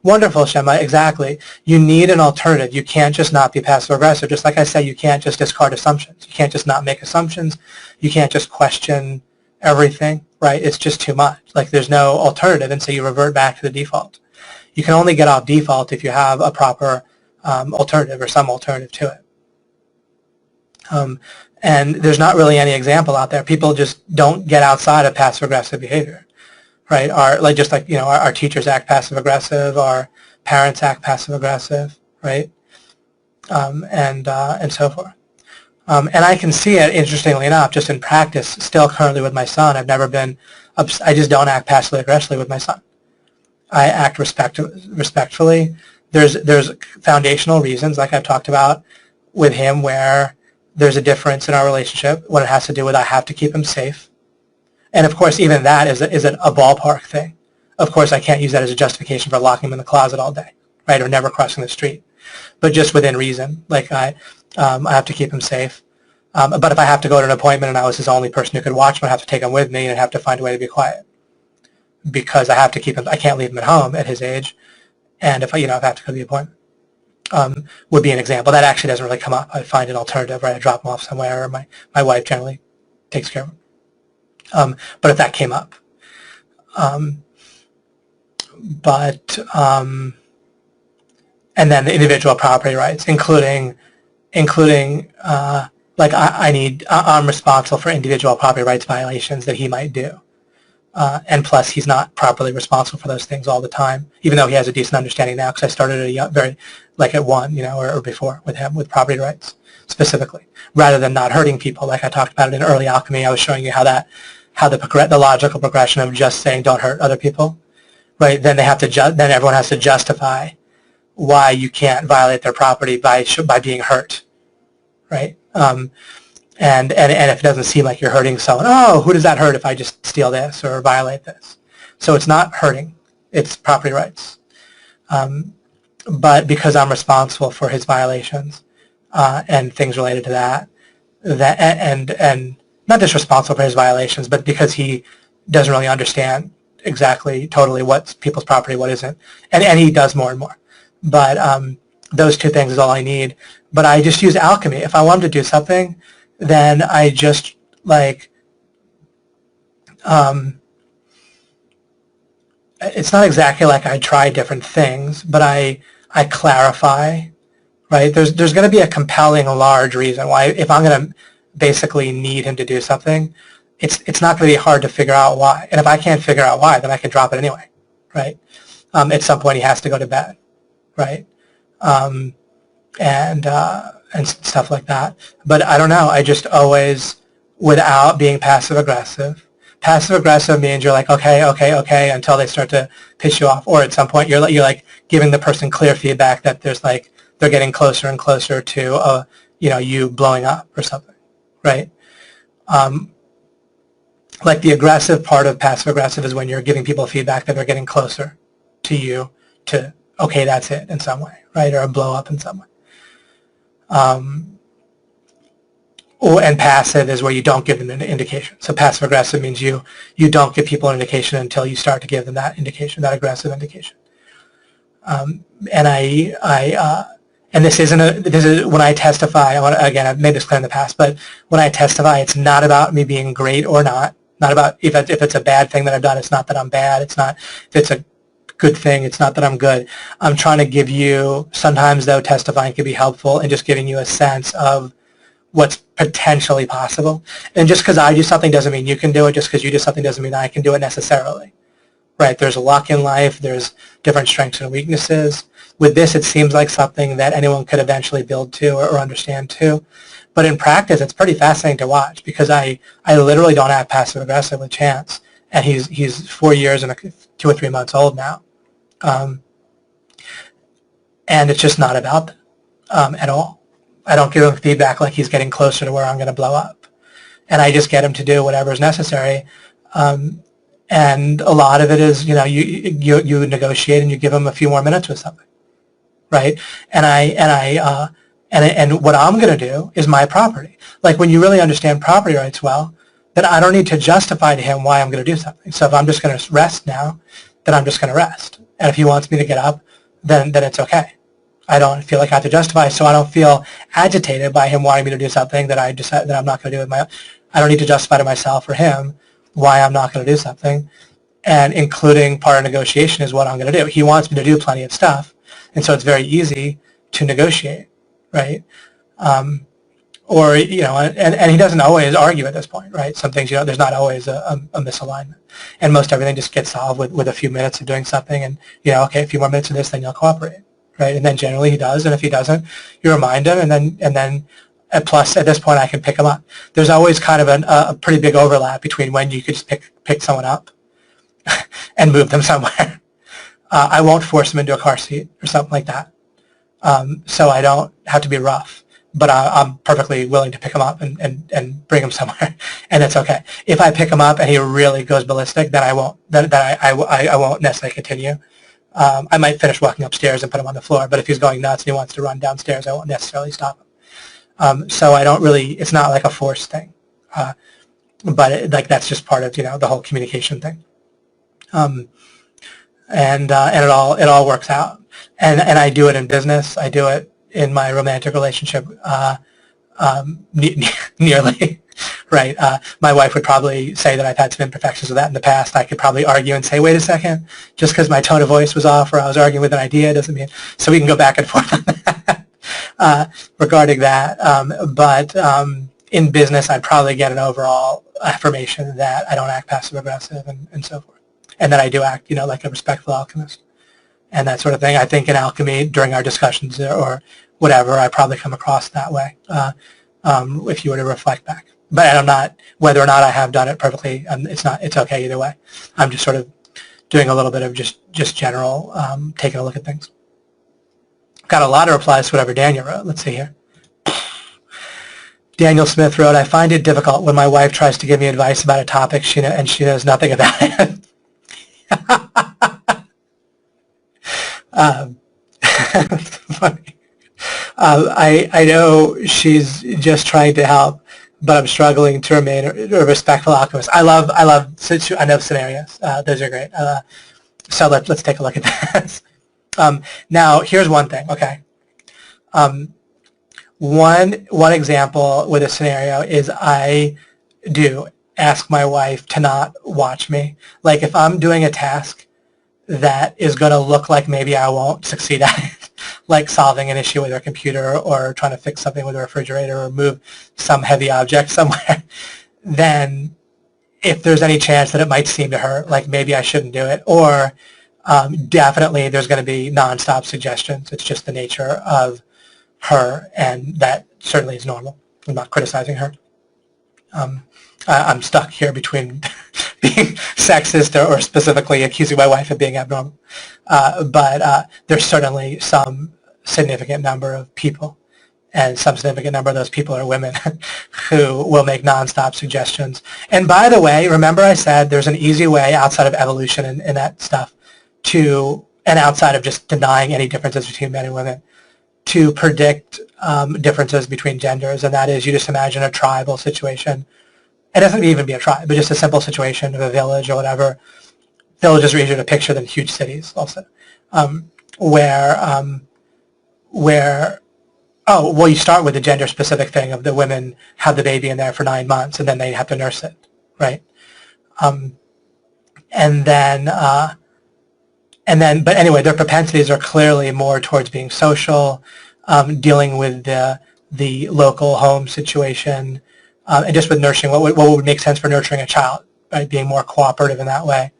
Wonderful, Shema, exactly. You need an alternative. You can't just not be passive-aggressive. Just like I said, you can't just discard assumptions. You can't just not make assumptions. You can't just question everything, right? It's just too much. Like there's no alternative, and so you revert back to the default. You can only get off default if you have a proper alternative or some alternative to it. And there's not really any example out there. People just don't get outside of passive-aggressive behavior, right? Our teachers act passive-aggressive, our parents act passive-aggressive, right? And so forth. And I can see it, interestingly enough, just in practice, still currently with my son. I just don't act passively-aggressively with my son. I act respectfully. There's foundational reasons, like I've talked about with him, where there's a difference in our relationship when it has to do with I have to keep him safe. And of course, even that is a ballpark thing. Of course, I can't use that as a justification for locking him in the closet all day, right, or never crossing the street. But just within reason, like I have to keep him safe. But if I have to go to an appointment and I was his only person who could watch him, I'd have to take him with me and I'd have to find a way to be quiet. Because I have to keep him, I can't leave him at home at his age. And if I have to go to the appointment. Would be an example. That actually doesn't really come up. I find an alternative, right? I drop him off somewhere, or my wife generally takes care of him. But if that came up. And then the individual property rights, including I'm responsible for individual property rights violations that he might do. And plus, he's not properly responsible for those things all the time, even though he has a decent understanding now, because I started at 1, or before with him, with property rights specifically, rather than not hurting people. Like I talked about it in early alchemy, I was showing you how the logical progression of just saying don't hurt other people, right? Then then everyone has to justify why you can't violate their property by being hurt, right? And if it doesn't seem like you're hurting someone, who does that hurt if I just steal this or violate this? So it's not hurting, it's property rights. But because I'm responsible for his violations and things related to that, and not just responsible for his violations, but because he doesn't really understand exactly, totally what's people's property, what isn't, and he does more and more. But those two things is all I need. But I just use alchemy. If I want him to do something, then I just it's not exactly like I try different things, but I clarify, right? There's going to be a compelling, large reason why. If I'm going to basically need him to do something, it's not going to be hard to figure out why. And if I can't figure out why, then I can drop it anyway, right? At some point he has to go to bed, right? And stuff like that. But I don't know. I just always, without being passive-aggressive. Passive-aggressive means you're like, okay, until they start to piss you off. Or at some point you're like giving the person clear feedback that there's they're getting closer and closer to, you blowing up or something, right? Like the aggressive part of passive-aggressive is when you're giving people feedback that they're getting closer to you to, okay, that's it in some way, right? Or a blow up in some way. And passive is where you don't give them an indication. So passive-aggressive means you don't give people an indication until you start to give them that indication, that aggressive indication. And this is when I testify. Again, I've made this clear in the past, but when I testify, it's not about me being great or not. Not about if it's a bad thing that I've done. It's not that I'm bad. It's not if it's a good thing. It's not that I'm good. I'm trying to give you, sometimes though testifying can be helpful in just giving you a sense of what's potentially possible. And just because I do something doesn't mean you can do it. Just because you do something doesn't mean I can do it necessarily. right? There's luck in life. There's different strengths and weaknesses. With this, it seems like something that anyone could eventually build to or understand to. But in practice, it's pretty fascinating to watch because I literally don't have passive aggressive with Chance, and he's 4 years and 2 or 3 months old now, and it's just not about them at all. I don't give him feedback like he's getting closer to where I'm going to blow up, and I just get him to do whatever is necessary. And a lot of it is, you negotiate and you give him a few more minutes with something, right? And what I'm going to do is my property. Like when you really understand property rights well, then I don't need to justify to him why I'm going to do something. So if I'm just going to rest now, then I'm just going to rest. And if he wants me to get up, then it's okay. I don't feel like I have to justify, so I don't feel agitated by him wanting me to do something that I decide that I'm not going to do with my own. I don't need to justify to myself or him why I'm not going to do something. And including part of negotiation is what I'm going to do. He wants me to do plenty of stuff, and so it's very easy to negotiate, right? And he doesn't always argue at this point, right? Some things, there's not always a misalignment. And most everything just gets solved with a few minutes of doing something and, okay, a few more minutes of this, then you'll cooperate, right? And then generally he does, and if he doesn't, you remind him, and then plus at this point I can pick him up. There's always kind of a pretty big overlap between when you could just pick someone up and move them somewhere. I won't force them into a car seat or something like that. So I don't have to be rough, but I'm perfectly willing to pick him up and bring him somewhere, and it's okay. If I pick him up and he really goes ballistic, then I won't. I won't necessarily continue. I might finish walking upstairs and put him on the floor, but if he's going nuts and he wants to run downstairs, I won't necessarily stop him. So I don't really. It's not like a force thing, but that's just part of the whole communication thing. And it all works out. And I do it in business. I do it in my romantic relationship nearly, right? My wife would probably say that I've had some imperfections with that in the past. I could probably argue and say, wait a second, just because my tone of voice was off or I was arguing with an idea doesn't mean, so we can go back and forth on that regarding that. But in business, I'd probably get an overall affirmation that I don't act passive-aggressive and so forth. And that I do act, like a respectful alchemist. And that sort of thing. I think in alchemy, during our discussions or whatever, I probably come across that way if you were to reflect back. But I'm not, whether or not I have done it perfectly, it's okay either way. I'm just sort of doing a little bit of just general, taking a look at things. Got a lot of replies to whatever Daniel wrote. Let's see here. Daniel Smith wrote, I find it difficult when my wife tries to give me advice about a topic and she knows nothing about it. Funny. I know she's just trying to help, but I'm struggling to remain a respectful alchemist. I know scenarios. Those are great. So let's take a look at this. Now here's one thing. Okay. One example with a scenario is I do ask my wife to not watch me. Like if I'm doing a task that is going to look like maybe I won't succeed at it, like solving an issue with her computer or trying to fix something with a refrigerator or move some heavy object somewhere, then if there's any chance that it might seem to her like maybe I shouldn't do it, or definitely there's going to be nonstop suggestions. It's just the nature of her, and that certainly is normal. I'm not criticizing her. I'm stuck here between being sexist or specifically accusing my wife of being abnormal. But there's certainly some significant number of people, and some significant number of those people are women, who will make nonstop suggestions. And by the way, remember I said there's an easy way outside of evolution and that stuff and outside of just denying any differences between men and women, to predict differences between genders, and that is you just imagine a tribal situation. It doesn't even be a tribe, but just a simple situation of a village or whatever. Villages are easier to picture than huge cities also, where you start with the gender-specific thing of the women have the baby in there for 9 months and then they have to nurse it, right? But anyway, their propensities are clearly more towards being social, dealing with the local home situation, and just with nurturing, what would make sense for nurturing a child, right? Being more cooperative in that way.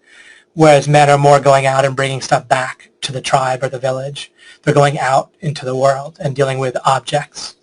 whereas men are more going out and bringing stuff back to the tribe or the village. They're going out into the world and dealing with objects,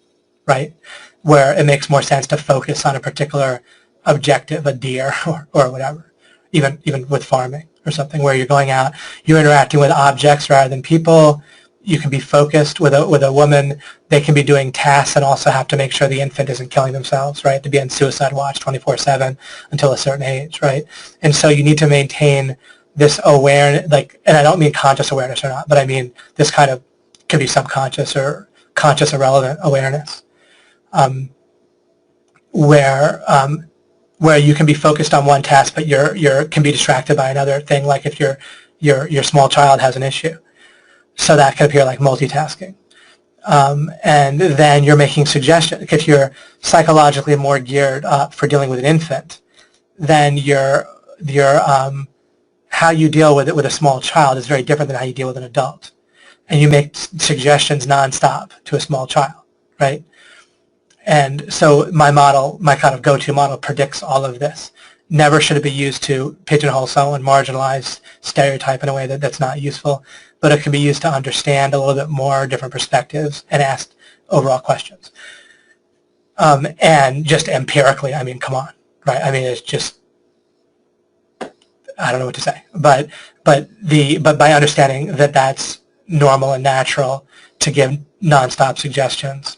right? Where it makes more sense to focus on a particular objective, a deer or whatever, even with farming or something, where you're going out, you're interacting with objects rather than people. You can be focused with a woman. They can be doing tasks and also have to make sure the infant isn't killing themselves, right? To be on suicide watch 24/7 until a certain age, right? And so you need to maintain this awareness, like, and I don't mean conscious awareness or not, but I mean this kind of could be subconscious or conscious irrelevant awareness, where you can be focused on one task, but you can be distracted by another thing, like if your small child has an issue. So that can appear like multitasking. And then you're making suggestions. If you're psychologically more geared up for dealing with an infant, then how you deal with it with a small child is very different than how you deal with an adult. And you make suggestions nonstop to a small child, right? And so my kind of go-to model predicts all of this. Never should it be used to pigeonhole someone, marginalize, stereotype in a way that's not useful, but it can be used to understand a little bit more different perspectives and ask overall questions. And just empirically, I mean, come on, right? I mean, it's just, I don't know what to say, but by understanding that that's normal and natural to give nonstop suggestions,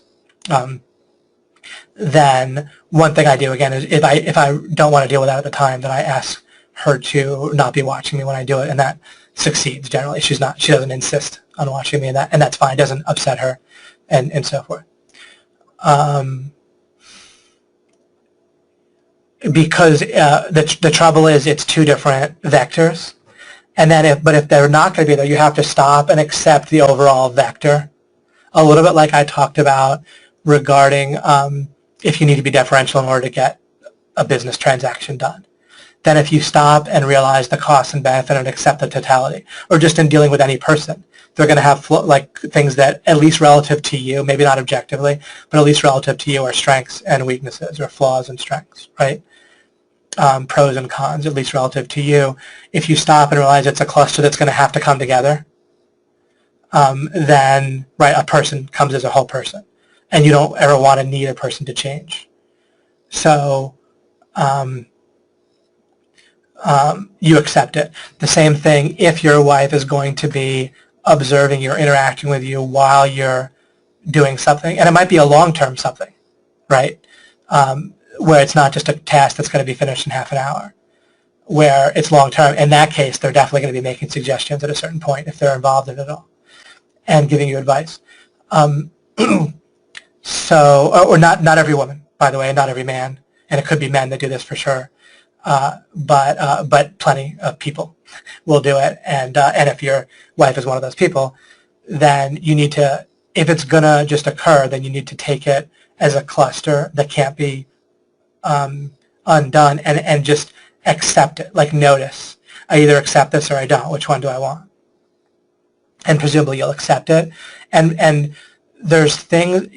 then one thing I do again is if I don't want to deal with that at the time, then I ask her to not be watching me when I do it, and that succeeds generally. She doesn't insist on watching me, and that's fine. It doesn't upset her, and so forth. Because the trouble is it's two different vectors, and then if they're not going to be there, you have to stop and accept the overall vector, a little bit like I talked about regarding if you need to be deferential in order to get a business transaction done. Then if you stop and realize the cost and benefit and accept the totality, or just in dealing with any person, they're going to have like things that at least relative to you, maybe not objectively, but at least relative to you are strengths and weaknesses, or flaws and strengths, right? Pros and cons, at least relative to you. If you stop and realize it's a cluster that's going to have to come together, then right, a person comes as a whole person, and you don't ever want to need a person to change. So you accept it. The same thing if your wife is going to be observing you or interacting with you while you're doing something, and it might be a long-term something, right? Where it's not just a task that's going to be finished in half an hour, where it's long-term. In that case, they're definitely going to be making suggestions at a certain point if they're involved in it at all, and giving you advice. So, or not every woman, by the way, and not every man, and it could be men that do this for sure. But plenty of people will do it, and if your wife is one of those people, then you need to, if it's gonna just occur, then you need to take it as a cluster that can't be undone, and just accept it. Like, notice, I either accept this or I don't. Which one do I want? And presumably you'll accept it. And there's things.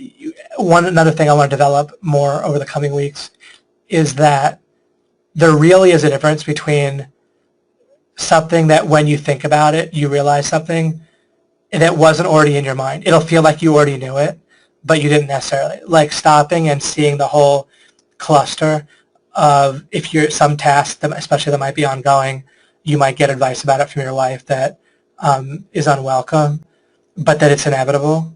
Another thing I want to develop more over the coming weeks is that there really is a difference between something that when you think about it, you realize something that wasn't already in your mind. It'll feel like you already knew it, but you didn't necessarily. Like stopping and seeing the whole cluster of, if you're some task, especially that might be ongoing, you might get advice about it from your wife that is unwelcome, but that it's inevitable.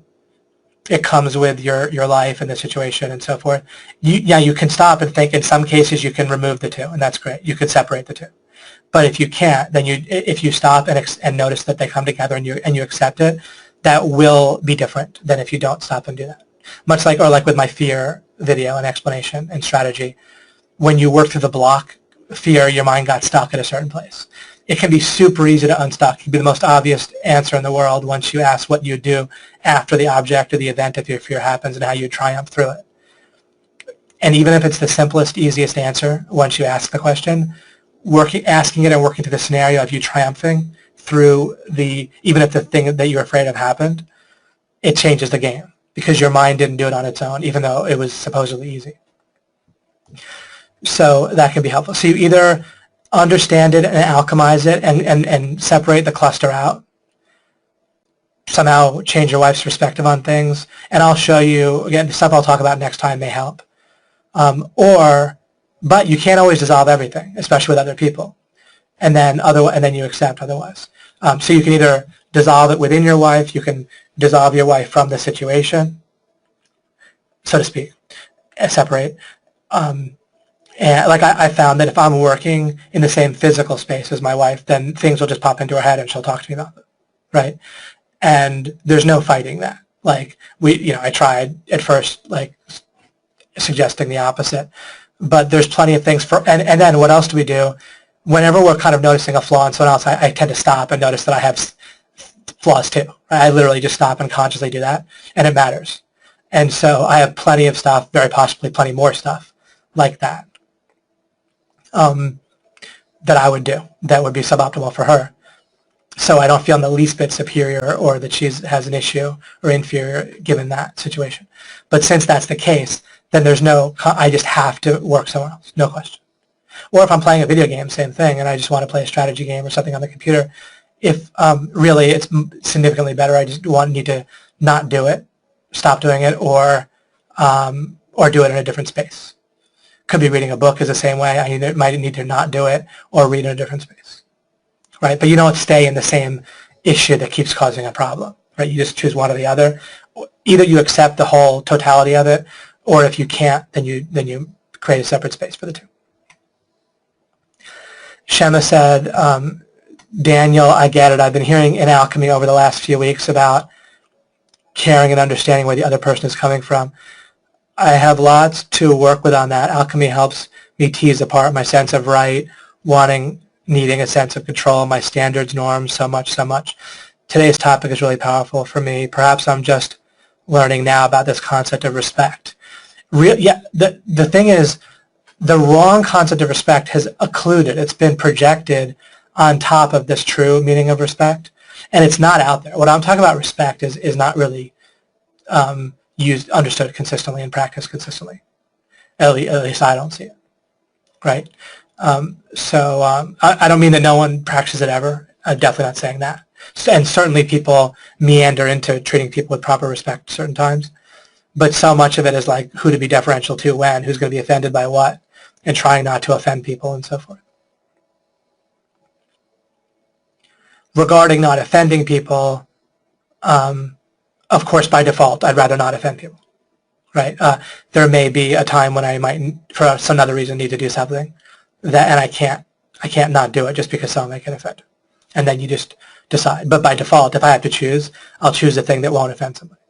It comes with your life and the situation and so forth. You can stop and think. In some cases, you can remove the two, and that's great. You could separate the two. But if you can't, then if you stop and notice that they come together and you accept it, that will be different than if you don't stop and do that. Much like, or like with my fear video and explanation and strategy, when you work through the block, fear, your mind got stuck at a certain place. It can be super easy to unstuck. It can be the most obvious answer in the world once you ask what you do after the object or the event if your fear happens and how you triumph through it. And even if it's the simplest, easiest answer, once you ask the question, asking it and working through the scenario of you triumphing through even if the thing that you're afraid of happened, it changes the game because your mind didn't do it on its own, even though it was supposedly easy. So that can be helpful. So you either understand it and alchemize it and separate the cluster out. Somehow change your wife's perspective on things, and I'll show you, again, the stuff I'll talk about next time may help. But you can't always dissolve everything, especially with other people, and then you accept otherwise. So you can either dissolve it within your wife, you can dissolve your wife from the situation, so to speak, separate. And like I found that if I'm working in the same physical space as my wife, then things will just pop into her head and she'll talk to me about it, right? And there's no fighting that. Like I tried at first, like suggesting the opposite, but there's plenty of things and then what else do we do? Whenever we're kind of noticing a flaw in someone else, I tend to stop and notice that I have flaws too. Right? I literally just stop and consciously do that, and it matters. And so I have plenty of stuff, very possibly plenty more stuff like that, that I would do that would be suboptimal for her. So I don't feel in the least bit superior or that she has an issue or inferior given that situation. But since that's the case, then I just have to work somewhere else, no question. Or if I'm playing a video game, same thing, and I just want to play a strategy game or something on the computer, if really it's significantly better, I just need to not do it, stop doing it, or do it in a different space. Could be reading a book is the same way. I might need to not do it or read in a different space. Right, but you don't stay in the same issue that keeps causing a problem. Right, you just choose one or the other. Either you accept the whole totality of it, or if you can't, then you create a separate space for the two. Shema said, Daniel, I get it. I've been hearing in alchemy over the last few weeks about caring and understanding where the other person is coming from. I have lots to work with on that. Alchemy helps me tease apart my sense of right, needing a sense of control, my standards, norms, so much. Today's topic is really powerful for me. Perhaps I'm just learning now about this concept of respect. The thing is, the wrong concept of respect has occluded. It's been projected on top of this true meaning of respect, and it's not out there. What I'm talking about respect is not really understood consistently and practiced consistently. At least I don't see it, right? I don't mean that no one practices it ever. I'm definitely not saying that. And certainly people meander into treating people with proper respect at certain times. But so much of it is like who to be deferential to when, who's going to be offended by what, and trying not to offend people and so forth. Regarding not offending people, of course, by default, I'd rather not offend people. Right? There may be a time when I might, for some other reason, need to do something. And I can't not do it just because someone may get offended. And then you just decide. But by default, if I have to choose, I'll choose the thing that won't offend somebody.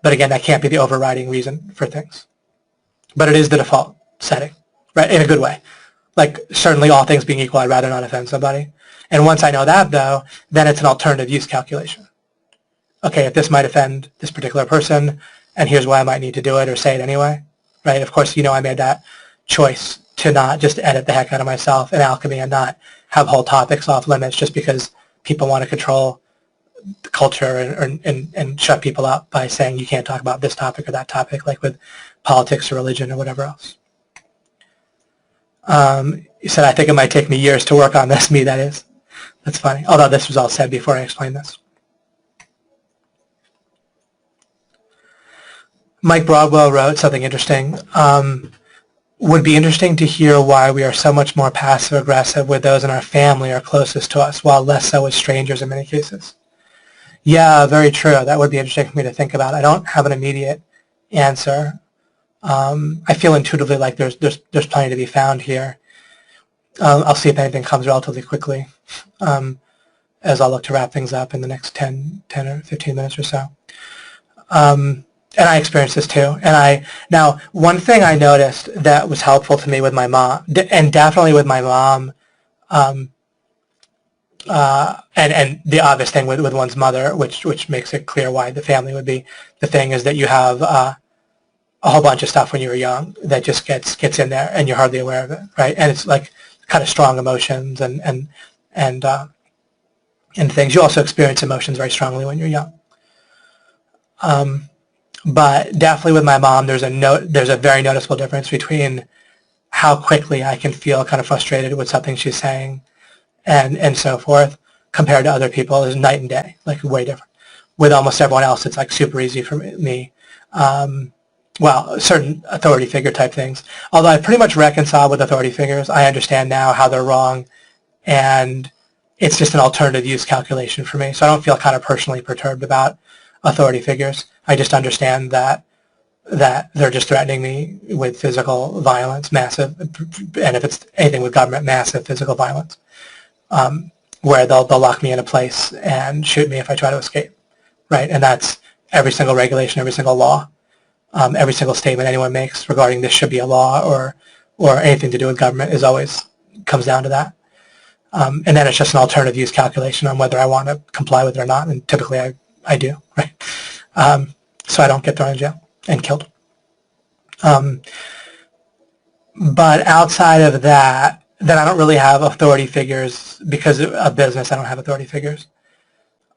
But again, that can't be the overriding reason for things. But it is the default setting, right? In a good way. Like, certainly all things being equal, I'd rather not offend somebody. And once I know that, though, then it's an alternative use calculation. Okay, if this might offend this particular person, and here's why I might need to do it or say it anyway, right? Of course, I made that choice to not just edit the heck out of myself in alchemy and not have whole topics off limits just because people want to control the culture and shut people up by saying you can't talk about this topic or that topic, like with politics or religion or whatever else. You said, I think it might take me years to work on this, me that is. That's funny, although this was all said before I explained this. Mike Broadwell wrote something interesting. Would be interesting to hear why we are so much more passive-aggressive with those in our family or closest to us, while less so with strangers in many cases. Yeah, very true. That would be interesting for me to think about. I don't have an immediate answer. I feel intuitively like there's plenty to be found here. I'll see if anything comes relatively quickly, as I'll look to wrap things up in the next 10 or 15 minutes or so. And I experienced this too. Now, one thing I noticed that was helpful to me with my mom, and definitely with my mom, and the obvious thing with one's mother, which makes it clear why the family would be the thing, is that you have a whole bunch of stuff when you were young that just gets in there and you're hardly aware of it, right? And it's like kind of strong emotions and things. You also experience emotions very strongly when you're young. But definitely with my mom, there's a very noticeable difference between how quickly I can feel kind of frustrated with something she's saying and so forth, compared to other people, is night and day, like way different. With almost everyone else, it's like super easy for me. Well, certain authority figure type things. Although I pretty much reconcile with authority figures, I understand now how they're wrong, and it's just an alternative use calculation for me. So I don't feel kind of personally perturbed about authority figures. I just understand that they're just threatening me with physical violence, massive, and if it's anything with government, massive physical violence, where they'll lock me in a place and shoot me if I try to escape, right? And that's every single regulation, every single law, every single statement anyone makes regarding this should be a law or anything to do with government is always comes down to that. And then it's just an alternative use calculation on whether I want to comply with it or not, and typically I do, right? So I don't get thrown in jail and killed. But outside of that, then I don't really have authority figures because of business. I don't have authority figures.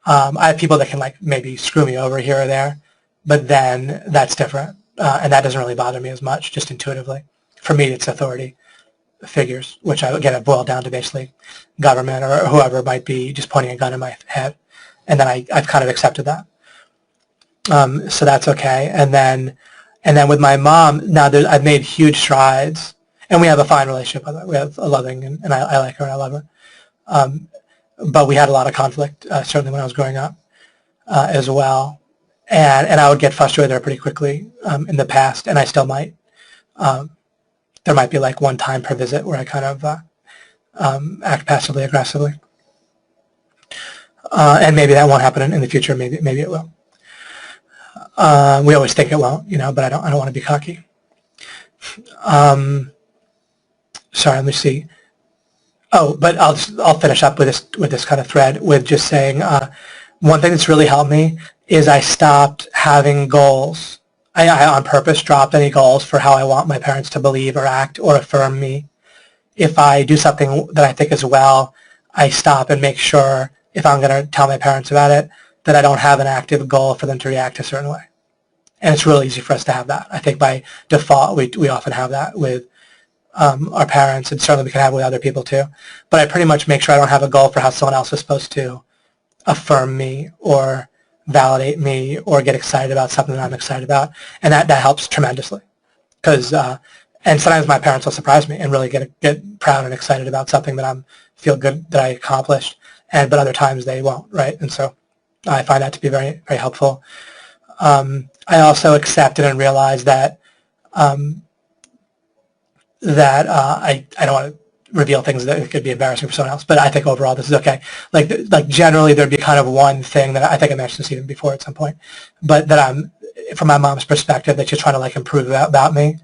I have people that can like maybe screw me over here or there, but then that's different, and that doesn't really bother me as much, just intuitively. For me, it's authority figures, which again have boiled down to basically government or whoever might be just pointing a gun in my head, and then I've kind of accepted that. So that's okay. And then with my mom, now I've made huge strides, and we have a fine relationship. By the way, we have a loving, and I like her and I love her. But we had a lot of conflict, certainly when I was growing up as well, and I would get frustrated with her pretty quickly in the past, and I still might. There might be like one time per visit where I kind of act passively aggressively, and maybe that won't happen in the future. Maybe it will. We always think it won't, but I don't want to be cocky. Sorry, let me see. Oh, but I'll finish up with this kind of thread with just saying one thing that's really helped me is I stopped having goals. I on purpose dropped any goals for how I want my parents to believe or act or affirm me. If I do something that I think is well, I stop and make sure, if I'm going to tell my parents about it, that I don't have an active goal for them to react a certain way. And it's really easy for us to have that. I think by default, we often have that with our parents, and certainly we can have it with other people too. But I pretty much make sure I don't have a goal for how someone else is supposed to affirm me or validate me or get excited about something that I'm excited about. And that helps tremendously. Because and sometimes my parents will surprise me and really get proud and excited about something that I feel good that I accomplished. But other times they won't, right? And so I find that to be very, very helpful. I also accepted and realized that I don't want to reveal things that could be embarrassing for someone else, but I think overall this is okay. Like generally there'd be kind of one thing that I think I mentioned this even before at some point, but that I'm, from my mom's perspective, that she's trying to like improve about me,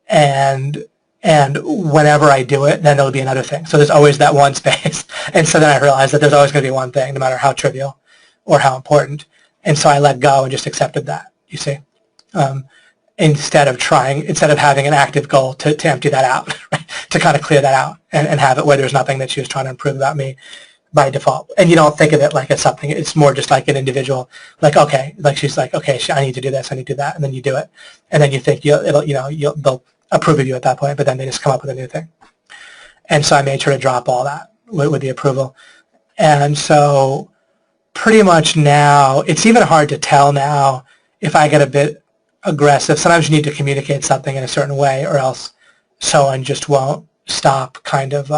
and whenever I do it, then there'll be another thing. So there's always that one space, and so then I realized that there's always going to be one thing, no matter how trivial or how important, and so I let go and just accepted that. You see. Instead of having an active goal to empty that out, right? To kind of clear that out and have it where there's nothing that she was trying to improve about me by default. And you don't think of it like it's something, it's more just like an individual, like, okay, like she's like, okay, I need to do this, I need to do that, and then you do it. And then you think they'll approve of you at that point, but then they just come up with a new thing. And so I made sure to drop all that with the approval. And so pretty much now, it's even hard to tell now if I get a bit aggressive. Sometimes you need to communicate something in a certain way, or else someone just won't stop kind of,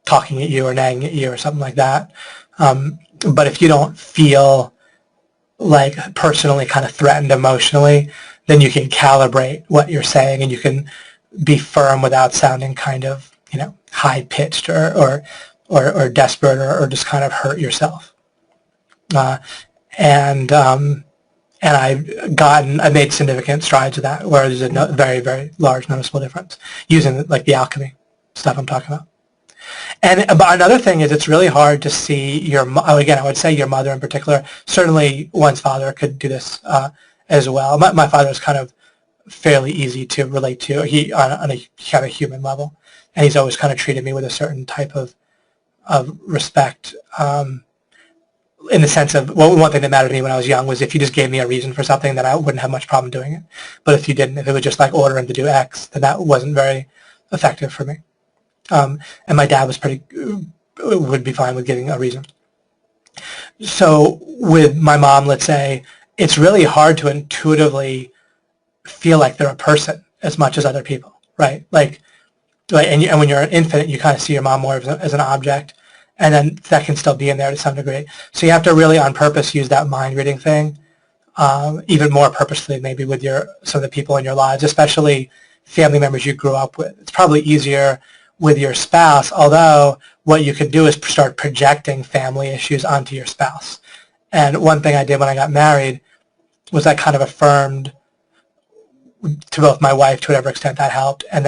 talking at you or nagging at you or something like that. But if you don't feel like personally kind of threatened emotionally, then you can calibrate what you're saying, and you can be firm without sounding kind of, high-pitched or desperate or just kind of hurt yourself. And I've made significant strides with that, where there's a very, very large noticeable difference using like the alchemy stuff I'm talking about. But another thing is it's really hard to see again, I would say your mother in particular. Certainly one's father could do this as well. My father is kind of fairly easy to relate to. He on a kind of human level, and he's always kind of treated me with a certain type of respect. in the sense of, well, one thing that mattered to me when I was young was if you just gave me a reason for something, then I wouldn't have much problem doing it. But if you didn't, if it was just like order him to do X, then that wasn't very effective for me. And my dad was would be fine with giving a reason. So with my mom, let's say, it's really hard to intuitively feel like they're a person as much as other people, right? Like and when you're an infant, you kind of see your mom more as an object, and then that can still be in there to some degree. So you have to really on purpose use that mind reading thing, even more purposely maybe with some of the people in your lives, especially family members you grew up with. It's probably easier with your spouse, although what you could do is start projecting family issues onto your spouse. And one thing I did when I got married was I kind of affirmed to both my wife, to whatever extent that helped, and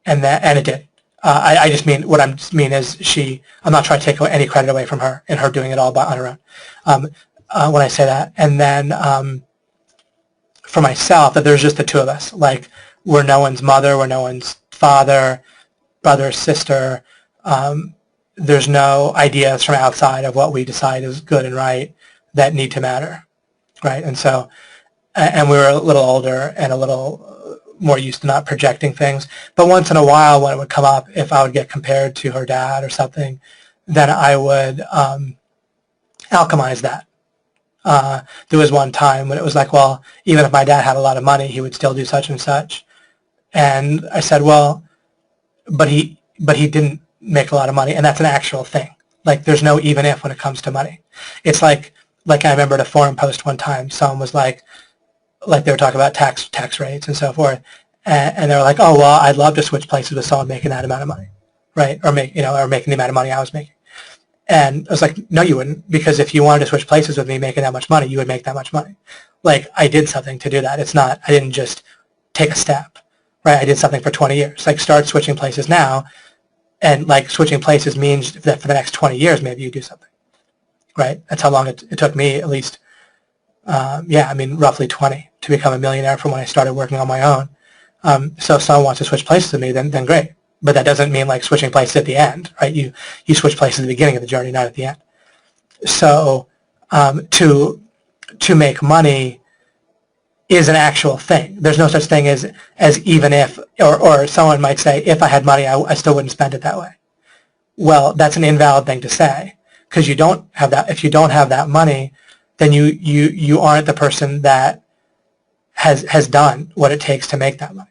it did. I just mean, what I mean is I'm not trying to take any credit away from her and her doing it all on her own when I say that. And then for myself, that there's just the two of us. Like, we're no one's mother, we're no one's father, brother, sister. There's no ideas from outside of what we decide is good and right that need to matter, right? And so, and we were a little older and a little more used to not projecting things. But once in a while, when it would come up, if I would get compared to her dad or something, then I would alchemize that. There was one time when it was like, well, even if my dad had a lot of money, he would still do such and such. And I said, well, but he didn't make a lot of money, and that's an actual thing. Like, there's no even if when it comes to money. It's like I remember at a forum post one time, someone was like they were talking about tax rates and so forth, and they were like, oh, well, I'd love to switch places with someone making that amount of money, right? Or making the amount of money I was making. And I was like, no, you wouldn't, because if you wanted to switch places with me making that much money, you would make that much money. Like, I did something to do that. It's not, I didn't just take a step, right? I did something for 20 years. Like, start switching places now, and like switching places means that for the next 20 years, maybe you do something, right? That's how long it took me, at least, roughly 20 to become a millionaire from when I started working on my own. So if someone wants to switch places with me, then great. But that doesn't mean like switching places at the end, right? You switch places at the beginning of the journey, not at the end. So to make money is an actual thing. There's no such thing as even if, or someone might say, if I had money, I still wouldn't spend it that way. Well, that's an invalid thing to say, because you don't have that. If you don't have that money, then you aren't the person that has done what it takes to make that money.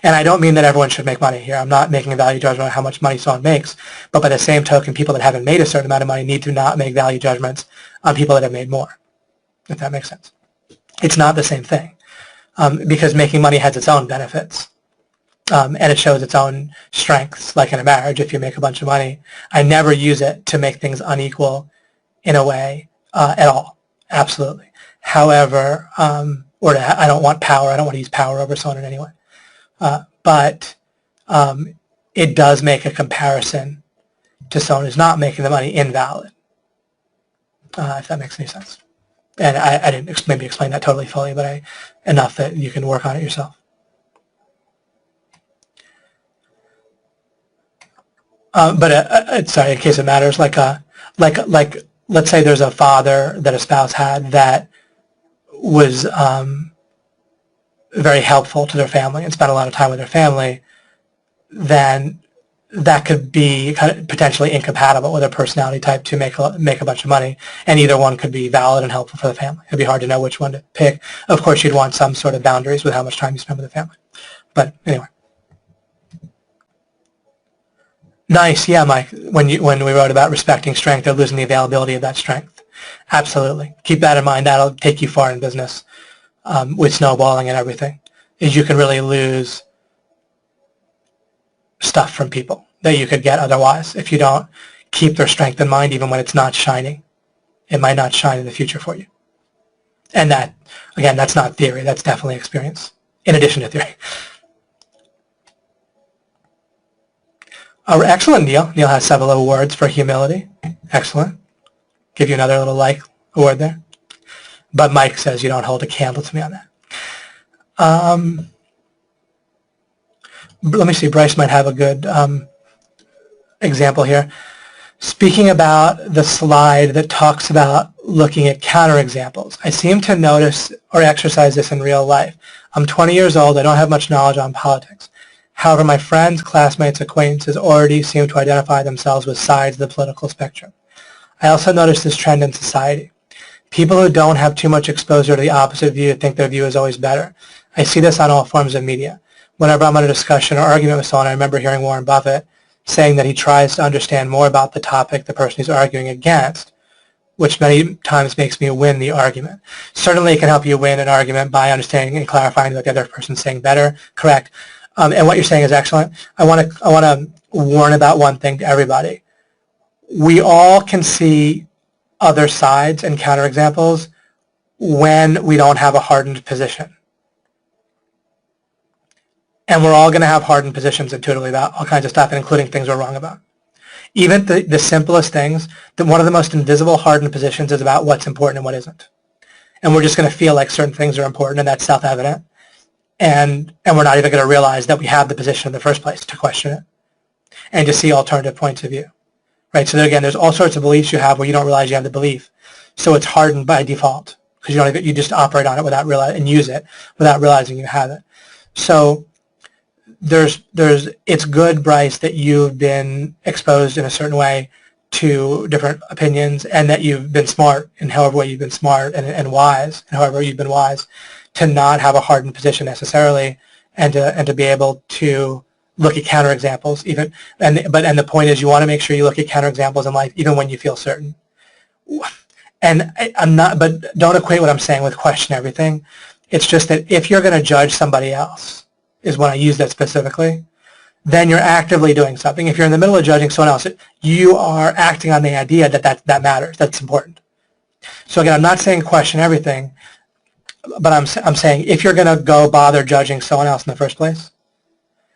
And I don't mean that everyone should make money here. I'm not making a value judgment on how much money someone makes, but by the same token, people that haven't made a certain amount of money need to not make value judgments on people that have made more, if that makes sense. It's not the same thing, because making money has its own benefits, and it shows its own strengths, like in a marriage. If you make a bunch of money, I never use it to make things unequal in a way at all, absolutely. However, I don't want power. I don't want to use power over someone in any way. But it does make a comparison to someone who's not making the money invalid, if that makes any sense. And I didn't maybe explain that totally fully, but enough that you can work on it yourself. Sorry, in case it matters, like let's say there's a father that a spouse had that was very helpful to their family and spent a lot of time with their family, then that could be kind of potentially incompatible with a personality type to make a bunch of money, and either one could be valid and helpful for the family. It'd be hard to know which one to pick. Of course, you'd want some sort of boundaries with how much time you spend with the family. But anyway. Nice, yeah, Mike. When we wrote about respecting strength or losing the availability of that strength. Absolutely. Keep that in mind. That'll take you far in business. With snowballing and everything, is you can really lose stuff from people that you could get otherwise if you don't keep their strength in mind, even when it's not shining. It might not shine in the future for you. And that, again, that's not theory. That's definitely experience, in addition to theory. Excellent, Neil. Neil has several little words for humility. Excellent. Give you another little word there. But Mike says you don't hold a candle to me on that. Let me see. Bryce might have a good example here. Speaking about the slide that talks about looking at counterexamples, I seem to notice or exercise this in real life. I'm 20 years old. I don't have much knowledge on politics. However, my friends, classmates, acquaintances already seem to identify themselves with sides of the political spectrum. I also notice this trend in society. People who don't have too much exposure to the opposite view think their view is always better. I see this on all forms of media. Whenever I'm in a discussion or argument with someone, I remember hearing Warren Buffett saying that he tries to understand more about the topic the person he's arguing against, which many times makes me win the argument. Certainly it can help you win an argument by understanding and clarifying what the other person's saying better, correct. And what you're saying is excellent. I want to warn about one thing to everybody. We all can see other sides and counterexamples when we don't have a hardened position. And we're all going to have hardened positions intuitively about all kinds of stuff, including things we're wrong about. Even the simplest things, one of the most invisible hardened positions is about what's important and what isn't. And we're just going to feel like certain things are important, and that's self-evident. And we're not even going to realize that we have the position in the first place to question it and to see alternative points of view. Right? So again, there's all sorts of beliefs you have where you don't realize you have the belief. So it's hardened by default because you just operate on it without realizing and use it without realizing you have it. So it's good, Bryce, that you've been exposed in a certain way to different opinions and that you've been smart in however way you've been smart and wise in however you've been wise to not have a hardened position necessarily and to be able to look at counterexamples even and the point is you want to make sure you look at counterexamples in life even when you feel certain. And but don't equate what I'm saying with question everything. It's just that if you're going to judge somebody else, is when I use that specifically, then you're actively doing something. If you're in the middle of judging someone else, you are acting on the idea that matters, that's important. So again, I'm not saying question everything, but I'm saying if you're going to go bother judging someone else in the first place,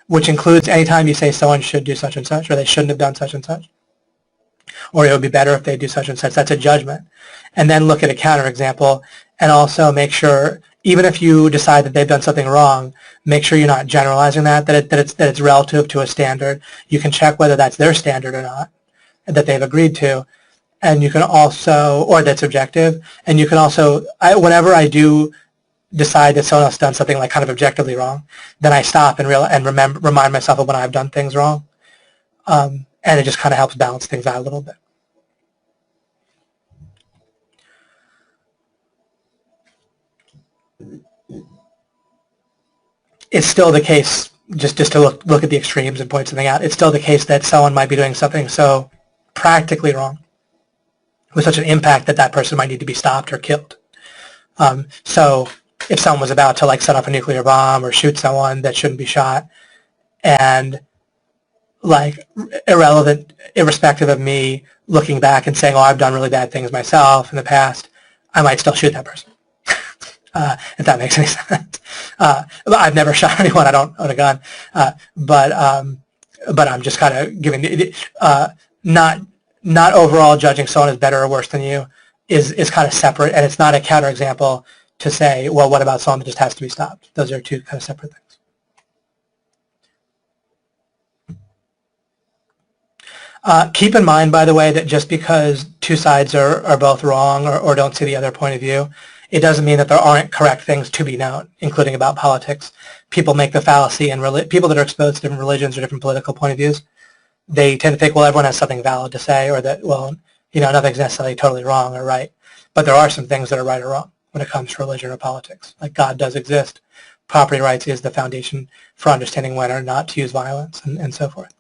which includes anytime you say someone should do such and such, or they shouldn't have done such and such, or it would be better if they do such and such, that's a judgment. And then look at a counterexample and also make sure, even if you decide that they've done something wrong, make sure you're not generalizing that it's relative to a standard. You can check whether that's their standard or not, that they've agreed to, and you can also, or that's objective, and you can also, whenever I do decide that someone else has done something like kind of objectively wrong, then I stop and remind myself of when I've done things wrong, and it just kind of helps balance things out a little bit. It's still the case, just to look at the extremes and point something out, it's still the case that someone might be doing something so practically wrong with such an impact that that person might need to be stopped or killed. So if someone was about to like set off a nuclear bomb or shoot someone that shouldn't be shot, and like irrespective of me looking back and saying, oh, I've done really bad things myself in the past, I might still shoot that person. If that makes any sense. I've never shot anyone. I don't own a gun. But I'm just kind of giving not overall judging someone as better or worse than you is kind of separate, and it's not a counterexample to say, well, what about someone that just has to be stopped? Those are two kind of separate things. Keep in mind, by the way, that just because two sides are both wrong or don't see the other point of view, it doesn't mean that there aren't correct things to be known, including about politics. People make the fallacy, and people that are exposed to different religions or different political point of views, they tend to think, well, everyone has something valid to say, or that, well, nothing's necessarily totally wrong or right. But there are some things that are right or wrong when it comes to religion or politics. Like God does exist. Property rights is the foundation for understanding when or not to use violence, and so forth.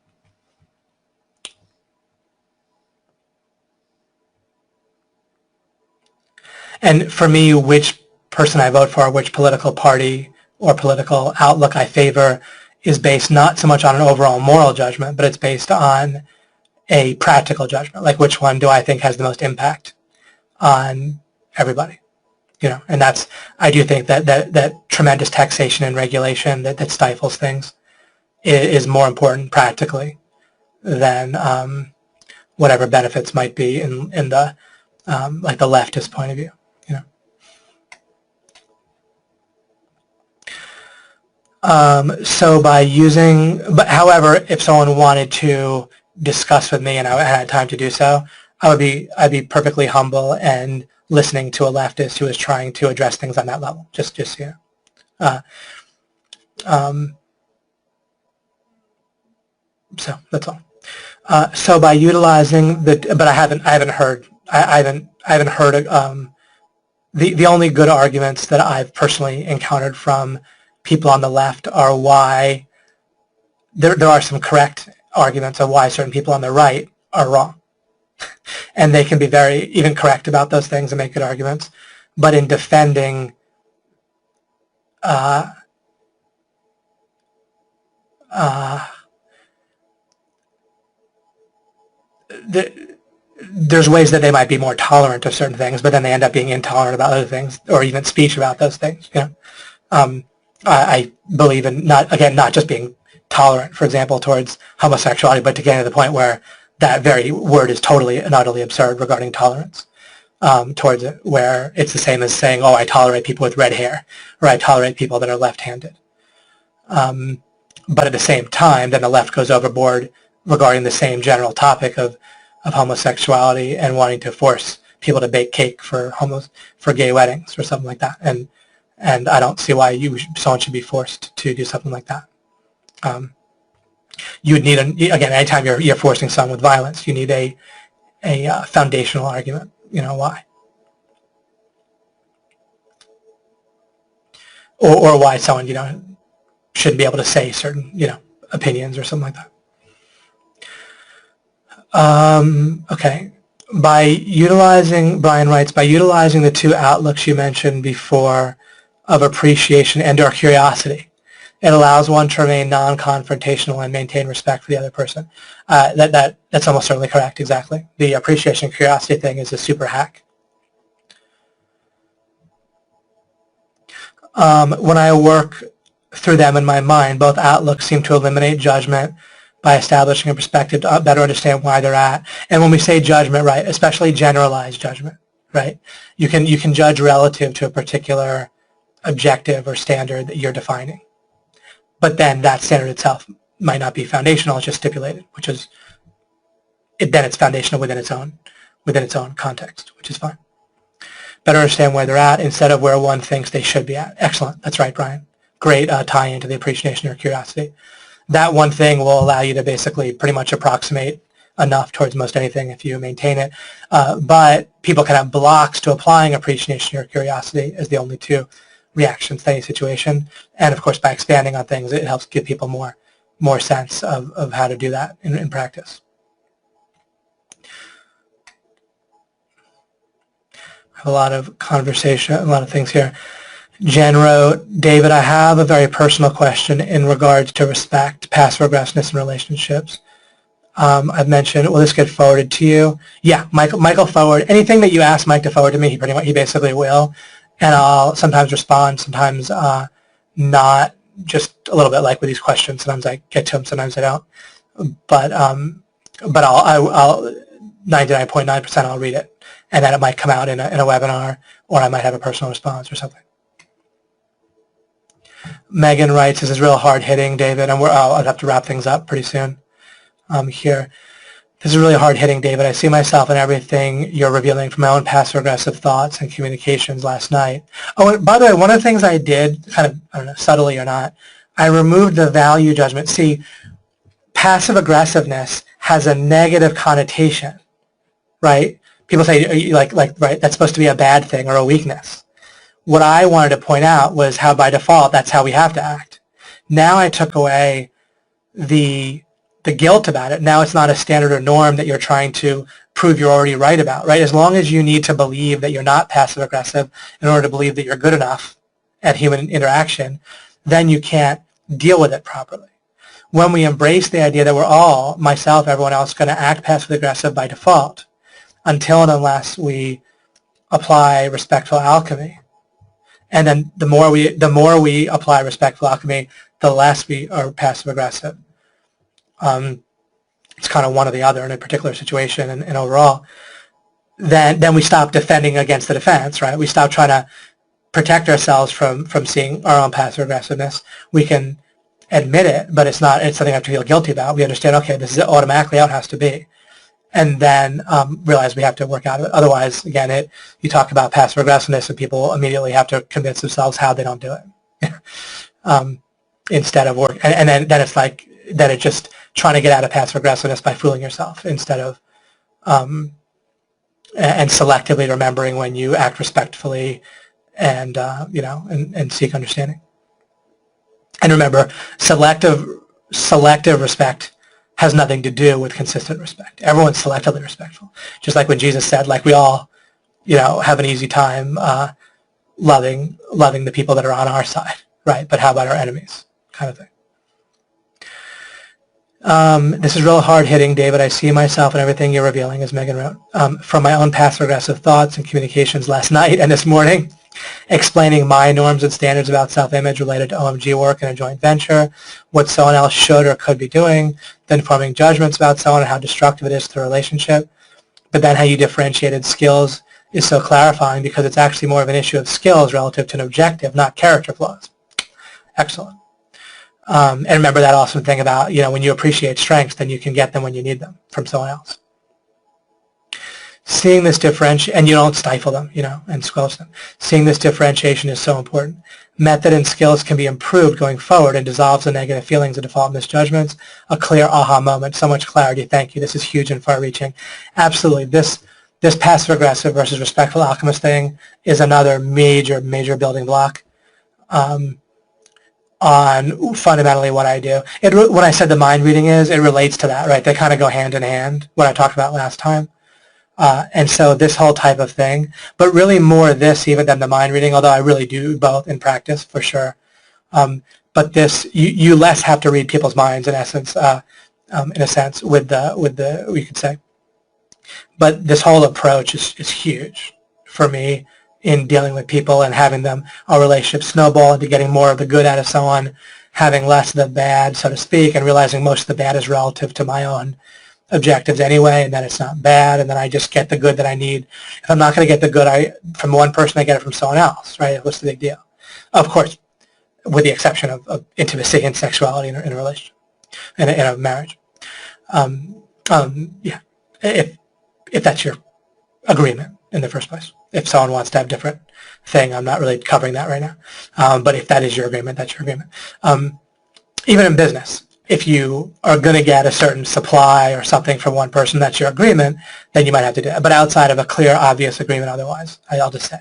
And for me, which person I vote for, which political party or political outlook I favor is based not so much on an overall moral judgment, but it's based on a practical judgment, like which one do I think has the most impact on everybody. And I do think that tremendous taxation and regulation that stifles things is more important practically than whatever benefits might be in the like the leftist point of view. So by using, but however, if someone wanted to discuss with me and I had time to do so, I'd be perfectly humble and listening to a leftist who is trying to address things on that level. Just you know. So that's all. So by utilizing but I haven't heard the only good arguments that I've personally encountered from people on the left are why there are some correct arguments of why certain people on the right are wrong. And they can be very even correct about those things and make good arguments. But in defending there's ways that they might be more tolerant of certain things, but then they end up being intolerant about other things, or even speech about those things. You know, I believe in not just being tolerant, for example, towards homosexuality, but to get to the point where that very word is totally and utterly absurd regarding tolerance towards it, where it's the same as saying, oh, I tolerate people with red hair, or I tolerate people that are left-handed. But at the same time, then the left goes overboard regarding the same general topic of homosexuality and wanting to force people to bake cake for gay weddings or something like that. And I don't see why someone should be forced to do something like that. You would need, again, anytime you're forcing someone with violence, you need a foundational argument, you know, why. Or why someone, you know, shouldn't be able to say certain, you know, opinions or something like that. Okay. Brian writes, by utilizing the two outlooks you mentioned before of appreciation and or curiosity, it allows one to remain non-confrontational and maintain respect for the other person. That's almost certainly correct, exactly. The appreciation and curiosity thing is a super hack. When I work through them in my mind, both outlooks seem to eliminate judgment by establishing a perspective to better understand why they're at. And when we say judgment, right, especially generalized judgment, right, you can judge relative to a particular objective or standard that you're defining. But then that standard itself might not be foundational, it's just stipulated, which is, then it's foundational within its own context, which is fine. Better understand where they're at instead of where one thinks they should be at. Excellent. That's right, Brian. Great tie into the appreciation or curiosity. That one thing will allow you to basically pretty much approximate enough towards most anything if you maintain it. But people can have blocks to applying appreciation or curiosity as the only two reactions to any situation. And of course, by expanding on things, it helps give people more sense of how to do that in practice. I have a lot of conversation, a lot of things here. Jen wrote, David, I have a very personal question in regards to respect, passive aggressiveness in relationships. I've mentioned, will this get forwarded to you? Yeah, Michael forward. Anything that you ask Mike to forward to me, he basically will. And I'll sometimes respond, sometimes not, just a little bit like with these questions. Sometimes I get to them, sometimes I don't. But I'll 99.9% I'll read it. And then it might come out in a webinar, or I might have a personal response or something. Megan writes, this is real hard-hitting, David, and I'll have to wrap things up pretty soon here. This is really hard-hitting, David. I see myself in everything you're revealing from my own passive-aggressive thoughts and communications last night. Oh, and by the way, one of the things I did, kind of, I don't know, subtly or not, I removed the value judgment. See, passive-aggressiveness has a negative connotation, right? People say, right, that's supposed to be a bad thing or a weakness. What I wanted to point out was how by default that's how we have to act. Now I took away the guilt about it. Now it's not a standard or norm that you're trying to prove you're already right about, right? As long as you need to believe that you're not passive aggressive in order to believe that you're good enough at human interaction, then you can't deal with it properly. When we embrace the idea that we're all, myself, everyone else, going to act passive aggressive by default until and unless we apply respectful alchemy, and then the more we apply respectful alchemy, the less we are passive aggressive. It's kind of one or the other in a particular situation and overall. Then we stop defending against the defense, right? We stop trying to protect ourselves from seeing our own passive aggressiveness. We can admit it, but it's something I have to feel guilty about. We understand, okay, this is automatically how it has to be. And then realize we have to work out of it. Otherwise, again, you talk about passive aggressiveness and people immediately have to convince themselves how they don't do it. Instead of work. And then it's like, then it's just trying to get out of passive aggressiveness by fooling yourself instead of, and selectively remembering when you act respectfully and, and seek understanding. And remember, selective respect has nothing to do with consistent respect. Everyone's selectively respectful. Just like when Jesus said, like we all, have an easy time loving the people that are on our side, right? But how about our enemies, kind of thing. This is real hard-hitting, David. I see myself in everything you're revealing, as Megan wrote. From my own passive-aggressive thoughts and communications last night and this morning, explaining my norms and standards about self-image related to OMG work and a joint venture, what someone else should or could be doing, then forming judgments about someone and how destructive it is to the relationship. But then how you differentiated skills is so clarifying because it's actually more of an issue of skills relative to an objective, not character flaws. Excellent. And remember that awesome thing about, when you appreciate strengths, then you can get them when you need them from someone else. Seeing this differentiation, and you don't stifle them, and squelch them. Seeing this differentiation is so important. Method and skills can be improved going forward and dissolves the negative feelings and default misjudgments. A clear aha moment, so much clarity. Thank you. This is huge and far-reaching. Absolutely. This passive-aggressive versus respectful alchemist thing is another major, major building block on fundamentally what I do. When I said the mind reading it relates to that, right? They kind of go hand in hand, what I talked about last time. And so this whole type of thing, but really more this even than the mind reading, although I really do both in practice for sure. But this, you less have to read people's minds in essence, in a sense, with the we could say. But this whole approach is huge for me in dealing with people and having our relationship snowball into getting more of the good out of someone, having less of the bad, so to speak, and realizing most of the bad is relative to my own objectives anyway, and then it's not bad, and then I just get the good that I need. If I'm not going to get the good from one person, I get it from someone else, right? What's the big deal? Of course, with the exception of intimacy and sexuality in a relationship, in a marriage. Yeah, if that's your agreement in the first place. If someone wants to have a different thing, I'm not really covering that right now. But if that is your agreement, that's your agreement. Even in business, if you are going to get a certain supply or something from one person, that's your agreement, then you might have to do it. But outside of a clear, obvious agreement otherwise, I'll just say,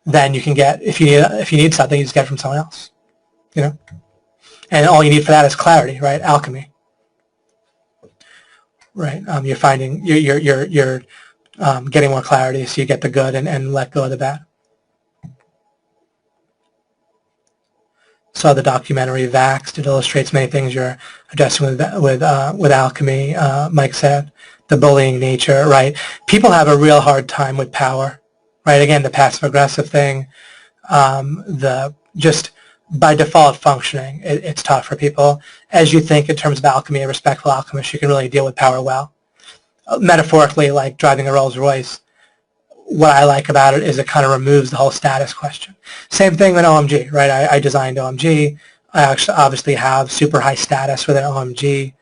then you can get, if you need something, you just get it from someone else, And all you need for that is clarity, right? Alchemy. Right? You're finding, you're getting more clarity so you get the good and let go of the bad. Saw the documentary Vaxxed. It illustrates many things you're addressing with alchemy, Mike said. The bullying nature, right? People have a real hard time with power, right? Again, the passive-aggressive thing, just by default functioning, it's tough for people. As you think in terms of alchemy, a respectful alchemist, you can really deal with power well. Metaphorically, like driving a Rolls Royce, what I like about it is it kind of removes the whole status question. Same thing with OMG, right? I designed OMG. I actually obviously have super high status with an OMG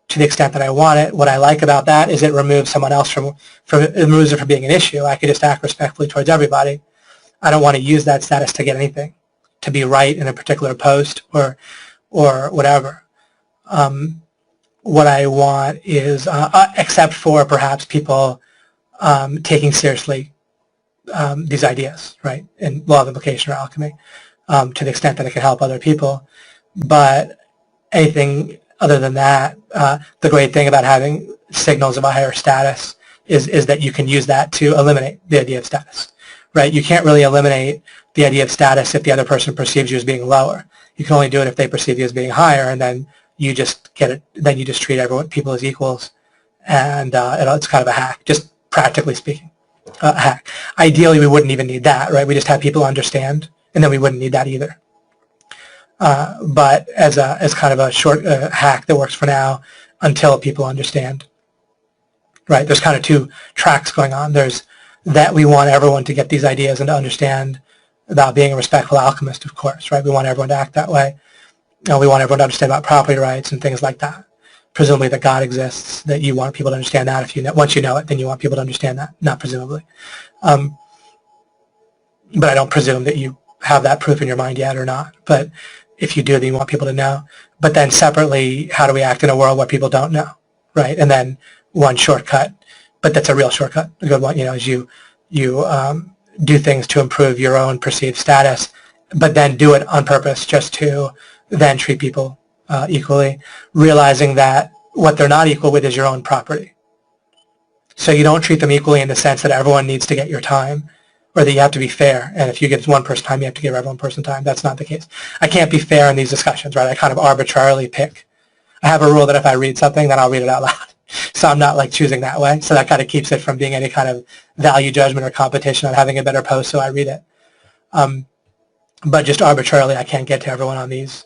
to the extent that I want it. What I like about that is it removes someone else it removes it from being an issue. I could just act respectfully towards everybody. I don't want to use that status to get anything, to be right in a particular post or whatever. What I want is, except for perhaps people taking seriously these ideas, right, in law of implication or alchemy, to the extent that it can help other people. But anything other than that, the great thing about having signals of a higher status is that you can use that to eliminate the idea of status, right? You can't really eliminate the idea of status if the other person perceives you as being lower. You can only do it if they perceive you as being higher, and then you just get it. Then you just treat people as equals, and it's kind of a hack, just practically speaking, a hack. Ideally, we wouldn't even need that, right? We just have people understand, and then we wouldn't need that either. But as kind of a short hack that works for now, until people understand, right? There's kind of two tracks going on. There's that we want everyone to get these ideas and to understand about being a respectful alchemist, of course, right? We want everyone to act that way. we want everyone to understand about property rights and things like that. Presumably that God exists, that you want people to understand that. If you know, once you know it, then you want people to understand that, not presumably. But I don't presume that you have that proof in your mind yet or not. But if you do, then you want people to know. But then separately, how do we act in a world where people don't know, right? And then one shortcut, but that's a real shortcut, a good one, is you do things to improve your own perceived status, but then do it on purpose just to then treat people equally, realizing that what they're not equal with is your own property. So you don't treat them equally in the sense that everyone needs to get your time, or that you have to be fair, and if you give one person time, you have to give everyone person time. That's not the case. I can't be fair in these discussions, right? I kind of arbitrarily pick. I have a rule that if I read something, then I'll read it out loud. So I'm not like choosing that way. So that kind of keeps it from being any kind of value judgment or competition on having a better post, so I read it. But just arbitrarily, I can't get to everyone on these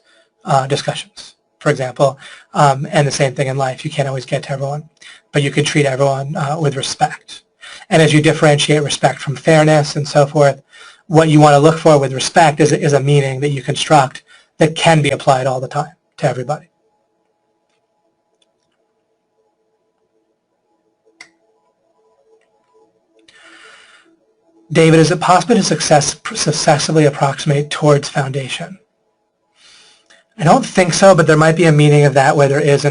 discussions, for example. And the same thing in life. You can't always get to everyone, but you can treat everyone with respect. And as you differentiate respect from fairness and so forth, what you want to look for with respect is a meaning that you construct that can be applied all the time to everybody. David, is it possible to successively approximate towards foundation? I don't think so, but there might be a meaning of that where there is a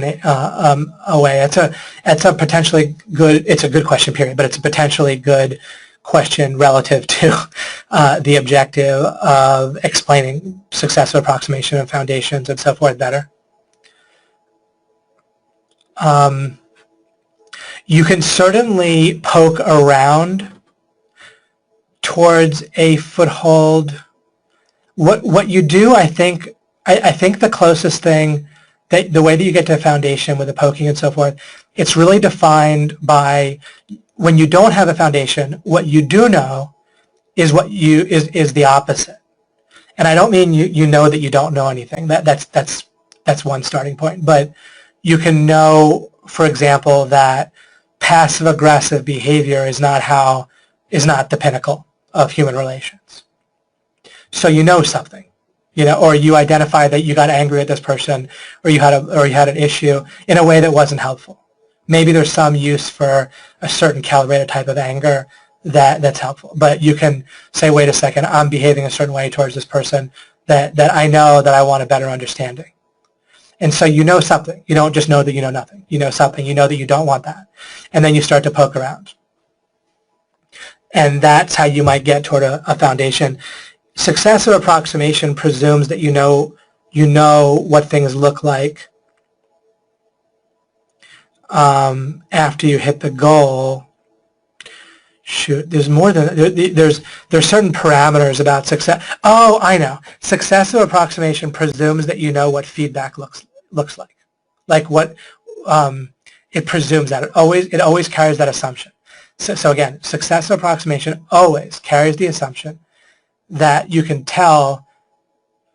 way. It's a potentially good. It's a good question, period. But it's a potentially good question relative to the objective of explaining successive approximation of foundations and so forth better. You can certainly poke around towards a foothold. What you do, I think the closest thing, the way that you get to a foundation with the poking and so forth, it's really defined by when you don't have a foundation, what you do know is is the opposite. And I don't mean you know that you don't know anything. That's one starting point. But you can know, for example, that passive aggressive behavior is not the pinnacle of human relations. So you know something. Or you identify that you got angry at this person, or you had an issue in a way that wasn't helpful. Maybe there's some use for a certain calibrated type of anger that's helpful. But you can say, wait a second, I'm behaving a certain way towards this person that I know that I want a better understanding. And so you know something. You don't just know that you know nothing. You know something. You know that you don't want that. And then you start to poke around. And that's how you might get toward a foundation. Successive approximation presumes that you know what things look like after you hit the goal. Shoot, there's more than there's certain parameters about success. Oh, I know. Successive approximation presumes that you know what feedback looks like what it presumes that it always carries that assumption. So again, successive approximation always carries the assumption that you can tell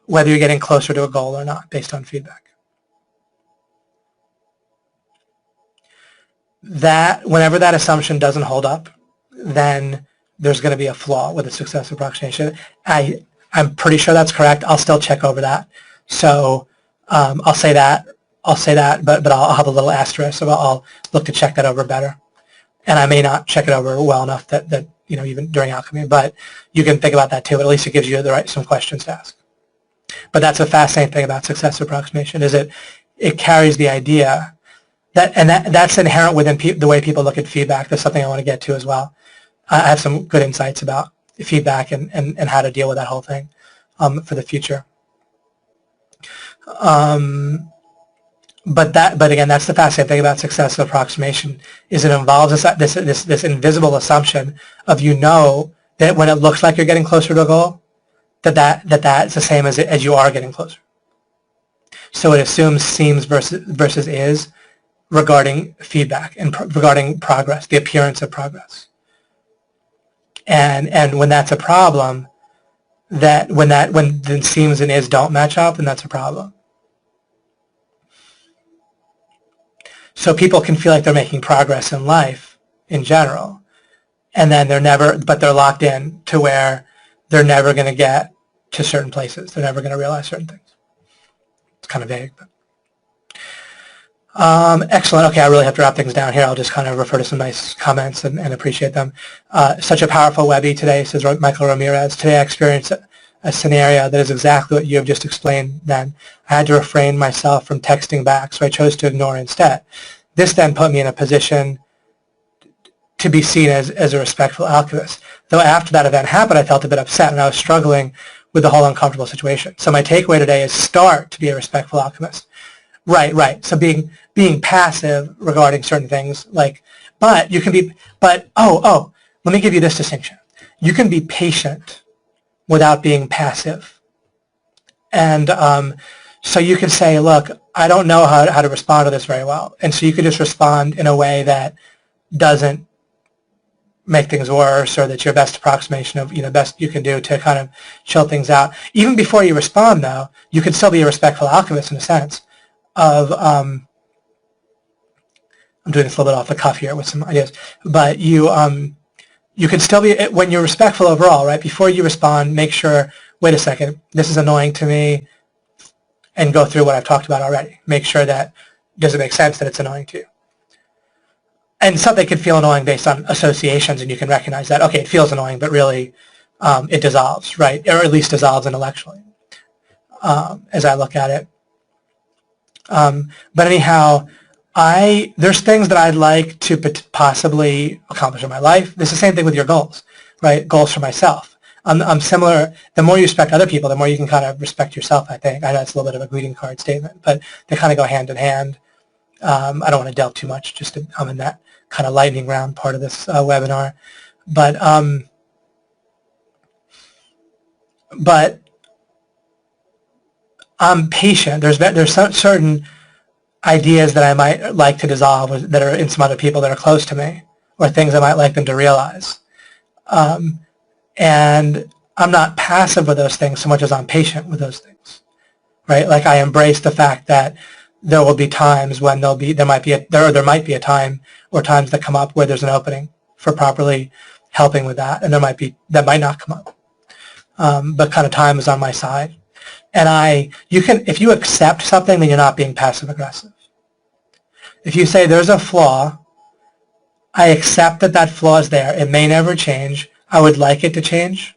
whether you're getting closer to a goal or not based on feedback. That whenever that assumption doesn't hold up, then there's going to be a flaw with a successive approximation. I'm pretty sure that's correct. I'll still check over that. So I'll say that, but I'll have a little asterisk, so I'll look to check that over better. And I may not check it over well enough that even during alchemy, but you can think about that too. But at least it gives you some questions to ask. But that's a fascinating thing about successive approximation, is it carries the idea that's inherent within the way people look at feedback. That's something I want to get to as well. I have some good insights about feedback and how to deal with that whole thing for the future. But again, that's the fascinating thing about successive approximation, is it involves this invisible assumption of that when it looks like you're getting closer to a goal, that's the same as you are getting closer. So it assumes seems versus is regarding feedback and regarding progress, the appearance of progress. And when that's a problem, when the seems and is don't match up, then that's a problem. So people can feel like they're making progress in life in general, and then they're locked in to where they're never going to get to certain places. They're never going to realize certain things. it's kind of vague. But. Excellent. Okay, I really have to wrap things down here. I'll just kind of refer to some nice comments and appreciate them. Such a powerful Webby today, says Michael Ramirez. Today I experienced a scenario that is exactly what you have just explained then. I had to refrain myself from texting back, so I chose to ignore instead. This then put me in a position to be seen as a respectful alchemist. Though after that event happened, I felt a bit upset and I was struggling with the whole uncomfortable situation. So my takeaway today is start to be a respectful alchemist. Right. So being passive regarding certain things, but you can be, let me give you this distinction. You can be patient without being passive. And so you can say, look, I don't know how to respond to this very well. And so you could just respond in a way that doesn't make things worse, or that's your best approximation of, best you can do to kind of chill things out. Even before you respond, though, you can still be a respectful alchemist in a sense of, I'm doing this a little bit off the cuff here with some ideas, but you can still be, when you're respectful overall, right, before you respond, make sure, wait a second, this is annoying to me, and go through what I've talked about already. Make sure that, does it make sense that it's annoying to you? And something can feel annoying based on associations, and you can recognize that, okay, it feels annoying, but really it dissolves, right, or at least dissolves intellectually as I look at it. But anyhow, there's things that I'd like to possibly accomplish in my life. This is the same thing with your goals, right? Goals for myself. I'm similar. The more you respect other people, the more you can kind of respect yourself, I think. I know it's a little bit of a greeting card statement, but they kind of go hand in hand. I don't want to delve too much, just I'm in that kind of lightning round part of this webinar. But I'm patient. There's certain ideas that I might like to dissolve that are in some other people that are close to me, or things I might like them to realize. And I'm not passive with those things so much as I'm patient with those things, right? Like I embrace the fact that there will be times when there might be a time or times that come up where there's an opening for properly helping with that, and that might not come up. But kind of time is on my side. And if you accept something, then you're not being passive aggressive. If you say there's a flaw, I accept that flaw is there. It may never change. I would like it to change,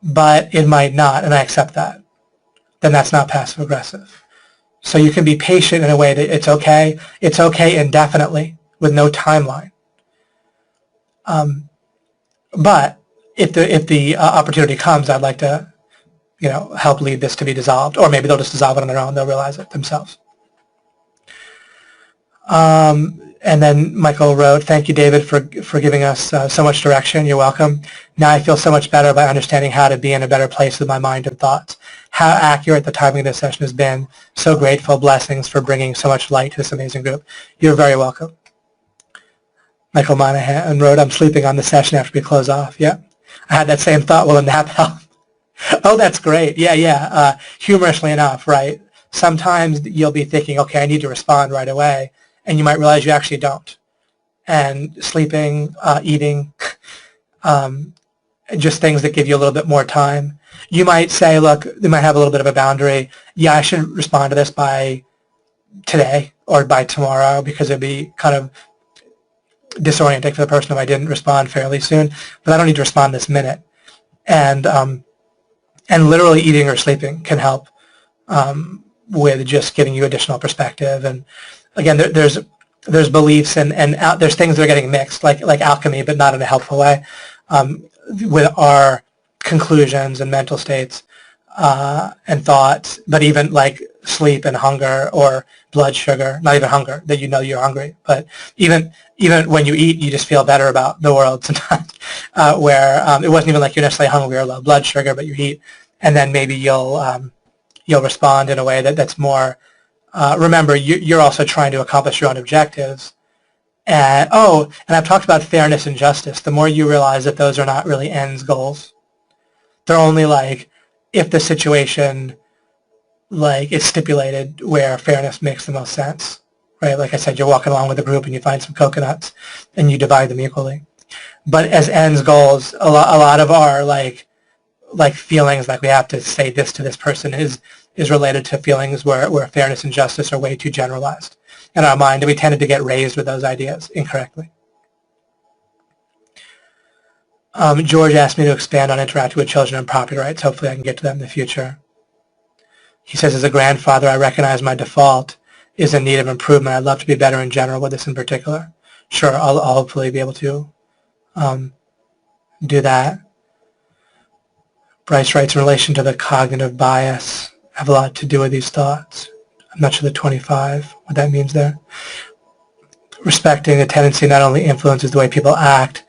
but it might not, and I accept that. Then that's not passive aggressive. So you can be patient in a way that it's okay. It's okay indefinitely with no timeline. But if the opportunity comes, I'd like to help lead this to be dissolved, or maybe they'll just dissolve it on their own. They'll realize it themselves. And then Michael wrote, thank you, David, for giving us so much direction. You're welcome. Now I feel so much better by understanding how to be in a better place with my mind and thoughts. How accurate the timing of this session has been. So grateful. Blessings for bringing so much light to this amazing group. You're very welcome. Michael Monahan wrote, I'm sleeping on the session after we close off. Yeah. I had that same thought. Will a nap help? Oh, that's great. Yeah. Humorously enough, right? Sometimes you'll be thinking, okay, I need to respond right away, and you might realize you actually don't. And sleeping, eating, just things that give you a little bit more time. You might say, look, they might have a little bit of a boundary. Yeah, I should respond to this by today or by tomorrow, because it'd be kind of disorienting for the person if I didn't respond fairly soon. But I don't need to respond this minute. And literally eating or sleeping can help with just giving you additional perspective. And again, there's beliefs and there's things that are getting mixed, like alchemy, but not in a helpful way, with our conclusions and mental states and thoughts, but even like sleep and hunger or blood sugar, not even hunger, that you're hungry, but even when you eat, you just feel better about the world sometimes, where it wasn't even like you're necessarily hungry or low blood sugar, but you eat, and then maybe you'll respond in a way that's more, remember, you're also trying to accomplish your own objectives. And I've talked about fairness and justice. The more you realize that those are not really ends, goals. They're only like if the situation is stipulated where fairness makes the most sense, right? Like I said, you're walking along with a group and you find some coconuts and you divide them equally. But as ends, goals, a lot of our like feelings like we have to say this to this person is is related to feelings where fairness and justice are way too generalized in our mind, and we tended to get raised with those ideas incorrectly. George asked me to expand on interacting with children and property rights. Hopefully I can get to that in the future. He says, as a grandfather, I recognize my default is in need of improvement. I'd love to be better in general with this in particular. Sure, I'll hopefully be able to do that. Bryce writes, in relation to the cognitive bias, I have a lot to do with these thoughts. I'm not sure the 25, what that means there. Respecting a tendency not only influences the way people act,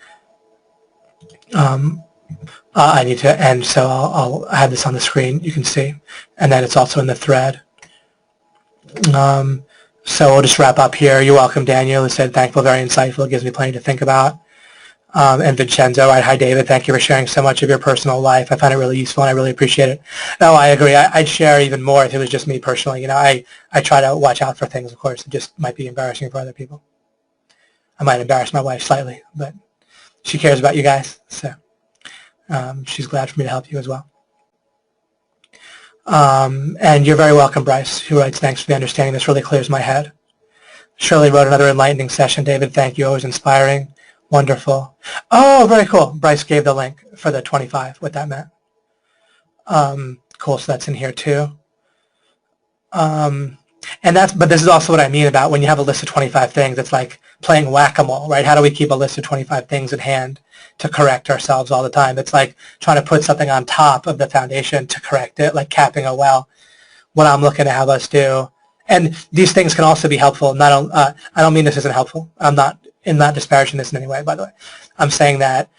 I need to end, so I'll have this on the screen, you can see. And then it's also in the thread. So we'll just wrap up here. You're welcome, Daniel, who said, thankful, very insightful. It gives me plenty to think about. And Vincenzo, right, hi, David. Thank you for sharing so much of your personal life. I find it really useful, and I really appreciate it. No, I agree. I'd share even more if it was just me personally. You know, I try to watch out for things, of course. It just might be embarrassing for other people. I might embarrass my wife slightly, but she cares about you guys, so she's glad for me to help you as well. And you're very welcome, Bryce, who writes, thanks for the understanding. This really clears my head. Shirley wrote, another enlightening session. David, thank you. Always inspiring. Wonderful. Oh, very cool. Bryce gave the link for the 25, what that meant. Cool, so that's in here too. But this is also what I mean about when you have a list of 25 things, it's like playing whack-a-mole, right? How do we keep a list of 25 things at hand to correct ourselves all the time? It's like trying to put something on top of the foundation to correct it, like capping a well. What I'm looking to have us do, and these things can also be helpful. I don't mean this isn't helpful. I'm not disparaging this in any way, by the way. I'm saying that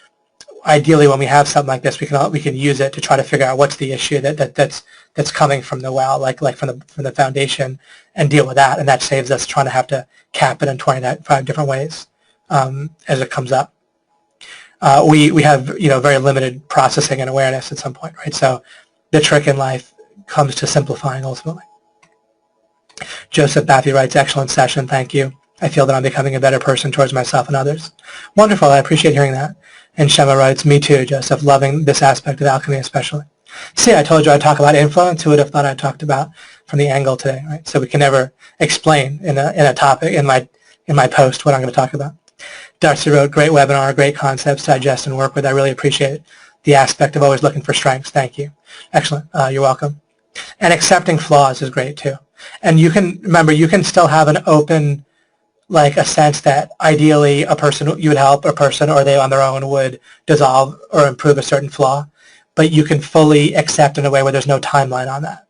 ideally when we have something like this, we can use it to try to figure out what's the issue that's coming from the well, like from the foundation, and deal with that. And that saves us trying to have to cap it in 25 different ways as it comes up. We have very limited processing and awareness at some point, right? So the trick in life comes to simplifying ultimately. Joseph Baffy writes, excellent session, thank you. I feel that I'm becoming a better person towards myself and others. Wonderful, I appreciate hearing that. And Shema writes, me too, Joseph, loving this aspect of alchemy especially. See, I told you I'd talk about influence. Who would have thought I talked about from the angle today, right? So we can never explain in a topic in my post what I'm going to talk about. Darcy wrote, great webinar, great concepts to digest and work with. I really appreciate the aspect of always looking for strengths. Thank you. Excellent. You're welcome. And accepting flaws is great too. And you can still have an open, like a sense that ideally a person you would help, a person or they on their own would dissolve or improve a certain flaw, but you can fully accept in a way where there's no timeline on that.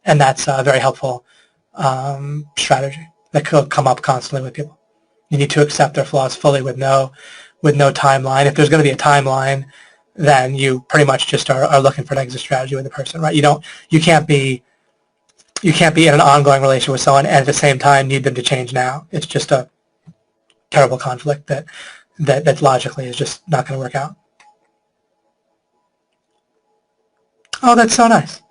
And that's a very helpful strategy that could come up constantly with people. You need to accept their flaws fully with no timeline. If there's going to be a timeline, then you pretty much just are looking for an exit strategy with the person, right? You can't be in an ongoing relationship with someone and at the same time need them to change now. It's just a terrible conflict that logically is just not going to work out. Oh, that's so nice.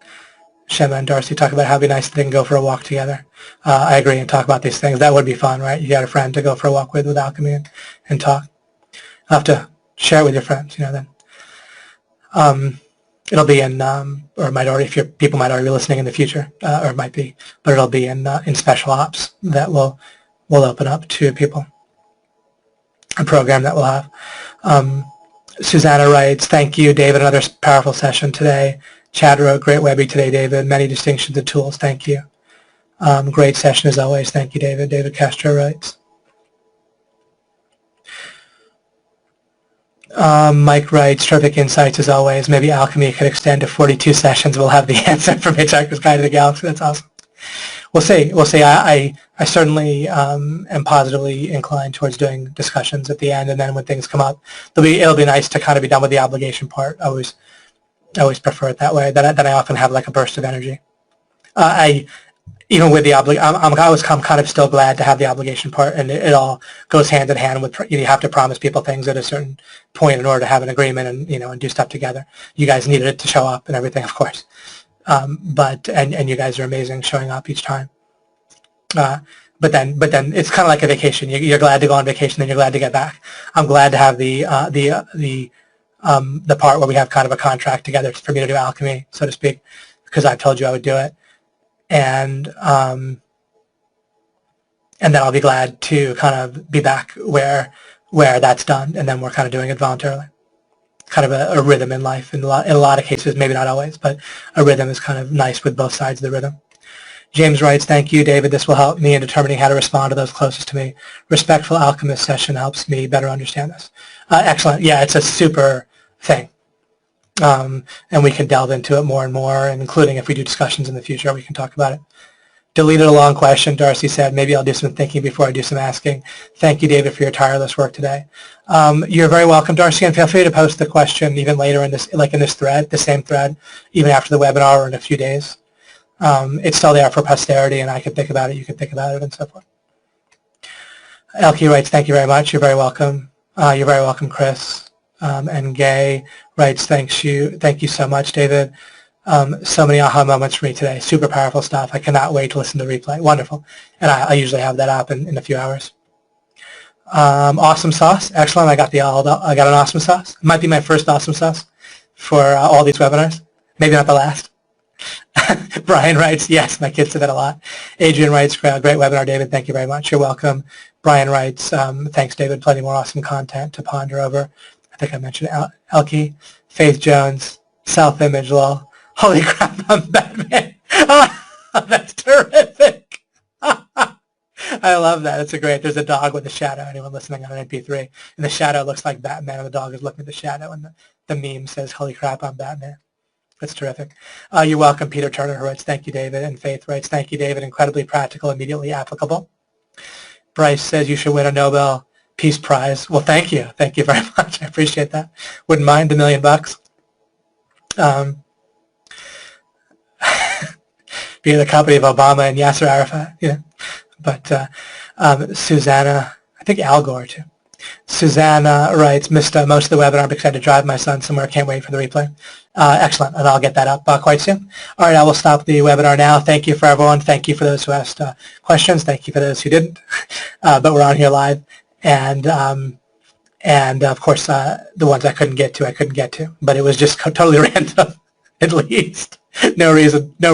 Shema and Darcy talk about how it'd be nice if they can go for a walk together. I agree, and talk about these things. That would be fun, right? You got a friend to go for a walk with alchemy and talk. You'll have to share it with your friends, then. It'll be in, or it might already, people might already be listening in the future, or it might be, but it'll be in special ops that will open up to people. A program that we'll have. Susanna writes, thank you, David, another powerful session today. Chad wrote, great Webby today, David. Many distinctions of tools, thank you. Great session as always, thank you, David. David Castro writes. Mike writes, terrific insights as always. Maybe alchemy could extend to 42 sessions. We'll have the answer from Hitchhiker's Guide to the Galaxy. That's awesome. We'll see. We'll see. I certainly am positively inclined towards doing discussions at the end, and then when things come up, it'll be nice to kind of be done with the obligation part. I always prefer it that way. Then I often have like a burst of energy. Even with the I'm kind of still glad to have the obligation part, and it all goes hand in hand with you have to promise people things at a certain point in order to have an agreement and and do stuff together. You guys needed it to show up and everything, of course, but you guys are amazing showing up each time. But then it's kind of like a vacation. You're glad to go on vacation, then you're glad to get back. I'm glad to have the part where we have kind of a contract together for me to do alchemy, so to speak, because I've told you I would do it. and then I'll be glad to kind of be back where that's done, and then we're kind of doing it voluntarily. Kind of a rhythm in life in a lot of cases, maybe not always, but a rhythm is kind of nice with both sides of the rhythm. James writes, thank you, David. This will help me in determining how to respond to those closest to me. Respectful Alchemist session helps me better understand this. Excellent. Yeah, it's a super thing. And we can delve into it more and more, and including if we do discussions in the future, we can talk about it. Deleted a long question, Darcy said. Maybe I'll do some thinking before I do some asking. Thank you, David, for your tireless work today. You're very welcome, Darcy, and feel free to post the question even later in this, like in this thread, the same thread, even after the webinar or in a few days. It's still there for posterity, and I can think about it, you can think about it, and so forth. Elke writes, thank you very much. You're very welcome. You're very welcome, Chris. And Gay writes, thank you so much, David. So many aha moments for me today. Super powerful stuff. I cannot wait to listen to the replay. Wonderful. And I usually have that up in a few hours. Awesome sauce. Excellent. I got an awesome sauce. It might be my first awesome sauce for all these webinars. Maybe not the last. Brian writes, yes, my kids say that a lot. Adrian writes, great webinar, David. Thank you very much. You're welcome. Brian writes, thanks, David. Plenty more awesome content to ponder over. I think I mentioned Elke. Faith Jones, self-image, lol. Holy crap, I'm Batman. That's terrific. I love that. It's there's a dog with a shadow. Anyone listening on an MP3. And the shadow looks like Batman, and the dog is looking at the shadow, and the meme says, holy crap, I'm Batman. That's terrific. You're welcome, Peter Turner, who writes, thank you, David. And Faith writes, thank you, David. Incredibly practical, immediately applicable. Bryce says you should win a Nobel Peace Prize. Well, thank you. Thank you very much. I appreciate that. Wouldn't mind $1 million. Be in the company of Obama and Yasser Arafat, you know. But Susanna, I think Al Gore too. Susanna writes, missed most of the webinar because I had to drive my son somewhere. Can't wait for the replay. Excellent, and I'll get that up quite soon. All right, I will stop the webinar now. Thank you for everyone. Thank you for those who asked questions. Thank you for those who didn't. But we're on here live, and of course the ones I couldn't get to. But it was just totally random, at least. No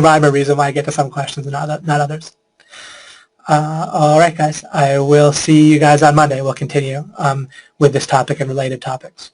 rhyme or reason why I get to some questions and not others. All right, guys. I will see you guys on Monday. We'll continue with this topic and related topics.